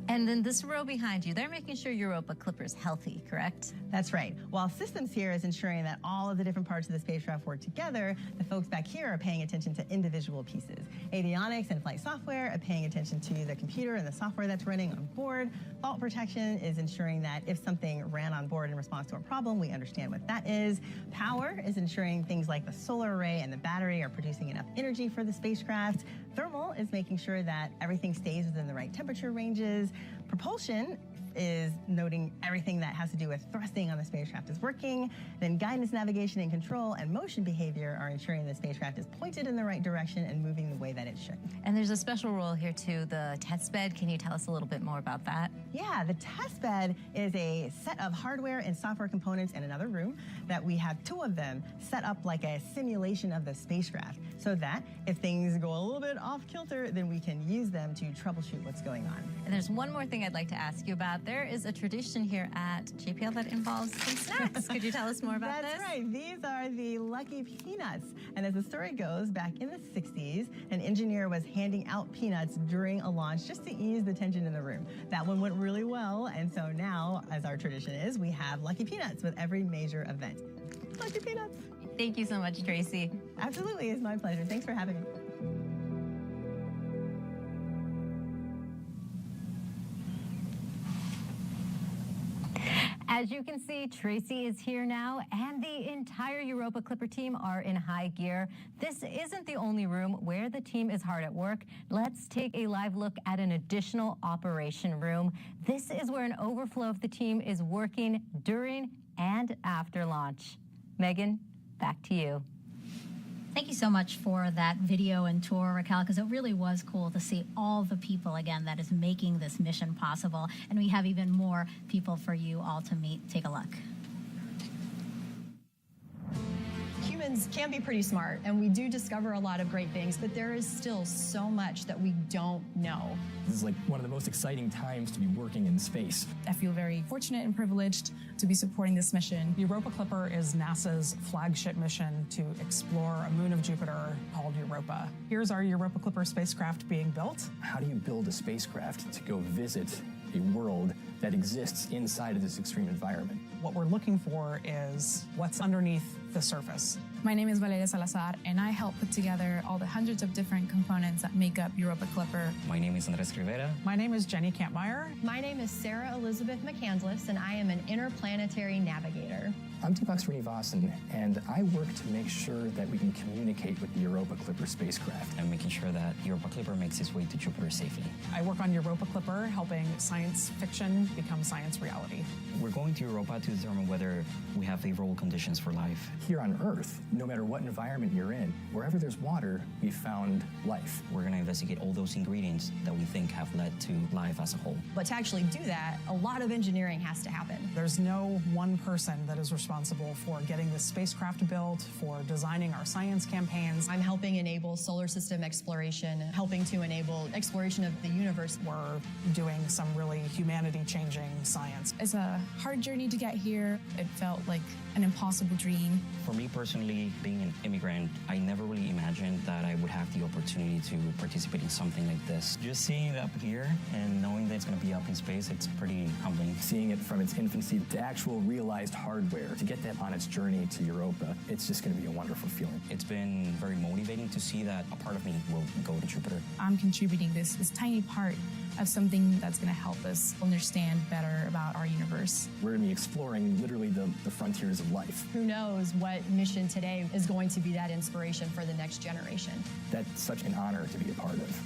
S7: And then this row behind you, they're making sure Europa Clipper's healthy, correct?
S13: That's right. While systems here is ensuring that all of the different parts of the spacecraft work together, the folks back here are paying attention to individual pieces. Avionics and flight software are paying attention to the computer and the software that's running on board. Fault protection is ensuring that if something ran on board in response to a problem, we understand what that is. Power is ensuring things like the solar array and the battery are producing enough energy for the spacecraft. Thermal is making sure that everything stays within the right temperature ranges. Propulsion is noting everything that has to do with thrusting on the spacecraft is working. Then guidance, navigation, and control and motion behavior are ensuring the spacecraft is pointed in the right direction and moving the way that it should.
S7: And there's a special role here too, the test bed. Can you tell us a little bit more about that?
S13: Yeah, the test bed is a set of hardware and software components in another room that we have 2 of them set up like a simulation of the spacecraft, so that if things go a little bit off kilter, then we can use them to troubleshoot what's going on.
S7: And there's one more thing I'd like to ask you about. There is a tradition here at JPL that involves some snacks. Could you tell us more about this?
S13: That's right. These are the Lucky Peanuts. And as the story goes, back in the 60s, an engineer was handing out peanuts during a launch just to ease the tension in the room. That one went really well, and so now, as our tradition is, we have Lucky Peanuts with every major event. Lucky Peanuts.
S7: Thank you so much, Tracy.
S13: Absolutely. It's my pleasure. Thanks for having me.
S7: As you can see, Tracy is here now, and the entire Europa Clipper team are in high gear. This isn't the only room where the team is hard at work. Let's take a live look at an additional operation room. This is where an overflow of the team is working during and after launch. Megan, back to you.
S1: Thank you so much for that video and tour, Raquel, because it really was cool to see all the people, again, that is making this mission possible. And we have even more people for you all to meet. Take a look.
S14: Humans can be pretty smart, and we do discover a lot of great things, but there is still so much that we don't know.
S16: This is like one of the most exciting times to be working in space.
S17: I feel very fortunate and privileged to be supporting this mission.
S18: Europa Clipper is NASA's flagship mission to explore a moon of Jupiter called Europa. Here's our Europa Clipper spacecraft being built.
S16: How do you build a spacecraft to go visit a world that exists inside of this extreme environment?
S18: What we're looking for is what's underneath the surface.
S17: My name is Valeria Salazar, and I help put together all the hundreds of different components that make up Europa Clipper.
S19: My name is Andres Rivera.
S18: My name is Jenny Kampmeyer.
S13: My name is Sarah Elizabeth McCandless, and I am an interplanetary navigator.
S16: I'm Deepak Srinivasan, and I work to make sure that we can communicate with the Europa Clipper spacecraft.
S19: And making sure that Europa Clipper makes its way to Jupiter safely.
S18: I work on Europa Clipper, helping science fiction become science reality.
S19: We're going to Europa to determine whether we have favorable conditions for life.
S16: Here on Earth, no matter what environment you're in, wherever there's water, we found life.
S19: We're going to investigate all those ingredients that we think have led to life as a whole.
S14: But to actually do that, a lot of engineering has to happen.
S18: There's no one person that is responsible for getting this spacecraft built, for designing our science campaigns.
S14: I'm helping enable solar system exploration, helping to enable exploration of the universe.
S18: We're doing some really humanity-changing science.
S17: It's a hard journey to get here. It felt like an impossible dream.
S19: For me personally, being an immigrant, I never really imagined that I would have the opportunity to participate in something like this. Just seeing it up here and knowing that it's going to be up in space, it's pretty humbling.
S16: Seeing it from its infancy to actual realized hardware, to get that on its journey to Europa, it's just going to be a wonderful feeling.
S19: It's been very motivating to see that a part of me will go to Jupiter.
S17: I'm contributing this tiny part of something that's going to help us understand better about our universe.
S16: We're going to be exploring literally the frontiers of life.
S14: Who knows what mission today is going to be that inspiration for the next generation.
S16: That's such an honor to be a part of.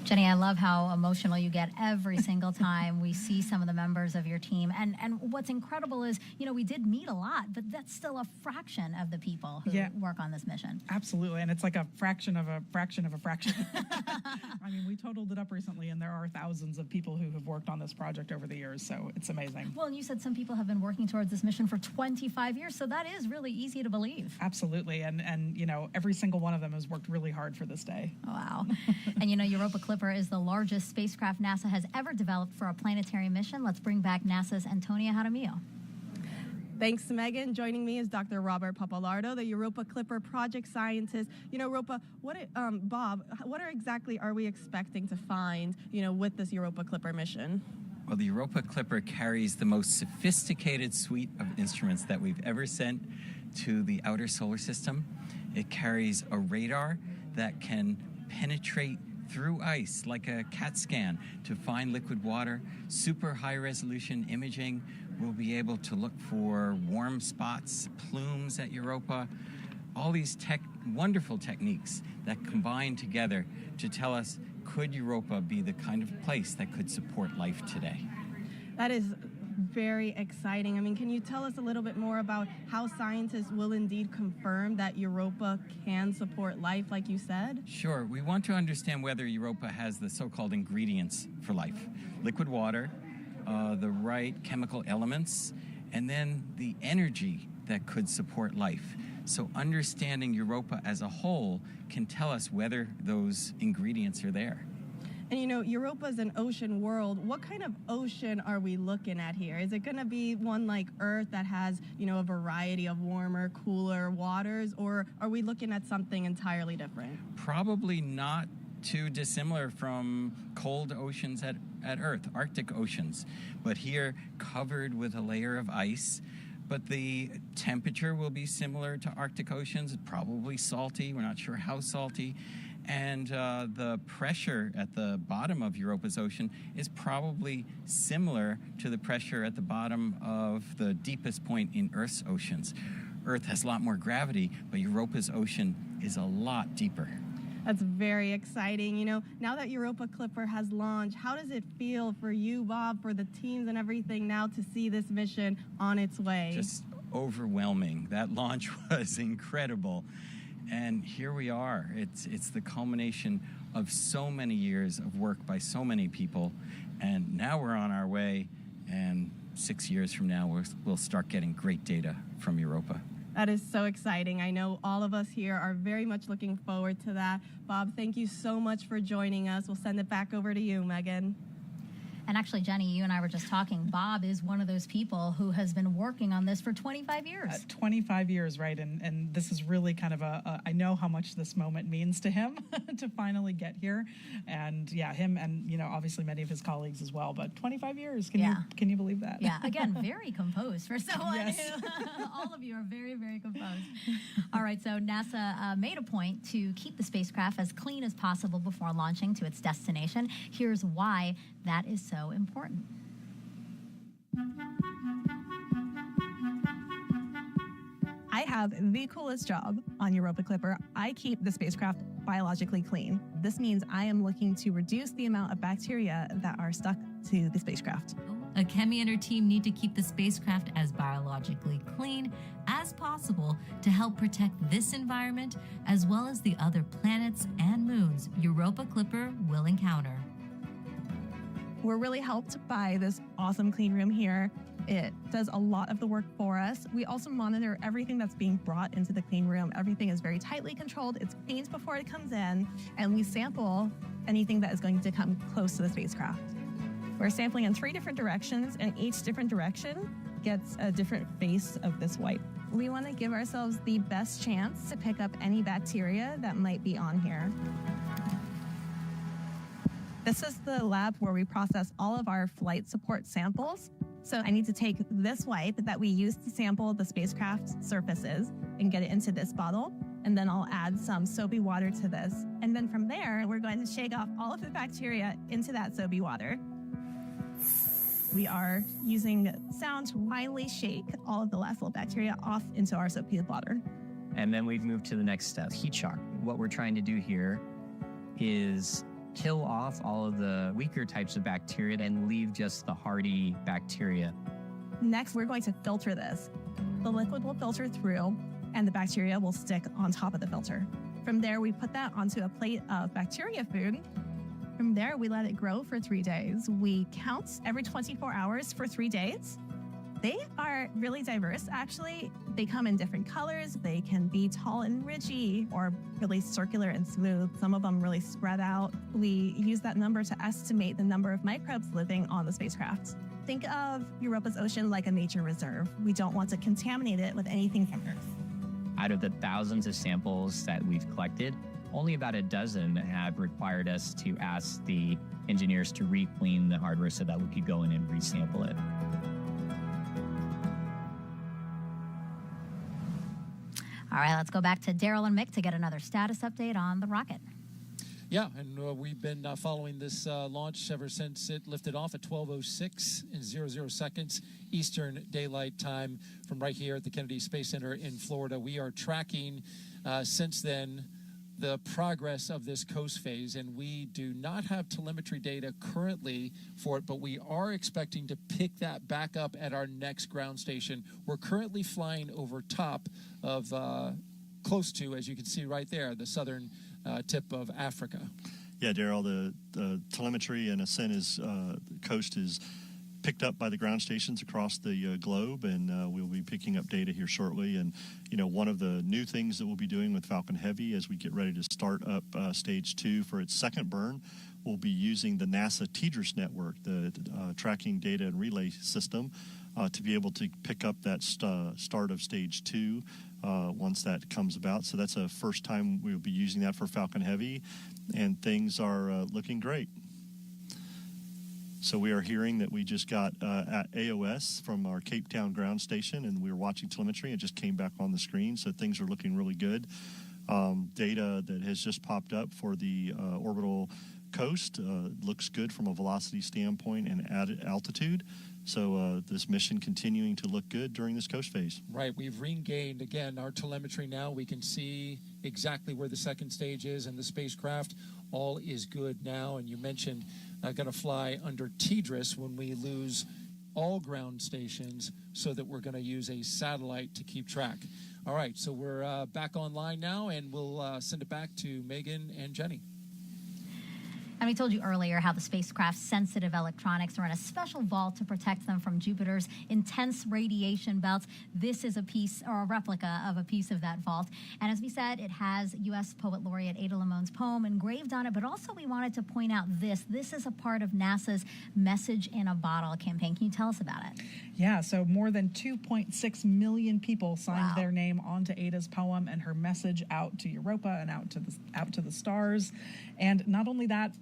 S1: Jenny, I love how emotional you get every single time we see some of the members of your team. And what's incredible is, we did meet a lot, but that's still a fraction of the people who work on this mission.
S2: Absolutely. And it's like a fraction of a fraction of a fraction. I mean, we totaled it up recently, and there are thousands of people who have worked on this project over the years, so it's amazing.
S1: Well, and you said some people have been working towards this mission for 25 years, so that is really easy to believe.
S2: Absolutely. And every single one of them has worked really hard for this day.
S1: Wow. And Europa Clipper is the largest spacecraft NASA has ever developed for a planetary mission. Let's bring back NASA's Antonia Jaramillo.
S12: Thanks, Megan. Joining me is Dr. Robert Papalardo, the Europa Clipper project scientist. Europa, Bob, what exactly are we expecting to find, with this Europa Clipper mission?
S26: Well, the Europa Clipper carries the most sophisticated suite of instruments that we've ever sent to the outer solar system. It carries a radar that can penetrate through ice like a CAT scan to find liquid water. Super high resolution imaging will be able to look for warm spots, plumes at Europa, all these wonderful techniques that combine together to tell us, could Europa be the kind of place that could support life today?
S12: That is very exciting. I mean, can you tell us a little bit more about how scientists will indeed confirm that Europa can support life, like you said?
S26: Sure. We want to understand whether Europa has the so-called ingredients for life. Liquid water, the right chemical elements, and then the energy that could support life. So understanding Europa as a whole can tell us whether those ingredients are there.
S12: And Europa is an ocean world. What kind of ocean are we looking at here? Is it going to be one like Earth that has, a variety of warmer, cooler waters, or are we looking at something entirely different?
S26: Probably not too dissimilar from cold oceans at Earth, Arctic oceans, but here covered with a layer of ice. But the temperature will be similar to Arctic oceans, probably salty. We're not sure how salty. And the pressure at the bottom of Europa's ocean is probably similar to the pressure at the bottom of the deepest point in Earth's oceans. Earth has a lot more gravity, but Europa's ocean is a lot deeper.
S12: That's very exciting. You know, now that Europa Clipper has launched, how does it feel for you, Bob, for the teams and everything now to see this mission on its way?
S26: Just overwhelming. That launch was incredible. And here we are. It's the culmination of so many years of work by so many people. And now we're on our way. And 6 years from now, we'll start getting great data from Europa.
S12: That is so exciting. I know all of us here are very much looking forward to that. Bob, thank you so much for joining us. We'll send it back over to you, Megan.
S1: And actually, Jenny, you and I were just talking. Bob is one of those people who has been working on this for 25 years.
S2: 25 years, right? And this is really kind of I know how much this moment means to him to finally get here. And yeah, him and, you know, obviously many of his colleagues as well. But 25 years, can you believe that?
S1: Yeah, again, very composed for someone
S2: Yes.
S1: who, all of you are very, very composed. All right, so NASA made a point to keep the spacecraft as clean as possible before launching to its destination. Here's why that is so important.
S5: I have the coolest job on Europa Clipper. I keep the spacecraft biologically clean. This means I am looking to reduce the amount of bacteria that are stuck to the spacecraft.
S11: Kemi and her team need to keep the spacecraft as biologically clean as possible to help protect this environment as well as the other planets and moons Europa Clipper will encounter.
S5: We're really helped by this awesome clean room here. It does a lot of the work for us. We also monitor everything that's being brought into the clean room. Everything is very tightly controlled. It's cleaned before it comes in, and we sample anything that is going to come close to the spacecraft. We're sampling in 3 different directions, and each different direction gets a different face of this wipe. We want to give ourselves the best chance to pick up any bacteria that might be on here. This is the lab where we process all of our flight support samples. So I need to take this wipe that we use to sample the spacecraft surfaces and get it into this bottle. And then I'll add some soapy water to this. And then from there, we're going to shake off all of the bacteria into that soapy water. We are using sound to widely shake all of the last little bacteria off into our soapy water.
S6: And then we've moved to the next step, heat shock. What we're trying to do here is kill off all of the weaker types of bacteria and leave just the hardy bacteria.
S5: Next, we're going to filter this. The liquid will filter through, and the bacteria will stick on top of the filter. From there, we put that onto a plate of bacteria food. From there, we let it grow for 3 days. We count every 24 hours for 3 days. They are really diverse, actually. They come in different colors. They can be tall and ridgy or really circular and smooth. Some of them really spread out. We use that number to estimate the number of microbes living on the spacecraft. Think of Europa's ocean like a nature reserve. We don't want to contaminate it with anything from Earth.
S6: Out of the thousands of samples that we've collected, only about a dozen have required us to ask the engineers to re-clean the hardware so that we could go in and resample it.
S1: All right, let's go back to Daryl and Mick to get another status update on the rocket.
S3: Yeah, and we've been following this launch ever since it lifted off at 12:06 in 00 seconds Eastern Daylight Time from right here at the Kennedy Space Center in Florida. We are tracking since then the progress of this coast phase, and we do not have telemetry data currently for it, but we are expecting to pick that back up at our next ground station. We're currently flying over top of close to, as you can see right there, the southern tip of Africa.
S4: Yeah, Daryl, the telemetry and Ascent the coast is picked up by the ground stations across the globe, and we'll be picking up data here shortly. And, you know, one of the new things that we'll be doing with Falcon Heavy as we get ready to start up Stage 2 for its second burn, we'll be using the NASA TDRS network, the tracking data and relay system, to be able to pick up that start of Stage 2 once that comes about. So that's a first time we'll be using that for Falcon Heavy, and things are looking great. So we are hearing that we just got at AOS from our Cape Town ground station, and we were watching telemetry. It just came back on the screen, so things are looking really good. data that has just popped up for the orbital coast. Looks good from a velocity standpoint and altitude. So this mission continuing to look good during this coast phase.
S3: Right. We've regained, again, our telemetry now. We can see exactly where the second stage is and the spacecraft. All is good now. And you mentioned going to fly under TDRS when we lose all ground stations, so that we're going to use a satellite to keep track. All right. So we're back online now, and we'll send it back to Megan and Jenny.
S1: And we told you earlier how the spacecraft's sensitive electronics are in a special vault to protect them from Jupiter's intense radiation belts. This is a piece, or a replica of a piece of that vault. And as we said, it has U.S. Poet Laureate Ada Limone's poem engraved on it, but also we wanted to point out this. This is a part of NASA's Message in a Bottle campaign. Can you tell us about it?
S2: Yeah, so more than 2.6 million people signed their name onto Ada's poem and her message out to Europa and out to the stars. And not only that,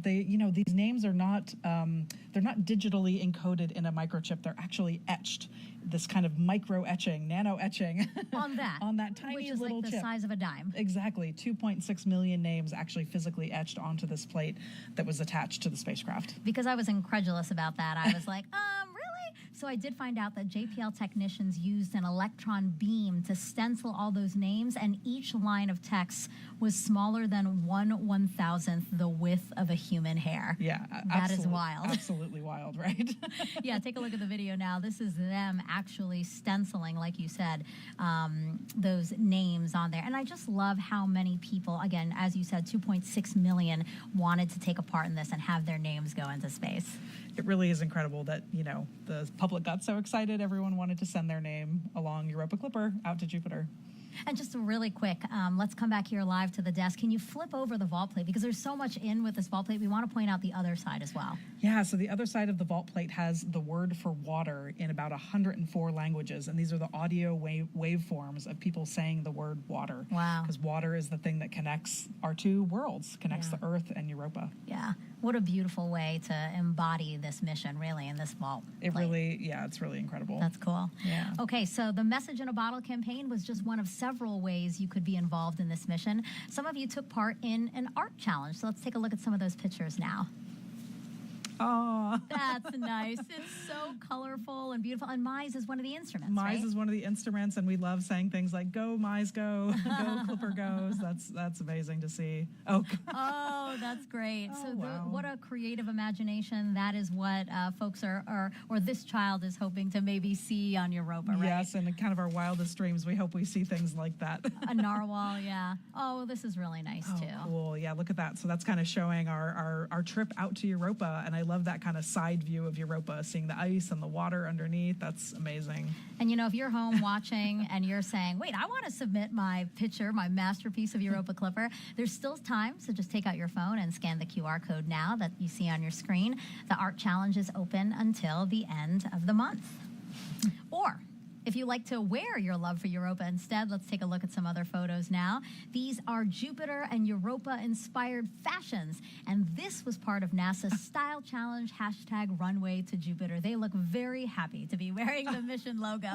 S2: these names are not they're not digitally encoded in a microchip. They're actually etched. This kind of micro etching, nano etching
S1: on that
S2: tiny
S1: which is
S2: little
S1: like the
S2: chip.
S1: size of a dime.
S2: Exactly, 2.6 million names actually physically etched onto this plate that was attached to the spacecraft.
S1: Because I was incredulous about that, I was like, really? So I did find out that JPL technicians used an electron beam to stencil all those names, and each line of text was smaller than 1/1000th the width of a human hair.
S2: Yeah,
S1: that is wild.
S2: Absolutely wild, right?
S1: Yeah, take a look at the video now. This is them actually stenciling, like you said, those names on there. And I just love how many people, again, as you said, 2.6 million wanted to take a part in this and have their names go into space.
S2: It really is incredible that, the public got so excited. Everyone wanted to send their name along Europa Clipper out to Jupiter.
S1: And just really quick, let's come back here live to the desk. Can you flip over the vault plate? Because there's so much in with this vault plate. We want to point out the other side as well.
S2: Yeah, so the other side of the vault plate has the word for water in about 104 languages. And these are the audio waveforms of people saying the word water.
S1: Wow.
S2: Because water is the thing that connects our two worlds, connects the Earth and Europa.
S1: Yeah. What a beautiful way to embody this mission, really, in this vault plate.
S2: It's really incredible.
S1: That's cool.
S2: Yeah.
S1: Okay, so the Message in a Bottle campaign was just one of several ways you could be involved in this mission. Some of you took part in an art challenge, so let's take a look at some of those pictures now.
S2: Oh,
S1: that's nice. It's so colorful and beautiful. And Mize is one of the instruments.
S2: Mize is one of the instruments, and we love saying things like "Go Mize, go!" "Go Clipper goes." That's amazing to see.
S1: Oh, that's great. So what a creative imagination. That is what folks or this child is hoping to maybe see on Europa, right?
S2: Yes, and in kind of our wildest dreams, we hope we see things like that.
S1: A narwhal, yeah. Oh, this is really nice too.
S2: Cool. Yeah, look at that. So that's kind of showing our trip out to Europa, and I love that kind of side view of Europa, seeing the ice and the water underneath. That's amazing.
S1: And if you're home watching and you're saying, wait, I want to submit my picture, my masterpiece of Europa Clipper, there's still time, so just take out your phone and scan the QR code now that you see on your screen. The art challenge is open until the end of the month. Or if you like to wear your love for Europa instead, let's take a look at some other photos now. These are Jupiter and Europa-inspired fashions, and this was part of NASA's Style Challenge #Runway to Jupiter. They look very happy to be wearing the mission logo.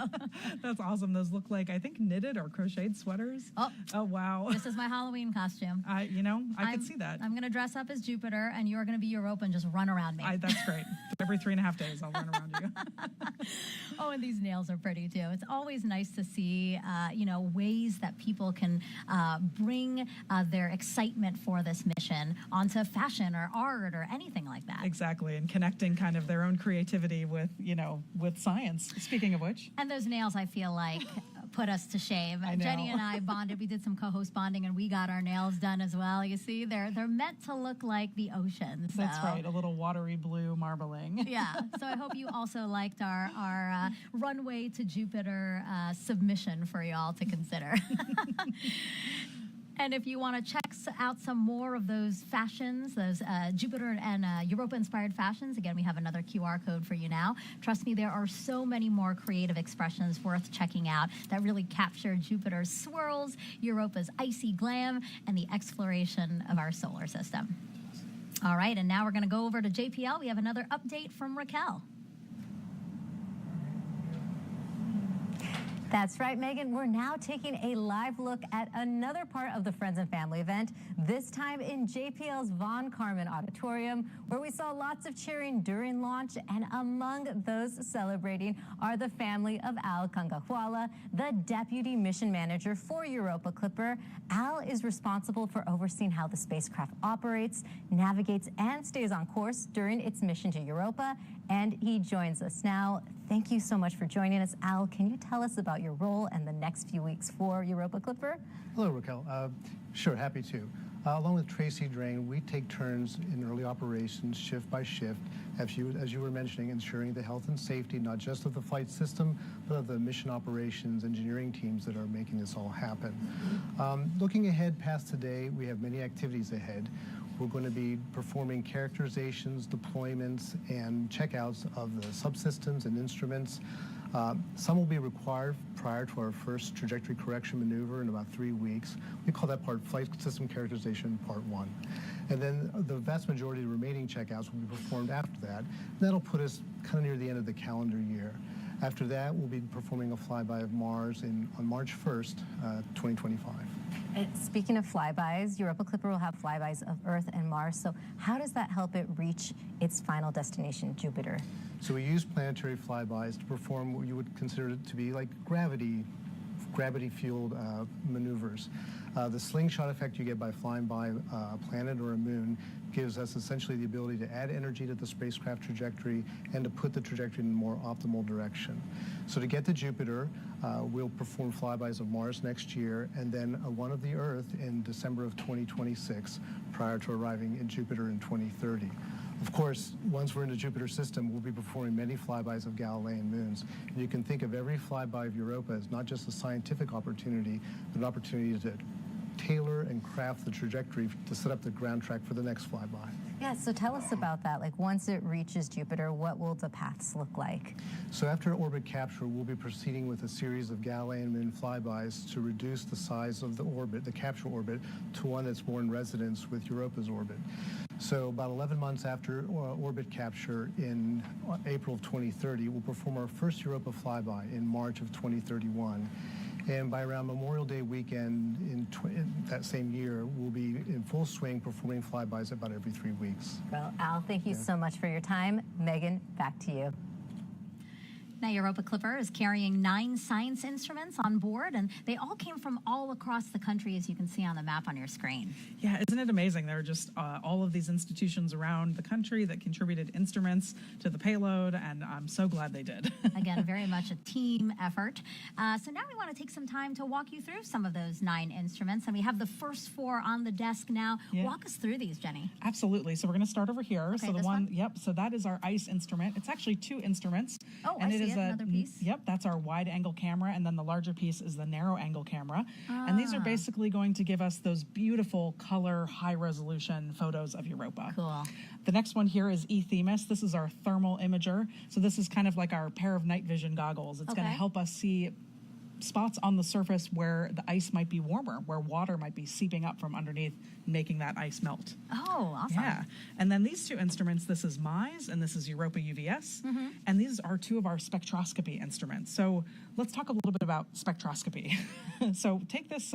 S2: That's awesome. Those look like, I think, knitted or crocheted sweaters. Oh wow.
S1: This is my Halloween costume.
S2: I could see that.
S1: I'm going to dress up as Jupiter, and you're going to be Europa and just run around me.
S2: That's great. Every 3.5 days, I'll run around you.
S1: Oh, and these nails are pretty too. It's always nice to see, ways that people can bring their excitement for this mission onto fashion or art or anything like that.
S2: Exactly, and connecting kind of their own creativity with science. Speaking of which.
S1: And those nails, I feel like, put us to shame. Jenny and I bonded. We did some co-host bonding, and we got our nails done as well. You see, they're meant to look like the ocean. So.
S2: That's right, a little watery blue marbling.
S1: Yeah, so I hope you also liked our runway to Jupiter submission for y'all to consider. And if you want to check out some more of those fashions, those Jupiter and Europa-inspired fashions, again, we have another QR code for you now. Trust me, there are so many more creative expressions worth checking out that really capture Jupiter's swirls, Europa's icy glam, and the exploration of our solar system. All right, and now we're going to go over to JPL. We have another update from Raquel.
S7: That's right, Megan. We're now taking a live look at another part of the Friends and Family event, this time in JPL's Von Karman Auditorium, where we saw lots of cheering during launch, and among those celebrating are the family of Al Kangahwala, the Deputy Mission Manager for Europa Clipper. Al is responsible for overseeing how the spacecraft operates, navigates, and stays on course during its mission to Europa, and he joins us now. Thank you so much for joining us. Al, can you tell us about your role and the next few weeks for Europa Clipper?
S9: Hello, Raquel. Sure, happy to. Along with Tracy Drain, we take turns in early operations, shift by shift, as you were mentioning, ensuring the health and safety, not just of the flight system, but of the mission operations engineering teams that are making this all happen. Looking ahead past today, we have many activities ahead. We're going to be performing characterizations, deployments, and checkouts of the subsystems and instruments. Some will be required prior to our first trajectory correction maneuver in about 3 weeks. We call that part Flight System Characterization Part 1. And then the vast majority of the remaining checkouts will be performed after that. That'll put us kind of near the end of the calendar year. After that, we'll be performing a flyby of Mars on March 1st, 2025.
S7: Speaking of flybys, Europa Clipper will have flybys of Earth and Mars. So how does that help it reach its final destination, Jupiter?
S9: So we use planetary flybys to perform what you would consider to be like gravity-fueled maneuvers. The slingshot effect you get by flying by a planet or a moon gives us essentially the ability to add energy to the spacecraft trajectory and to put the trajectory in a more optimal direction. So to get to Jupiter, we'll perform flybys of Mars next year and then one of the Earth in December of 2026 prior to arriving in Jupiter in 2030. Of course, once we're in the Jupiter system, we'll be performing many flybys of Galilean moons. And you can think of every flyby of Europa as not just a scientific opportunity, but an opportunity to tailor and craft the trajectory to set up the ground track for the next flyby.
S7: Yeah, so tell us about that. Like, once it reaches Jupiter, what will the paths look like?
S9: So after orbit capture, we'll be proceeding with a series of Galilean moon flybys to reduce the size of the orbit, the capture orbit, to one that's more in resonance with Europa's orbit. So about 11 months after orbit capture in April of 2030, we'll perform our first Europa flyby in March of 2031. And by around Memorial Day weekend in that same year, we'll be in full swing performing flybys about every 3 weeks.
S7: Well, Al, thank you so much for your time. Megan, back to you.
S1: Now, Europa Clipper is carrying 9 science instruments on board, and they all came from all across the country, as you can see on the map on your screen.
S2: Yeah, isn't it amazing? There are just all of these institutions around the country that contributed instruments to the payload, and I'm so glad they did.
S1: Again, very much a team effort. So now we want to take some time to walk you through some of those 9 instruments, and we have the first 4 on the desk now. Yeah. Walk us through these, Jenny.
S2: Absolutely. So we're going to start over here.
S1: Okay,
S2: so
S1: this one?
S2: Yep. So that is our ICE instrument. It's actually 2 instruments.
S1: Oh,
S2: and
S1: I see another piece.
S2: Yep, that's our wide-angle camera, and then the larger piece is the narrow-angle camera. And these are basically going to give us those beautiful color, high-resolution photos of Europa.
S1: Cool.
S2: The next one here is eThemis. This is our thermal imager. So this is kind of like our pair of night vision goggles. It's going to help us see spots on the surface where the ice might be warmer, where water might be seeping up from underneath, making that ice melt.
S1: Oh, awesome.
S2: Yeah. And then these 2 instruments, this is MISE and this is Europa UVS. And these are 2 of our spectroscopy instruments. So let's talk a little bit about spectroscopy. So take this,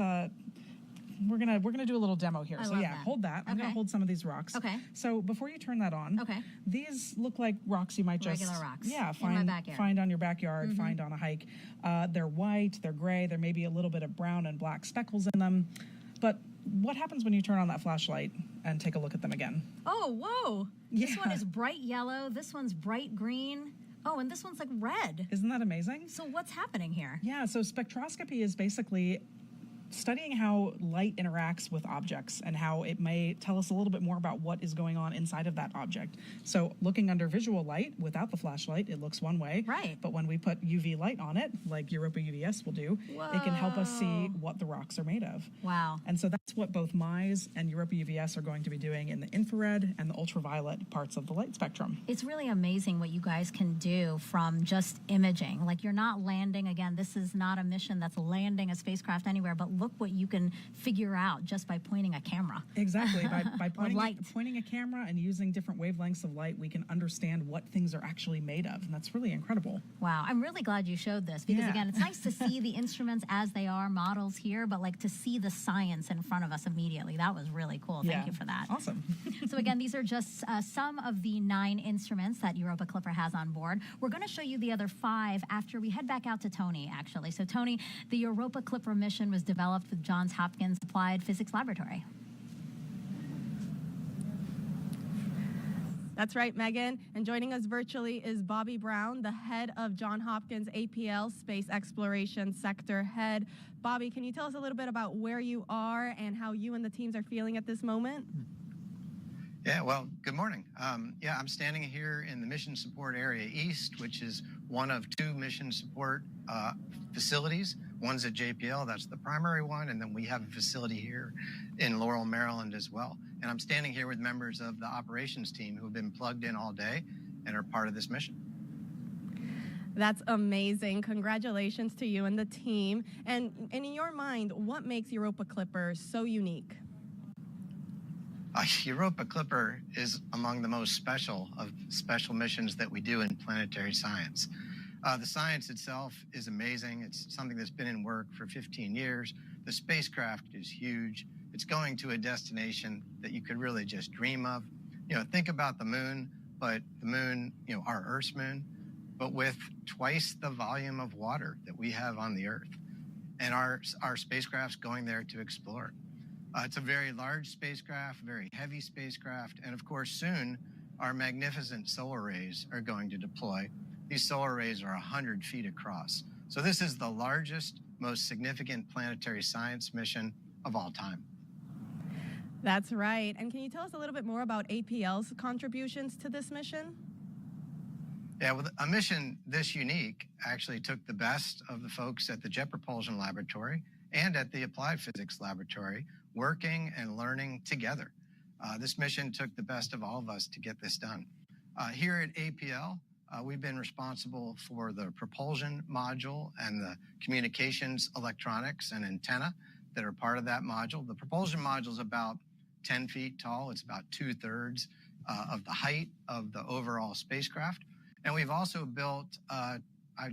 S2: we're gonna do a little demo here. So yeah, hold that. I'm gonna hold some of these rocks.
S1: Okay.
S2: So before you turn that on, these look like rocks you might just
S1: regular rocks.
S2: Yeah,
S1: in my backyard.
S2: Find on your backyard, find on a hike. They're white, they're gray, there may be a little bit of brown and black speckles in them. But what happens when you turn on that flashlight and take a look at them again?
S1: Oh, whoa. This
S2: Yeah.
S1: one is bright yellow. This one's bright green. Oh, and this one's like red.
S2: Isn't that amazing?
S1: So what's happening here?
S2: Yeah, so spectroscopy is basically studying how light interacts with objects and how it may tell us a little bit more about what is going on inside of that object. So looking under visual light without the flashlight, it looks one way.
S1: Right.
S2: But when we put UV light on it, like Europa UVS will do, it can help us see what the rocks are made of.
S1: Wow.
S2: And so that's what both MISE and Europa UVS are going to be doing in the infrared and the ultraviolet parts of the light spectrum.
S1: It's really amazing what you guys can do from just imaging. Like, you're not landing, again, this is not a mission that's landing a spacecraft anywhere, but look what you can figure out just by pointing a camera.
S2: Exactly. By
S1: light.
S2: pointing a camera and using different wavelengths of light, we can understand what things are actually made of, and that's really incredible.
S1: Wow, I'm really glad you showed this because,
S2: Yeah.
S1: again, it's nice to see the instruments as they are, models here, but like to see the science in front of us immediately. That was really cool. Thank
S2: Yeah.
S1: you for that.
S2: Awesome.
S1: So again, these are just some of the 9 instruments that Europa Clipper has on board. We're going to show you the other 5 after we head back out to Tony, actually. So Tony, the Europa Clipper mission was developed with Johns Hopkins Applied Physics Laboratory.
S12: That's right, Megan. And joining us virtually is Bobby Brown, the head of Johns Hopkins APL Space Exploration Sector Head. Bobby, can you tell us a little bit about where you are and how you and the teams are feeling at this moment?
S10: Yeah, well, good morning. I'm standing here in the Mission Support Area East, which is one of 2 mission support facilities. One's at JPL, that's the primary one, and then we have a facility here in Laurel, Maryland as well. And I'm standing here with members of the operations team who have been plugged in all day and are part of this mission.
S12: That's amazing. Congratulations to you and the team. And in your mind, what makes Europa Clipper so unique?
S10: Europa Clipper is among the most special of special missions that we do in planetary science. The science itself is amazing. It's something that's been in work for 15 years. The spacecraft is huge. It's going to a destination that you could really just dream of. Think about the moon, but the moon, our Earth's moon, but with twice the volume of water that we have on the Earth. And our spacecraft's going there to explore. It's a very large spacecraft, very heavy spacecraft, and of course soon our magnificent solar arrays are going to deploy. These solar arrays are 100 feet across. So this is the largest, most significant planetary science mission of all time.
S12: That's right. And can you tell us a little bit more about APL's contributions to this mission?
S10: Yeah, well, a mission this unique actually took the best of the folks at the Jet Propulsion Laboratory and at the Applied Physics Laboratory working and learning together. This mission took the best of all of us to get this done. Here at APL, we've been responsible for the propulsion module and the communications electronics and antenna that are part of that module. The propulsion module is about 10 feet tall. It's about 2/3 of the height of the overall spacecraft. And we've also built, I'd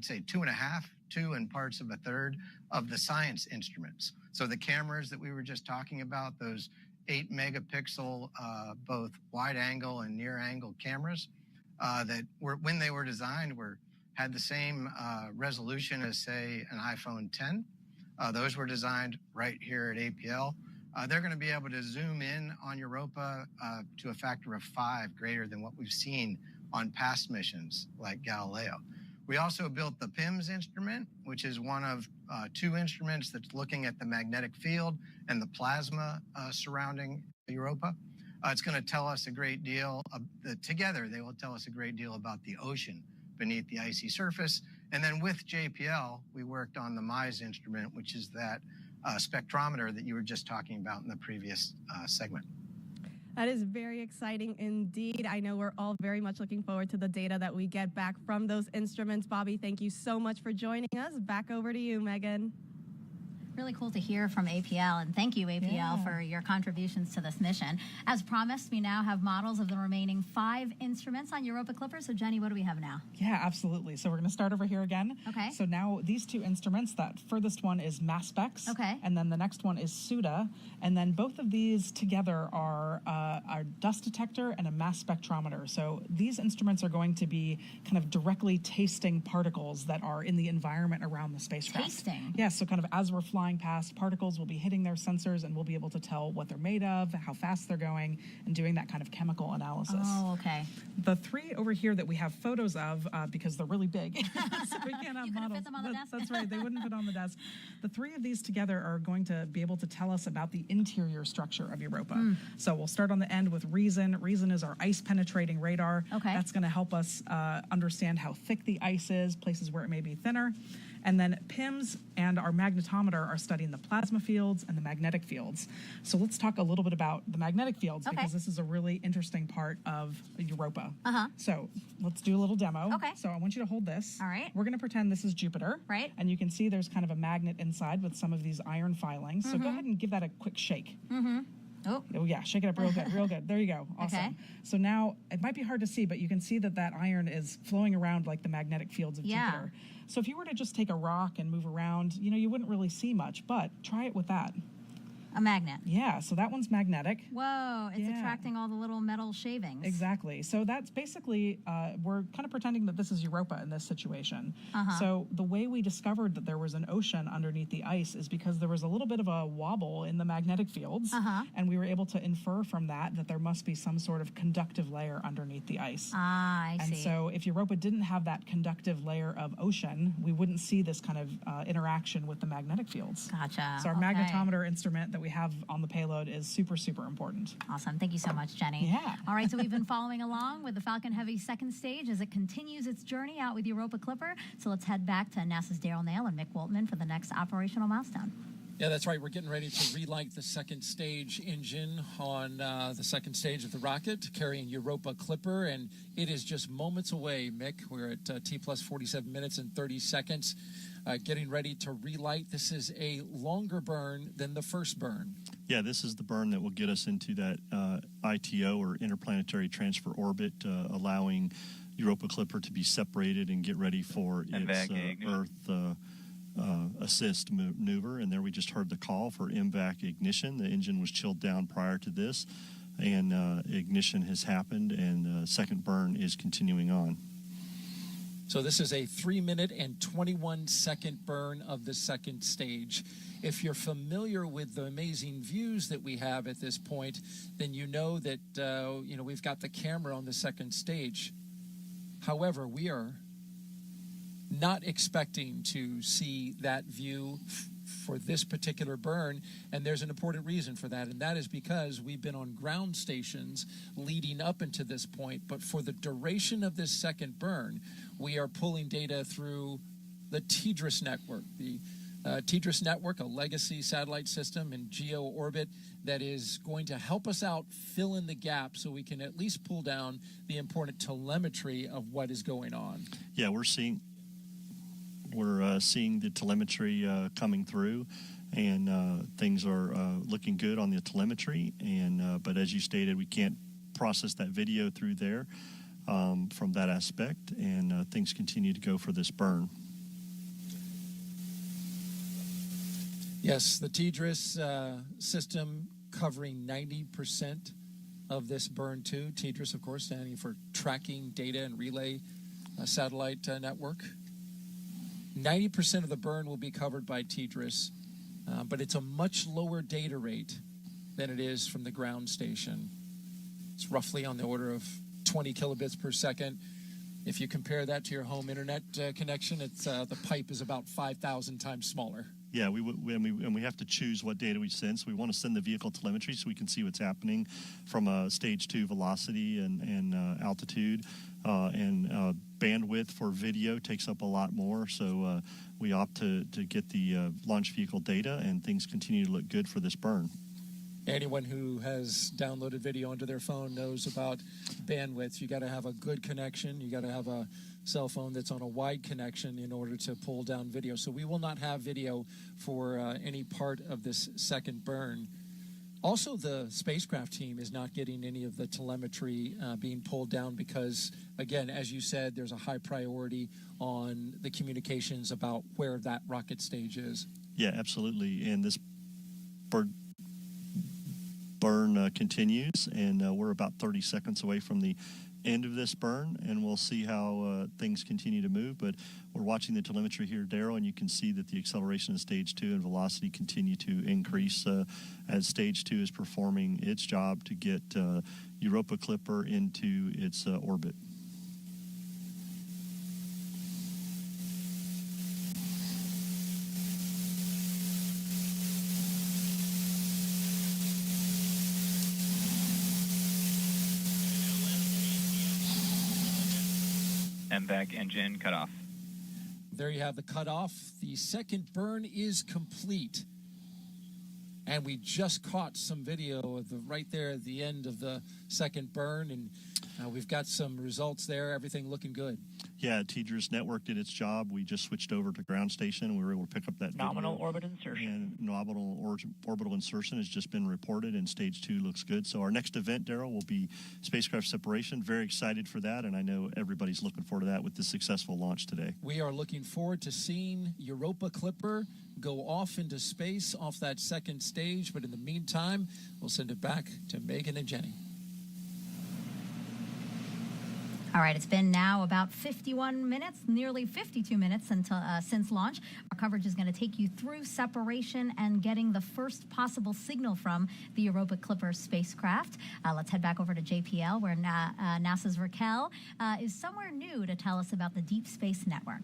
S10: say 2.5, 2 and parts of 1/3 of the science instruments. So the cameras that we were just talking about, those 8 megapixel, both wide angle and near angle cameras that were, when they were designed, had the same resolution as, say, an iPhone 10. Those were designed right here at APL. They're going to be able to zoom in on Europa to a factor of 5 greater than what we've seen on past missions like Galileo. We also built the PIMS instrument, which is one of 2 instruments that's looking at the magnetic field and the plasma surrounding Europa. It's going to tell us a great deal. Together, they will tell us a great deal about the ocean beneath the icy surface. And then with JPL, we worked on the MISE instrument, which is that spectrometer that you were just talking about in the previous segment.
S12: That is very exciting indeed. I know we're all very much looking forward to the data that we get back from those instruments. Bobby, thank you so much for joining us. Back over to you, Megan.
S1: Really cool to hear from APL, and thank you, APL, for your contributions to this mission. As promised, we now have models of the remaining 5 instruments on Europa Clipper. So, Jenny, what do we have now?
S2: Yeah, absolutely. So we're going to start over here again.
S1: Okay.
S2: So now these 2 instruments, that furthest one is MassSpecs.
S1: Okay.
S2: And then the next one is SUDA. And then both of these together are a dust detector and a mass spectrometer. So these instruments are going to be kind of directly tasting particles that are in the environment around the spacecraft.
S1: Tasting?
S2: Yeah, so kind of as we're flying past, particles will be hitting their sensors and we'll be able to tell what they're made of, how fast they're going, and doing that kind of chemical analysis.
S1: Oh, okay.
S2: The 3 over here that we have photos of, because they're really big, so we can't have models.
S1: Fit them on the desk?
S2: That's right, they wouldn't fit on the desk. The 3 of these together are going to be able to tell us about the interior structure of Europa. So we'll start on the end with Reason. Reason is our ice-penetrating radar.
S1: Okay.
S2: That's going to help us understand how thick the ice is, places where it may be thinner. And then PIMS and our magnetometer are studying the plasma fields and the magnetic fields. So let's talk a little bit about the magnetic fields, because this is a really interesting part of Europa. So let's do a little demo.
S1: Okay.
S2: So I want you to hold this.
S1: All right.
S2: We're going to pretend this is Jupiter.
S1: Right.
S2: And you can see there's kind of a magnet inside with some of these iron filings. So go ahead and give that a quick shake.
S1: Oh.
S2: Yeah, shake it up real good, real good. There you go. Awesome.
S1: Okay.
S2: So now, it might be hard to see, but you can see that that iron is flowing around like the magnetic fields of
S1: Yeah.
S2: Jupiter. So if you were to just take a rock and move around, you wouldn't really see much, but try it with that.
S1: A magnet.
S2: Yeah, so that one's magnetic.
S1: Whoa, it's
S2: Yeah.
S1: attracting all the little metal shavings.
S2: Exactly. So that's basically, we're kind of pretending that this is Europa in this situation.
S1: Uh-huh.
S2: So the way we discovered that there was an ocean underneath the ice is because there was a little bit of a wobble in the magnetic fields.
S1: Uh-huh.
S2: And we were able to infer from that there must be some sort of conductive layer underneath the ice.
S1: Ah, I
S2: and
S1: see.
S2: so if Europa didn't have that conductive layer of ocean, we wouldn't see this kind of interaction with the magnetic fields.
S1: Gotcha.
S2: So our
S1: Okay.
S2: magnetometer instrument that we have on the payload is super, super important.
S1: Awesome. Thank you so much, Jenny.
S2: Yeah.
S1: All right, so we've been following along with the Falcon Heavy second stage as it continues its journey out with Europa Clipper. So let's head back to NASA's Daryl Nail and Mick Waltman for the next operational milestone.
S3: Yeah, that's right. We're getting ready to relight the second stage engine on the second stage of the rocket, carrying Europa Clipper, and it is just moments away, Mick. We're at T plus 47 minutes and 30 seconds, getting ready to relight. This is a longer burn than the first burn.
S4: Yeah, this is the burn that will get us into that ITO, or interplanetary transfer orbit, allowing Europa Clipper to be separated and get ready for its Earth assist maneuver. And there we just heard the call for MVAC ignition. The engine was chilled down prior to this, and ignition has happened, and second burn is continuing on.
S3: So this is a 3-minute and 21-second burn of the second stage. If you're familiar with the amazing views that we have at this point, then you know that we've got the camera on the second stage. However, we are not expecting to see that view for this particular burn, and there's an important reason for that, and that is because we've been on ground stations leading up into this point, but for the duration of this second burn, we are pulling data through the TDRS network. The TDRS network, a legacy satellite system in geo orbit that is going to help us out fill in the gap so we can at least pull down the important telemetry of what is going on.
S4: Yeah, we're seeing the telemetry coming through, and things are looking good on the telemetry. And but as you stated, we can't process that video through there from that aspect, and things continue to go for this burn.
S3: Yes, the TDRS system covering 90% of this burn too. TDRS, of course, standing for Tracking Data and Relay Satellite Network. 90% of the burn will be covered by TDRS, but it's a much lower data rate than it is from the ground station. It's roughly on the order of 20 kilobits per second. If you compare that to your home internet connection, it's the pipe is about 5,000 times smaller.
S4: Yeah, we have to choose what data we send. So we want to send the vehicle telemetry so we can see what's happening from a stage 2 velocity and altitude. And bandwidth for video takes up a lot more. So we opt to get the launch vehicle data, and things continue to look good for this burn.
S3: Anyone who has downloaded video onto their phone knows about bandwidth. You got to have a good connection. You got to have a cell phone that's on a wide connection in order to pull down video. So we will not have video for any part of this second burn. Also, the spacecraft team is not getting any of the telemetry being pulled down because, again, as you said, there's a high priority on the communications about where that rocket stage is.
S4: Yeah, absolutely. And this burn continues, and we're about 30 seconds away from the end of this burn, and we'll see how things continue to move. But we're watching the telemetry here, Daryl, and you can see that the acceleration of stage 2 and velocity continue to increase as stage 2 is performing its job to get Europa Clipper into its orbit.
S6: MVAC engine cut off.
S3: There you have the cutoff. The second burn is complete. And we just caught some video of right there at the end of the second burn. And We've got some results there. Everything looking good.
S4: Yeah, TDRS network did its job. We just switched over to ground station, and we were able to pick up that
S15: Nominal
S4: video.
S15: orbit insertion.
S4: And nominal orbital insertion has just been reported, and stage 2 looks good. So our next event, Daryl, will be spacecraft separation. Very excited for that, and I know everybody's looking forward to that with the successful launch today.
S3: We are looking forward to seeing Europa Clipper go off into space off that second stage. But in the meantime, we'll send it back to Megan and Jenny.
S1: All right, it's been now about 51 minutes, nearly 52 minutes until, since launch. Our coverage is going to take you through separation and getting the first possible signal from the Europa Clipper spacecraft. Let's head back over to JPL, where NASA's Raquel is somewhere new to tell us about the Deep Space Network.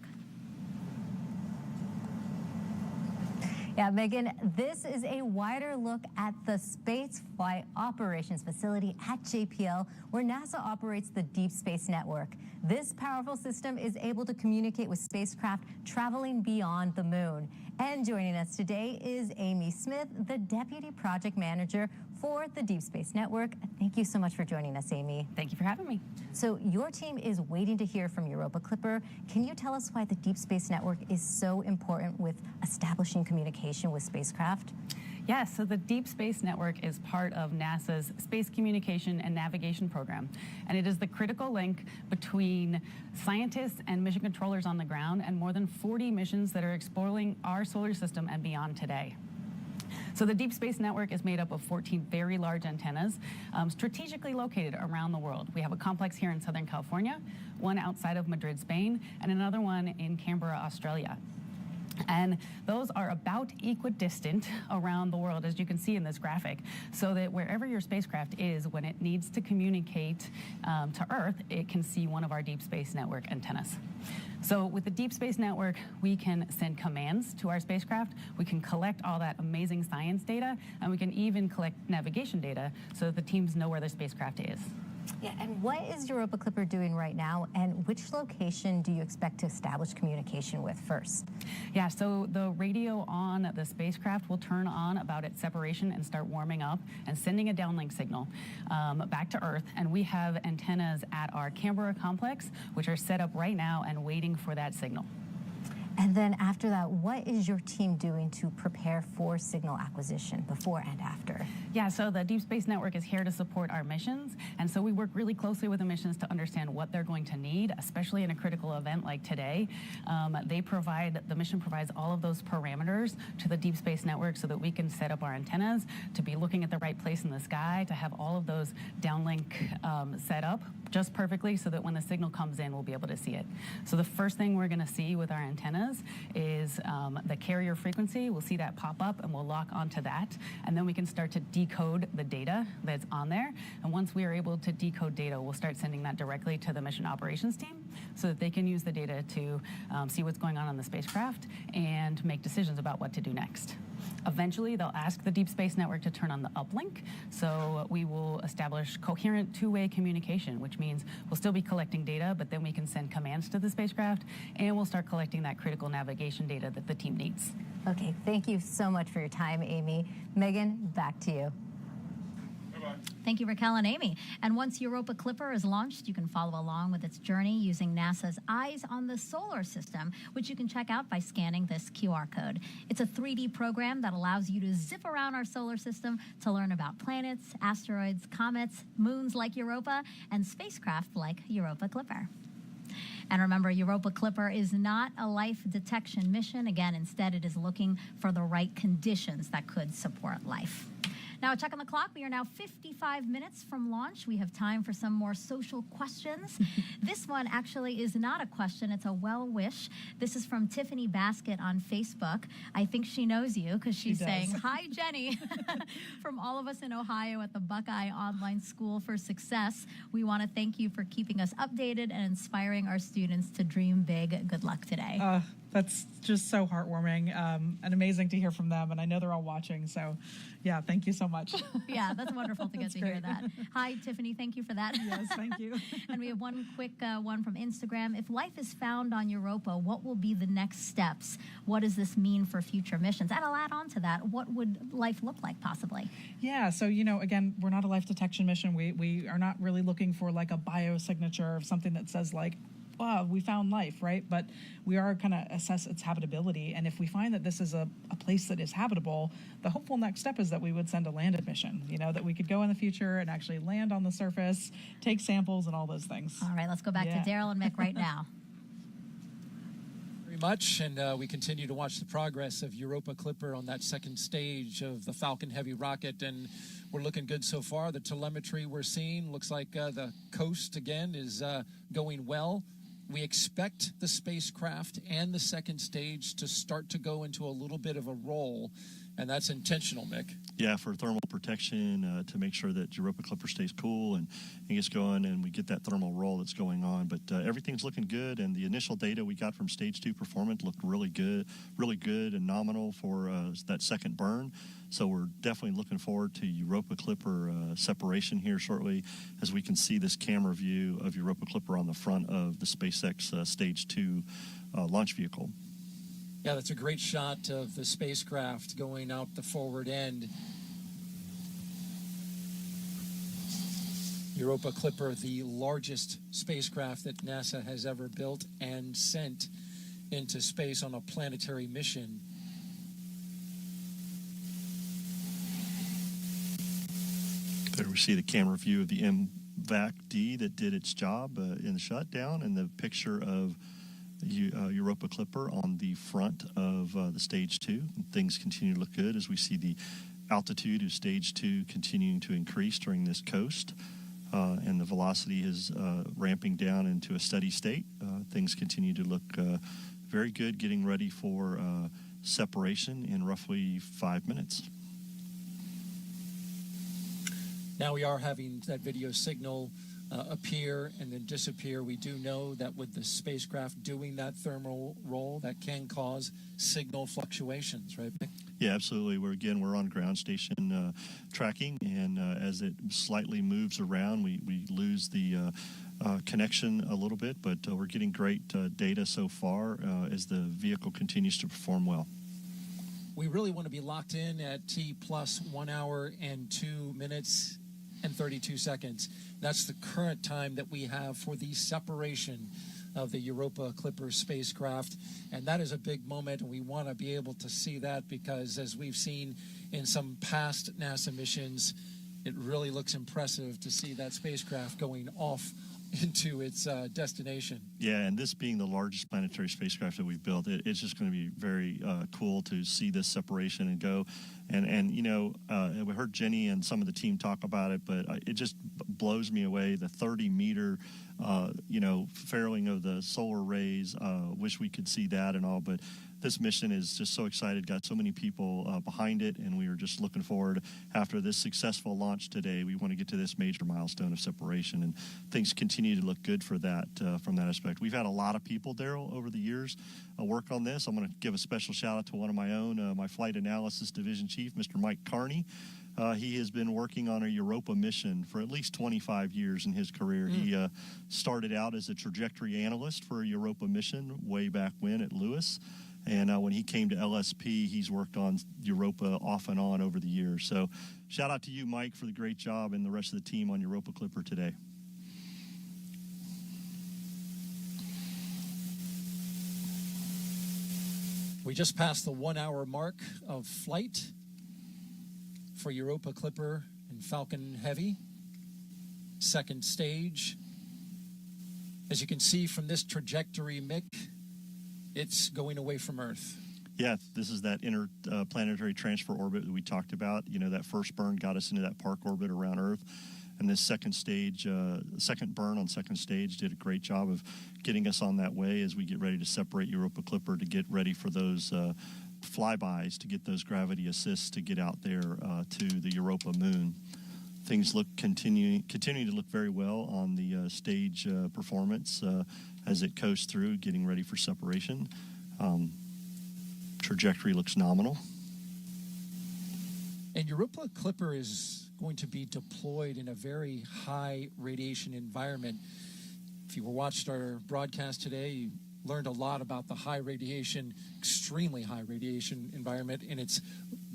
S7: Yeah, Megan, this is a wider look at the Space Flight Operations Facility at JPL, where NASA operates the Deep Space Network. This powerful system is able to communicate with spacecraft traveling beyond the moon. And joining us today is Amy Smith, the Deputy Project Manager for the Deep Space Network. Thank you so much for joining us, Amy.
S20: Thank you for having me.
S7: So your team is waiting to hear from Europa Clipper. Can you tell us why the Deep Space Network is so important with establishing communication with spacecraft?
S20: Yes, so the Deep Space Network is part of NASA's Space Communication and Navigation Program, and it is the critical link between scientists and mission controllers on the ground and more than 40 missions that are exploring our solar system and beyond today. So the Deep Space Network is made up of 14 very large antennas strategically located around the world. We have a complex here in Southern California, one outside of Madrid, Spain, and another one in Canberra, Australia. And those are about equidistant around the world, as you can see in this graphic, so that wherever your spacecraft is, when it needs to communicate to Earth, it can see one of our Deep Space Network antennas. So with the Deep Space Network, we can send commands to our spacecraft, we can collect all that amazing science data, and we can even collect navigation data so that the teams know where their spacecraft is.
S7: Yeah, and what is Europa Clipper doing right now, and which location do you expect to establish communication with first?
S20: Yeah, so the radio on the spacecraft will turn on about its separation and start warming up and sending a downlink signal back to Earth. And we have antennas at our Canberra complex, which are set up right now and waiting for that signal.
S7: And then after that, what is your team doing to prepare for signal acquisition before and after?
S20: Yeah, so the Deep Space Network is here to support our missions, and so we work really closely with the missions to understand what they're going to need, especially in a critical event like today. The mission provides all of those parameters to the Deep Space Network so that we can set up our antennas to be looking at the right place in the sky, to have all of those downlink set up just perfectly so that when the signal comes in, we'll be able to see it. So the first thing we're going to see with our antennas is the carrier frequency. We'll see that pop up and we'll lock onto that, and then we can start to decode the data that's on there. And once we are able to decode data, we'll start sending that directly to the mission operations team so that they can use the data to see what's going on the spacecraft and make decisions about what to do next. Eventually, they'll ask the Deep Space Network to turn on the uplink, so we will establish coherent two-way communication, which means we'll still be collecting data, but then we can send commands to the spacecraft, and we'll start collecting that critical navigation data that the team needs.
S7: Okay, thank you so much for your time, Amy. Megan, back to you.
S1: Thank you, Raquel and Amy. And once Europa Clipper is launched, you can follow along with its journey using NASA's Eyes on the Solar System, which you can check out by scanning this QR code. It's a 3D program that allows you to zip around our solar system to learn about planets, asteroids, comets, moons like Europa, and spacecraft like Europa Clipper. And remember, Europa Clipper is not a life detection mission. Again, instead, it is looking for the right conditions that could support life. Now, a check on the clock. We are now 55 minutes from launch. We have time for some more social questions. This one actually is not a question. It's a well wish. This is from Tiffany Basket on Facebook. I think she knows you because she's saying, "Hi, Jenny." From all of us in Ohio at the Buckeye Online School for Success, we want to thank you for keeping us updated and inspiring our students to dream big. Good luck today.
S2: That's just so heartwarming and amazing to hear from them. And I know they're all watching. So, yeah, thank you so much.
S1: Yeah, that's wonderful to get to hear that. Hi, Tiffany. Thank you for that.
S2: Yes, thank you.
S1: And we have one quick one from Instagram. If life is found on Europa, what will be the next steps? What does this mean for future missions? And I'll add on to that, what would life look like possibly?
S2: Yeah, so, again, we're not a life detection mission. We are not really looking for like a biosignature of something that says like, wow, we found life, right? But we are kind of assess its habitability. And if we find that this is a place that is habitable, the hopeful next step is that we would send a landed mission, that we could go in the future and actually land on the surface, take samples and all those things.
S1: All right, let's go back to Daryl and Mick right now.
S3: Very much, and we continue to watch the progress of Europa Clipper on that second stage of the Falcon Heavy rocket, and we're looking good so far. The telemetry we're seeing looks like the coast again is going well. We expect the spacecraft and the second stage to start to go into a little bit of a roll, and that's intentional, Mick.
S4: Yeah, for thermal protection, to make sure that Europa Clipper stays cool and gets going, and we get that thermal roll that's going on. But everything's looking good, and the initial data we got from Stage 2 performance looked really good and nominal for that second burn. So we're definitely looking forward to Europa Clipper separation here shortly, as we can see this camera view of Europa Clipper on the front of the SpaceX Stage 2 launch vehicle.
S3: Yeah, that's a great shot of the spacecraft going out the forward end. Europa Clipper, the largest spacecraft that NASA has ever built and sent into space on a planetary mission.
S4: There we see the camera view of the MVAC-D that did its job in the shutdown, and the picture of Europa Clipper on the front of the Stage 2. Things continue to look good as we see the altitude of Stage 2 continuing to increase during this coast, and the velocity is ramping down into a steady state. Things continue to look very good, getting ready for separation in roughly 5 minutes.
S3: Now we are having that video signal appear and then disappear. We do know that with the spacecraft doing that thermal roll, that can cause signal fluctuations, right, Mick?
S4: Yeah, absolutely. We're on ground station tracking, and as it slightly moves around, we lose the connection a little bit, but we're getting great data so far as the vehicle continues to perform well.
S3: We really want to be locked in at T plus 1 hour and 2 minutes and 32 seconds. That's the current time that we have for the separation of the Europa Clipper spacecraft, and that is a big moment, and we want to be able to see that because, as we've seen in some past NASA missions, it really looks impressive to see that spacecraft going off into its destination.
S4: Yeah, and this being the largest planetary spacecraft that we've built, it's just going to be very cool to see this separation and go. And we heard Jenny and some of the team talk about it, but it just blows me away, the 30-meter, fairing of the solar rays. Wish we could see that and all, but this mission is just so excited, got so many people behind it, and we are just looking forward, after this successful launch today, we want to get to this major milestone of separation, and things continue to look good for that from that aspect. We've had a lot of people, Daryl, over the years work on this. I'm going to give a special shout out to one of my own, my Flight Analysis Division Chief, Mr. Mike Carney. He has been working on a Europa mission for at least 25 years in his career. He started out as a trajectory analyst for a Europa mission way back when at Lewis. And when he came to LSP, he's worked on Europa off and on over the years. So shout out to you, Mike, for the great job, and the rest of the team on Europa Clipper today.
S3: We just passed the 1 hour mark of flight for Europa Clipper and Falcon Heavy. Second stage. As you can see from this trajectory, Mick, it's going away from Earth.
S4: Yeah, this is that interplanetary transfer orbit that we talked about. That first burn got us into that park orbit around Earth. And this second stage, second burn on second stage did a great job of getting us on that way as we get ready to separate Europa Clipper to get ready for those flybys, to get those gravity assists to get out there to the Europa moon. Things continuing to look very well on the stage performance as it coasts through, getting ready for separation. Trajectory looks nominal.
S3: And Europa Clipper is going to be deployed in a very high radiation environment. If you watched our broadcast today, you learned a lot about the high radiation, extremely high radiation environment in its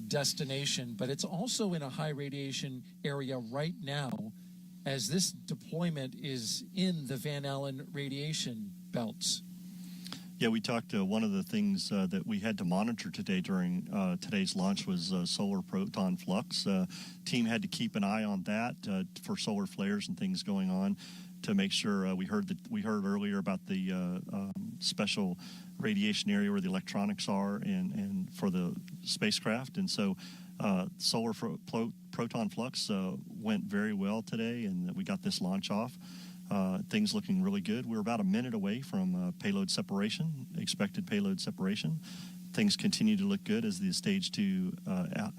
S3: destination, but it's also in a high radiation area right now as this deployment is in the Van Allen radiation belts.
S4: Yeah, we talked, one of the things that we had to monitor today during today's launch was solar proton flux. Team had to keep an eye on that for solar flares and things going on to make sure we heard earlier about the special radiation area where the electronics are and for the spacecraft. And so solar proton flux went very well today, and we got this launch off. Things looking really good. We're about a minute away from payload separation, expected payload separation. Things continue to look good as the stage 2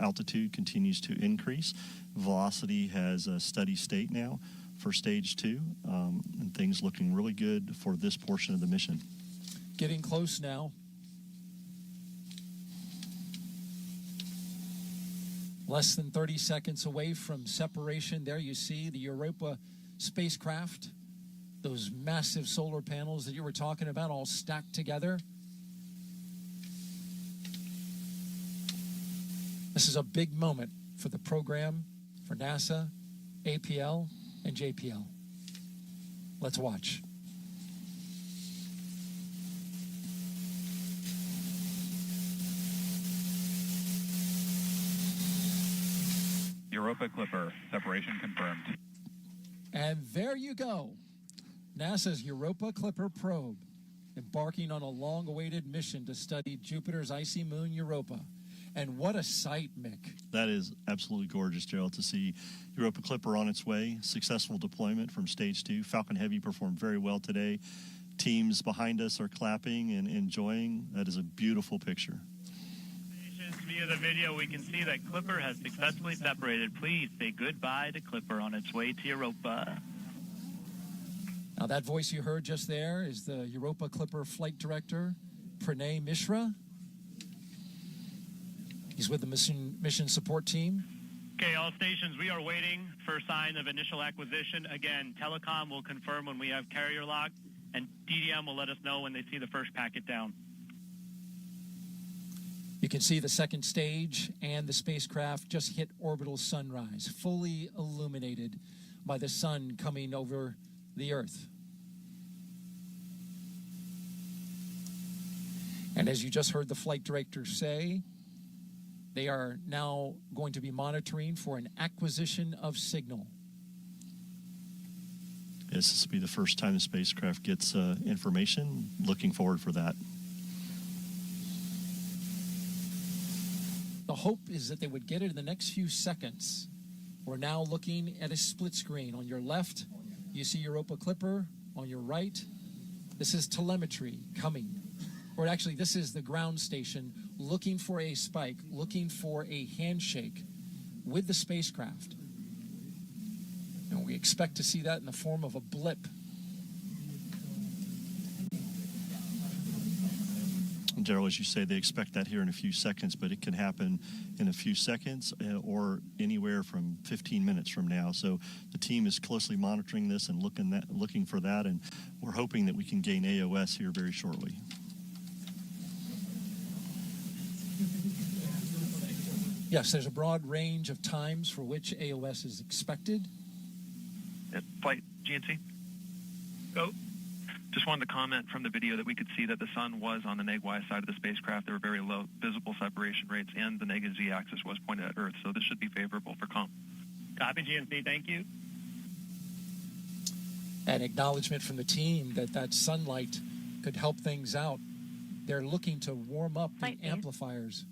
S4: altitude continues to increase. Velocity has a steady state now for stage 2, and things looking really good for this portion of the mission.
S3: Getting close now. Less than 30 seconds away from separation. There you see the Europa spacecraft, those massive solar panels that you were talking about all stacked together. This is a big moment for the program, for NASA, APL, and JPL. Let's watch.
S8: Europa Clipper, separation confirmed.
S3: And there you go. NASA's Europa Clipper probe embarking on a long-awaited mission to study Jupiter's icy moon Europa. And what a sight, Mick.
S4: That is absolutely gorgeous, Gerald, to see Europa Clipper on its way. Successful deployment from stage 2. Falcon Heavy performed very well today. Teams behind us are clapping and enjoying. That is a beautiful picture.
S15: Via the video, we can see that Clipper has successfully separated. Please say goodbye to Clipper on its way to Europa.
S3: Now, that voice you heard just there is the Europa Clipper flight director, Pranay Mishra. He's with the mission support team.
S15: Okay, all stations, we are waiting for sign of initial acquisition. Again, Telecom will confirm when we have carrier lock, and DDM will let us know when they see the first packet down.
S3: You can see the second stage and the spacecraft just hit orbital sunrise, fully illuminated by the sun coming over the Earth. And as you just heard the flight director say, they are now going to be monitoring for an acquisition of signal.
S4: Yes, this will be the first time the spacecraft gets information. Looking forward for that.
S3: The hope is that they would get it in the next few seconds. We're now looking at a split screen. On your left, you see Europa Clipper. On your right, this is telemetry coming. Or actually, this is the ground station looking for a spike, looking for a handshake with the spacecraft. And we expect to see that in the form of a blip.
S4: Gerald, as you say, they expect that here in a few seconds, but it can happen in a few seconds or anywhere from 15 minutes from now. So the team is closely monitoring this and looking for that, and we're hoping that we can gain AOS here very shortly.
S3: Yes, there's a broad range of times for which AOS is expected.
S15: Flight GNC. Go.
S21: Just wanted to comment from the video that we could see that the sun was on the neg-Y side of the spacecraft. There were very low visible separation rates, and the negative Z-axis was pointed at Earth, so this should be favorable for comp.
S15: Copy, GNC. Thank you.
S3: An acknowledgement from the team that sunlight could help things out. They're looking to warm up the amplifiers.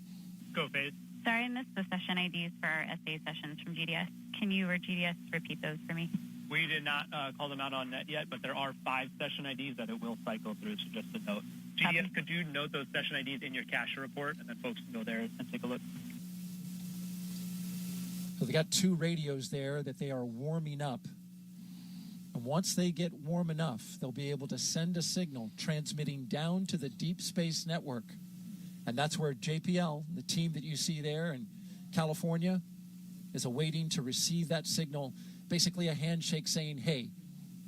S15: Go, Phase.
S22: Sorry, I missed the session IDs for our SA sessions from GDS. Can you or GDS repeat those for me?
S15: We did not call them out on net yet, but there are 5 session IDs that it will cycle through, so just a note. GDS, could you note those session IDs in your cache report, and then folks can go there and take a look?
S3: So they got 2 radios there that they are warming up. And once they get warm enough, they'll be able to send a signal transmitting down to the deep space network. And that's where JPL, the team that you see there in California, is awaiting to receive that signal. Basically a handshake saying, hey,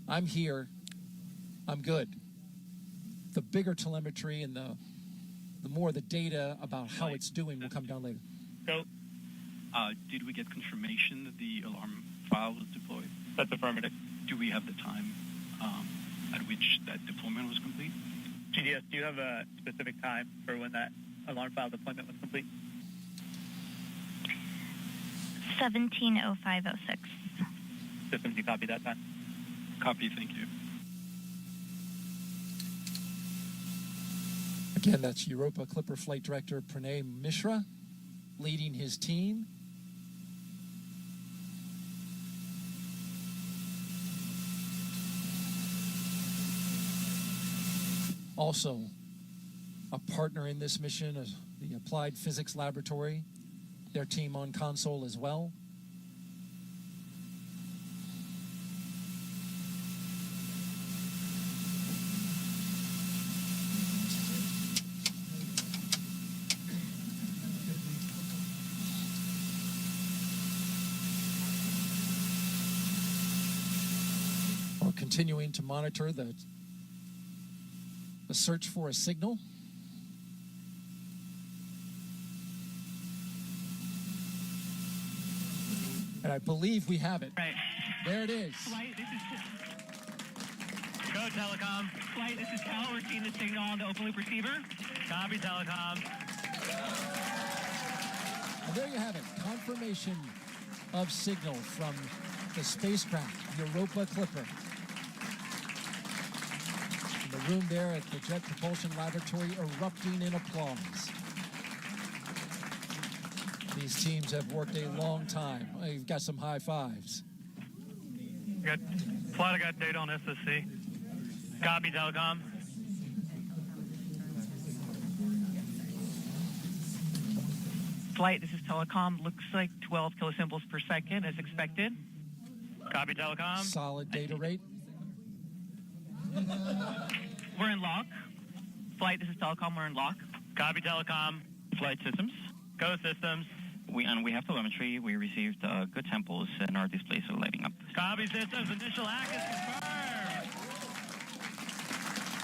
S3: I'm here, I'm good. The bigger telemetry and the more the data about how it's doing will come down later.
S15: Go.
S13: Did we get confirmation that the alarm file was deployed?
S15: That's affirmative.
S13: Do we have the time at which that deployment was complete?
S15: GDS, do you have a specific time for when that alarm file deployment was complete?
S22: 17:05:06.
S15: Systems, you copy that time?
S13: Copy, thank you.
S3: Again, that's Europa Clipper Flight Director Pranay Mishra leading his team. Also, a partner in this mission is the Applied Physics Laboratory, their team on console as well. We're continuing to monitor the search for a signal. And I believe we have it.
S15: Right.
S3: There it is.
S15: Flight, this is... Go, Telecom. Flight, this is Cal. We're seeing the signal on the open loop receiver. Copy, Telecom.
S3: And there you have it. Confirmation of signal from the spacecraft, Europa Clipper. In the room there at the Jet Propulsion Laboratory erupting in applause. These teams have worked a long time. You've got some high fives.
S15: Flight, I got data on SSC. Copy, Telecom.
S18: Flight, this is Telecom. Looks like 12 kilosymbols per second as expected.
S15: Copy, Telecom.
S3: Solid data rate.
S18: We're in lock. Flight, this is Telecom. We're in lock.
S15: Copy, Telecom.
S18: Flight systems.
S15: Go, systems.
S18: We have telemetry. We received good samples and our displays are lighting up.
S15: Copy, systems. Initial hack is confirmed.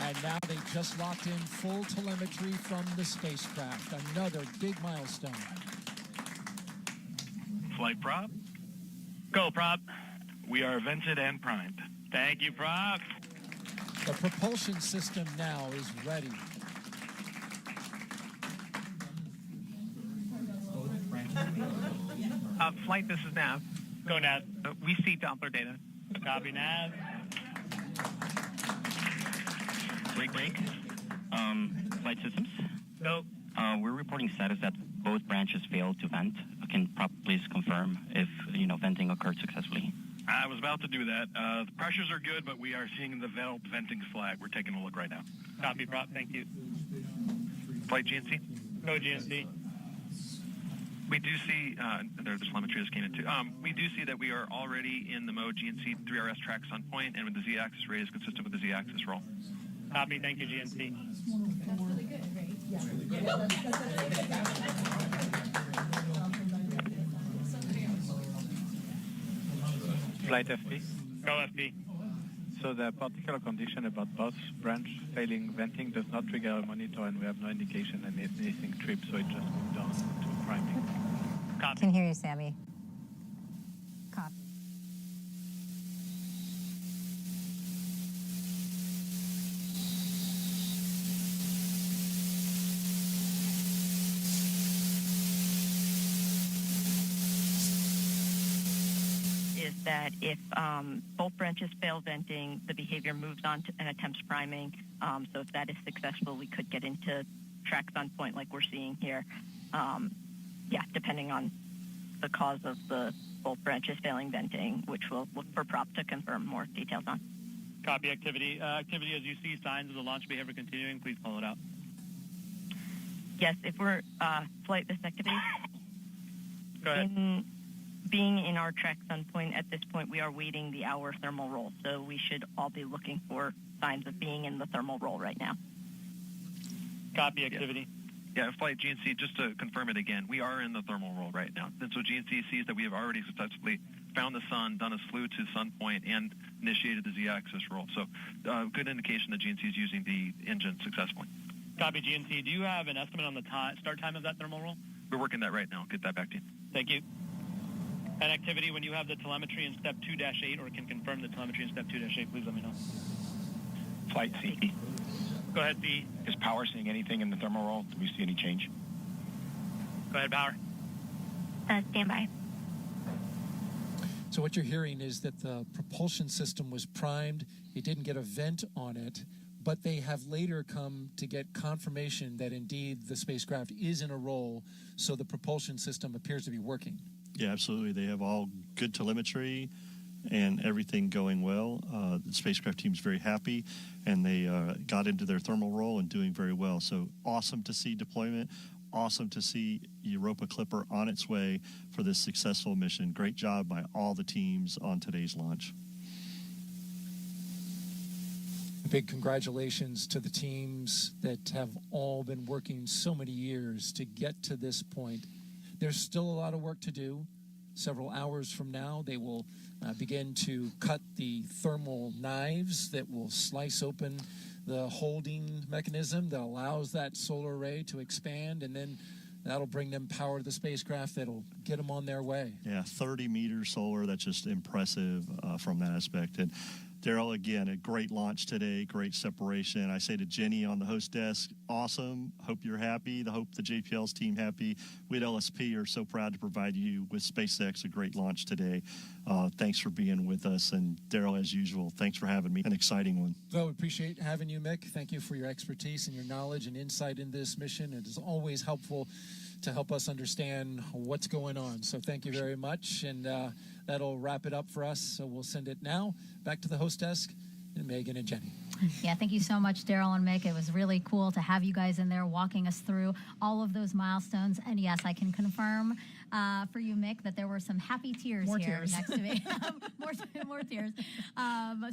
S3: And now they just locked in full telemetry from the spacecraft. Another big milestone.
S13: Flight prop.
S15: Go, prop.
S13: We are vented and primed.
S15: Thank you, prop.
S3: The propulsion system now is ready.
S18: Flight, this is Nav.
S15: Go, Nav.
S18: We see Doppler data.
S15: Copy, Nav.
S18: Break. Flight systems.
S15: Go.
S18: We're reporting status that both branches failed to vent. Can prop please confirm if venting occurred successfully?
S13: I was about to do that. The pressures are good, but we are seeing the valve venting flag. We're taking a look right now.
S15: Copy, prop. Thank you.
S13: Flight GNC.
S15: Go, GNC.
S13: We do see, there's telemetry just came in too. We do see that we are already in the mode GNC 3RS tracks on point, and with the Z-axis rate is consistent with the Z-axis roll.
S15: Copy. Thank you, GNC.
S19: Flight FP.
S15: Go, FP.
S19: So the particular condition about both branch failing venting does not trigger a monitor, and we have no indication that anything tripped, so it just moved on to priming.
S15: Copy.
S7: Can hear you, Sammy. Copy.
S18: Is that if both branches fail venting, the behavior moves on to and attempts priming. So if that is successful, we could get into tracks on point like we're seeing here. Depending on the cause of the both branches failing venting, which we'll look for prop to confirm more details on.
S15: Copy, activity. Activity, as you see signs of the launch behavior continuing, please call it out.
S18: Yes, if we're flight this activity.
S15: Go ahead.
S18: being in our tracks on point, at this point, we are waiting the hour thermal roll. So we should all be looking for signs of being in the thermal roll right now.
S15: Copy activity.
S21: Yeah, flight GNC, just to confirm it again, we are in the thermal roll right now. And so GNC sees that we have already successfully found the sun, done a slew to sun point, and initiated the Z-axis roll. So good indication that GNC is using the engine successfully.
S15: Copy GNC. Do you have an estimate on the start time of that thermal roll?
S21: We're working that right now. I'll get that back to you.
S15: Thank you. And activity, when you have the telemetry in step 2-8 or can confirm the telemetry in step 2-8, please let me know.
S8: Flight C.
S15: Go ahead, B.
S8: Is Power seeing anything in the thermal roll? Do we see any change?
S15: Go ahead, Power.
S22: Stand by.
S3: So what you're hearing is that the propulsion system was primed. It didn't get a vent on it, but they have later come to get confirmation that indeed the spacecraft is in a roll, so the propulsion system appears to be working.
S4: Yeah, absolutely. They have all good telemetry and everything going well. The spacecraft team's very happy, and they got into their thermal roll and doing very well. So awesome to see deployment. Awesome to see Europa Clipper on its way for this successful mission. Great job by all the teams on today's launch.
S3: Big congratulations to the teams that have all been working so many years to get to this point. There's still a lot of work to do. Several hours from now, they will begin to cut the thermal knives that will slice open the holding mechanism that allows that solar array to expand, and then that'll bring them power to the spacecraft that'll get them on their way.
S4: Yeah, 30 meters solar. That's just impressive from that aspect. And Daryl, again, a great launch today, great separation. I say to Jenny on the host desk, awesome. Hope you're happy. Hope the JPL's team happy. We at LSP are so proud to provide you with SpaceX a great launch today. Thanks for being with us. And Daryl, as usual, thanks for having me. An exciting one.
S3: Well, we appreciate having you, Mick. Thank you for your expertise and your knowledge and insight in this mission. It is always helpful to help us understand what's going on. So thank you very much. And that'll wrap it up for us. So we'll send it now back to the host desk and Megan and Jenny.
S1: Yeah, thank you so much, Daryl and Mick. It was really cool to have you guys in there walking us through all of those milestones. And yes, I can confirm for you, Mick, that there were some happy tears next to me. more tears.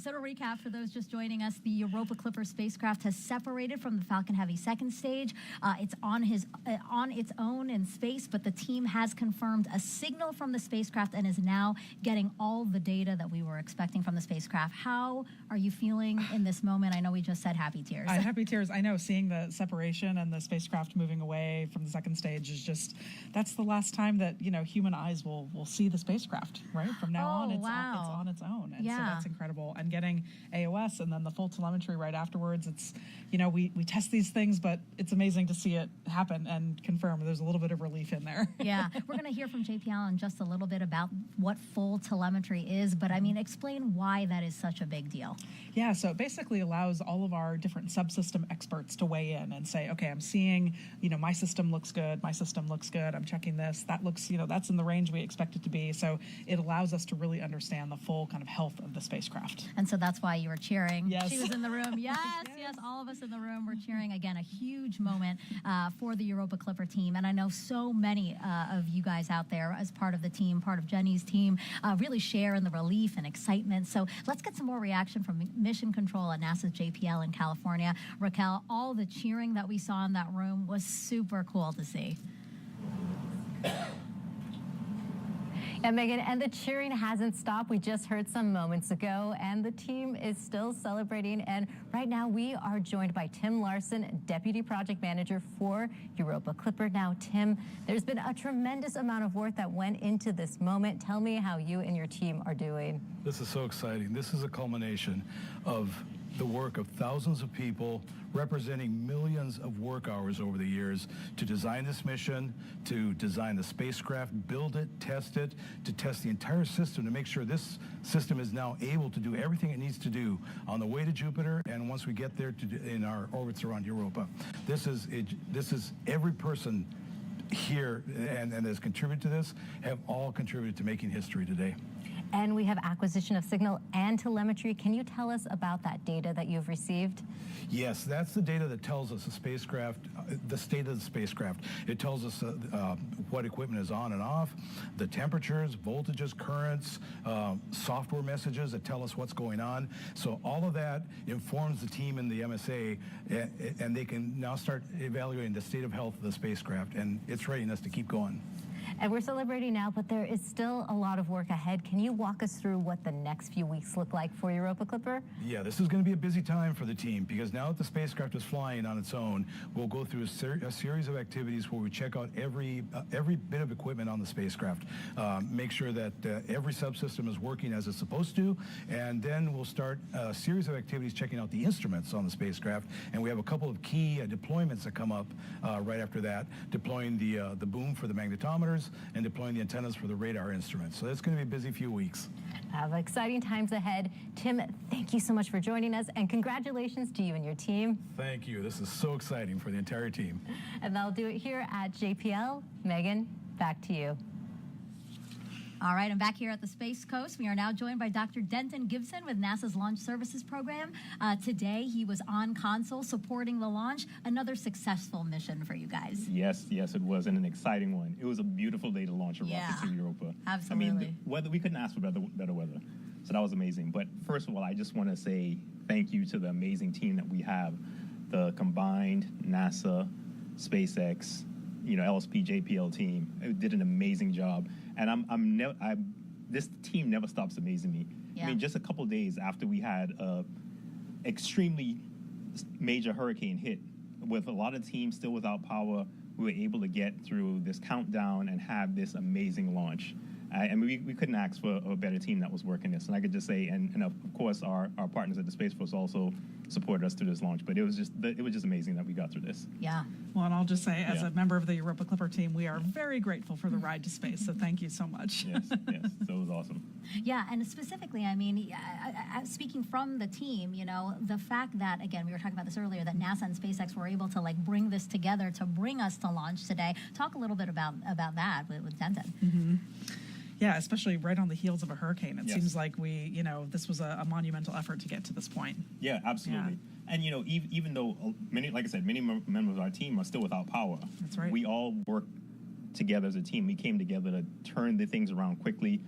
S1: So to recap, for those just joining us, the Europa Clipper spacecraft has separated from the Falcon Heavy second stage. It's on its own in space, but the team has confirmed a signal from the spacecraft and is now getting all the data that we were expecting from the spacecraft. How are you feeling in this moment? I know we just said happy tears.
S2: Happy tears. I know seeing the separation and the spacecraft moving away from the second stage is just, that's the last time that, human eyes will see the spacecraft, right? From now on, it's on its own. And so that's incredible. And getting AOS and then the full telemetry right afterwards, it's, we test these things, but it's amazing to see it happen and confirm. There's a little bit of relief in there.
S1: Yeah. We're going to hear from JPL in just a little bit about what full telemetry is, but explain why that is such a big deal.
S2: Yeah, so it basically allows all of our different subsystem experts to weigh in and say, okay, I'm seeing, my system looks good, I'm checking this, that looks, that's in the range we expect it to be. So it allows us to really understand the full kind of health of the spacecraft.
S1: And so that's why you were cheering.
S2: Yes.
S1: She was in the room. Yes, all of us in the room were cheering. Again, a huge moment for the Europa Clipper team. And I know so many of you guys out there as part of the team, part of Jenny's team, really share in the relief and excitement. So let's get some more reaction from Mission Control at NASA's JPL in California. Raquel, all the cheering that we saw in that room was super cool to see.
S7: Yeah, Megan, and the cheering hasn't stopped. We just heard some moments ago, and the team is still celebrating. And right now, we are joined by Tim Larson, Deputy Project Manager for Europa Clipper. Now, Tim, there's been a tremendous amount of work that went into this moment. Tell me how you and your team are doing.
S14: This is so exciting. This is a culmination of the work of thousands of people representing millions of work hours over the years to design this mission, to design the spacecraft, build it, to test the entire system to make sure this system is now able to do everything it needs to do on the way to Jupiter and once we get there in our orbits around Europa. This is every person here and has contributed to this have all contributed to making history today.
S7: And we have acquisition of signal and telemetry. Can you tell us about that data that you've received?
S14: Yes, that's the data that tells us the spacecraft, the state of the spacecraft. It tells us what equipment is on and off, the temperatures, voltages, currents, software messages that tell us what's going on. So all of that informs the team in the MSA, and they can now start evaluating the state of health of the spacecraft and its readiness to keep going.
S7: And we're celebrating now, but there is still a lot of work ahead. Can you walk us through what the next few weeks look like for Europa Clipper?
S14: Yeah, this is going to be a busy time for the team because now that the spacecraft is flying on its own, we'll go through a series of activities where we check out every bit of equipment on the spacecraft, make sure that every subsystem is working as it's supposed to, and then we'll start a series of activities checking out the instruments on the spacecraft. And we have a couple of key deployments that come up right after that, deploying the boom for the magnetometers and deploying the antennas for the radar instruments. So it's going to be a busy few weeks.
S7: Exciting times ahead. Tim, thank you so much for joining us, and congratulations to you and your team.
S14: Thank you. This is so exciting for the entire team.
S7: And that'll do it here at JPL. Megan, back to you.
S1: All right, I'm back here at the Space Coast. We are now joined by Dr. Denton Gibson with NASA's Launch Services Program. Today, he was on console supporting the launch. Another successful mission for you guys.
S16: Yes, it was, and an exciting one. It was a beautiful day to launch a rocket to Europa.
S1: Absolutely.
S16: I mean, we couldn't ask for better weather, so that was amazing. But first of all, I just want to say thank you to the amazing team that we have, the combined NASA, SpaceX, LSP JPL team. It did an amazing job. And this team never stops amazing me.
S1: Yeah.
S16: I mean, just a couple of days after we had a extremely major hurricane hit, with a lot of teams still without power, we were able to get through this countdown and have this amazing launch. And we couldn't ask for a better team that was working this. And I could just say, and of course, our partners at the Space Force also supported us through this launch. But it was just amazing that we got through this.
S1: Yeah.
S2: Well, and I'll just say, as a member of the Europa Clipper team, we are very grateful for the ride to space. So thank you so much.
S16: Yes. So it was awesome.
S1: Yeah, and specifically, I mean, speaking from the team, the fact that, again, we were talking about this earlier, that NASA and SpaceX were able to bring this together to bring us to launch today. Talk a little bit about that with Denton.
S2: Mm-hmm. Yeah, especially right on the heels of a hurricane. It
S16: Yes.
S2: seems like this was a monumental effort to get to this point.
S16: Yeah, absolutely.
S2: Yeah.
S16: And even though many members of our team are still without power,
S2: that's right.
S16: We all work together as a team. We came together to turn the things around quickly,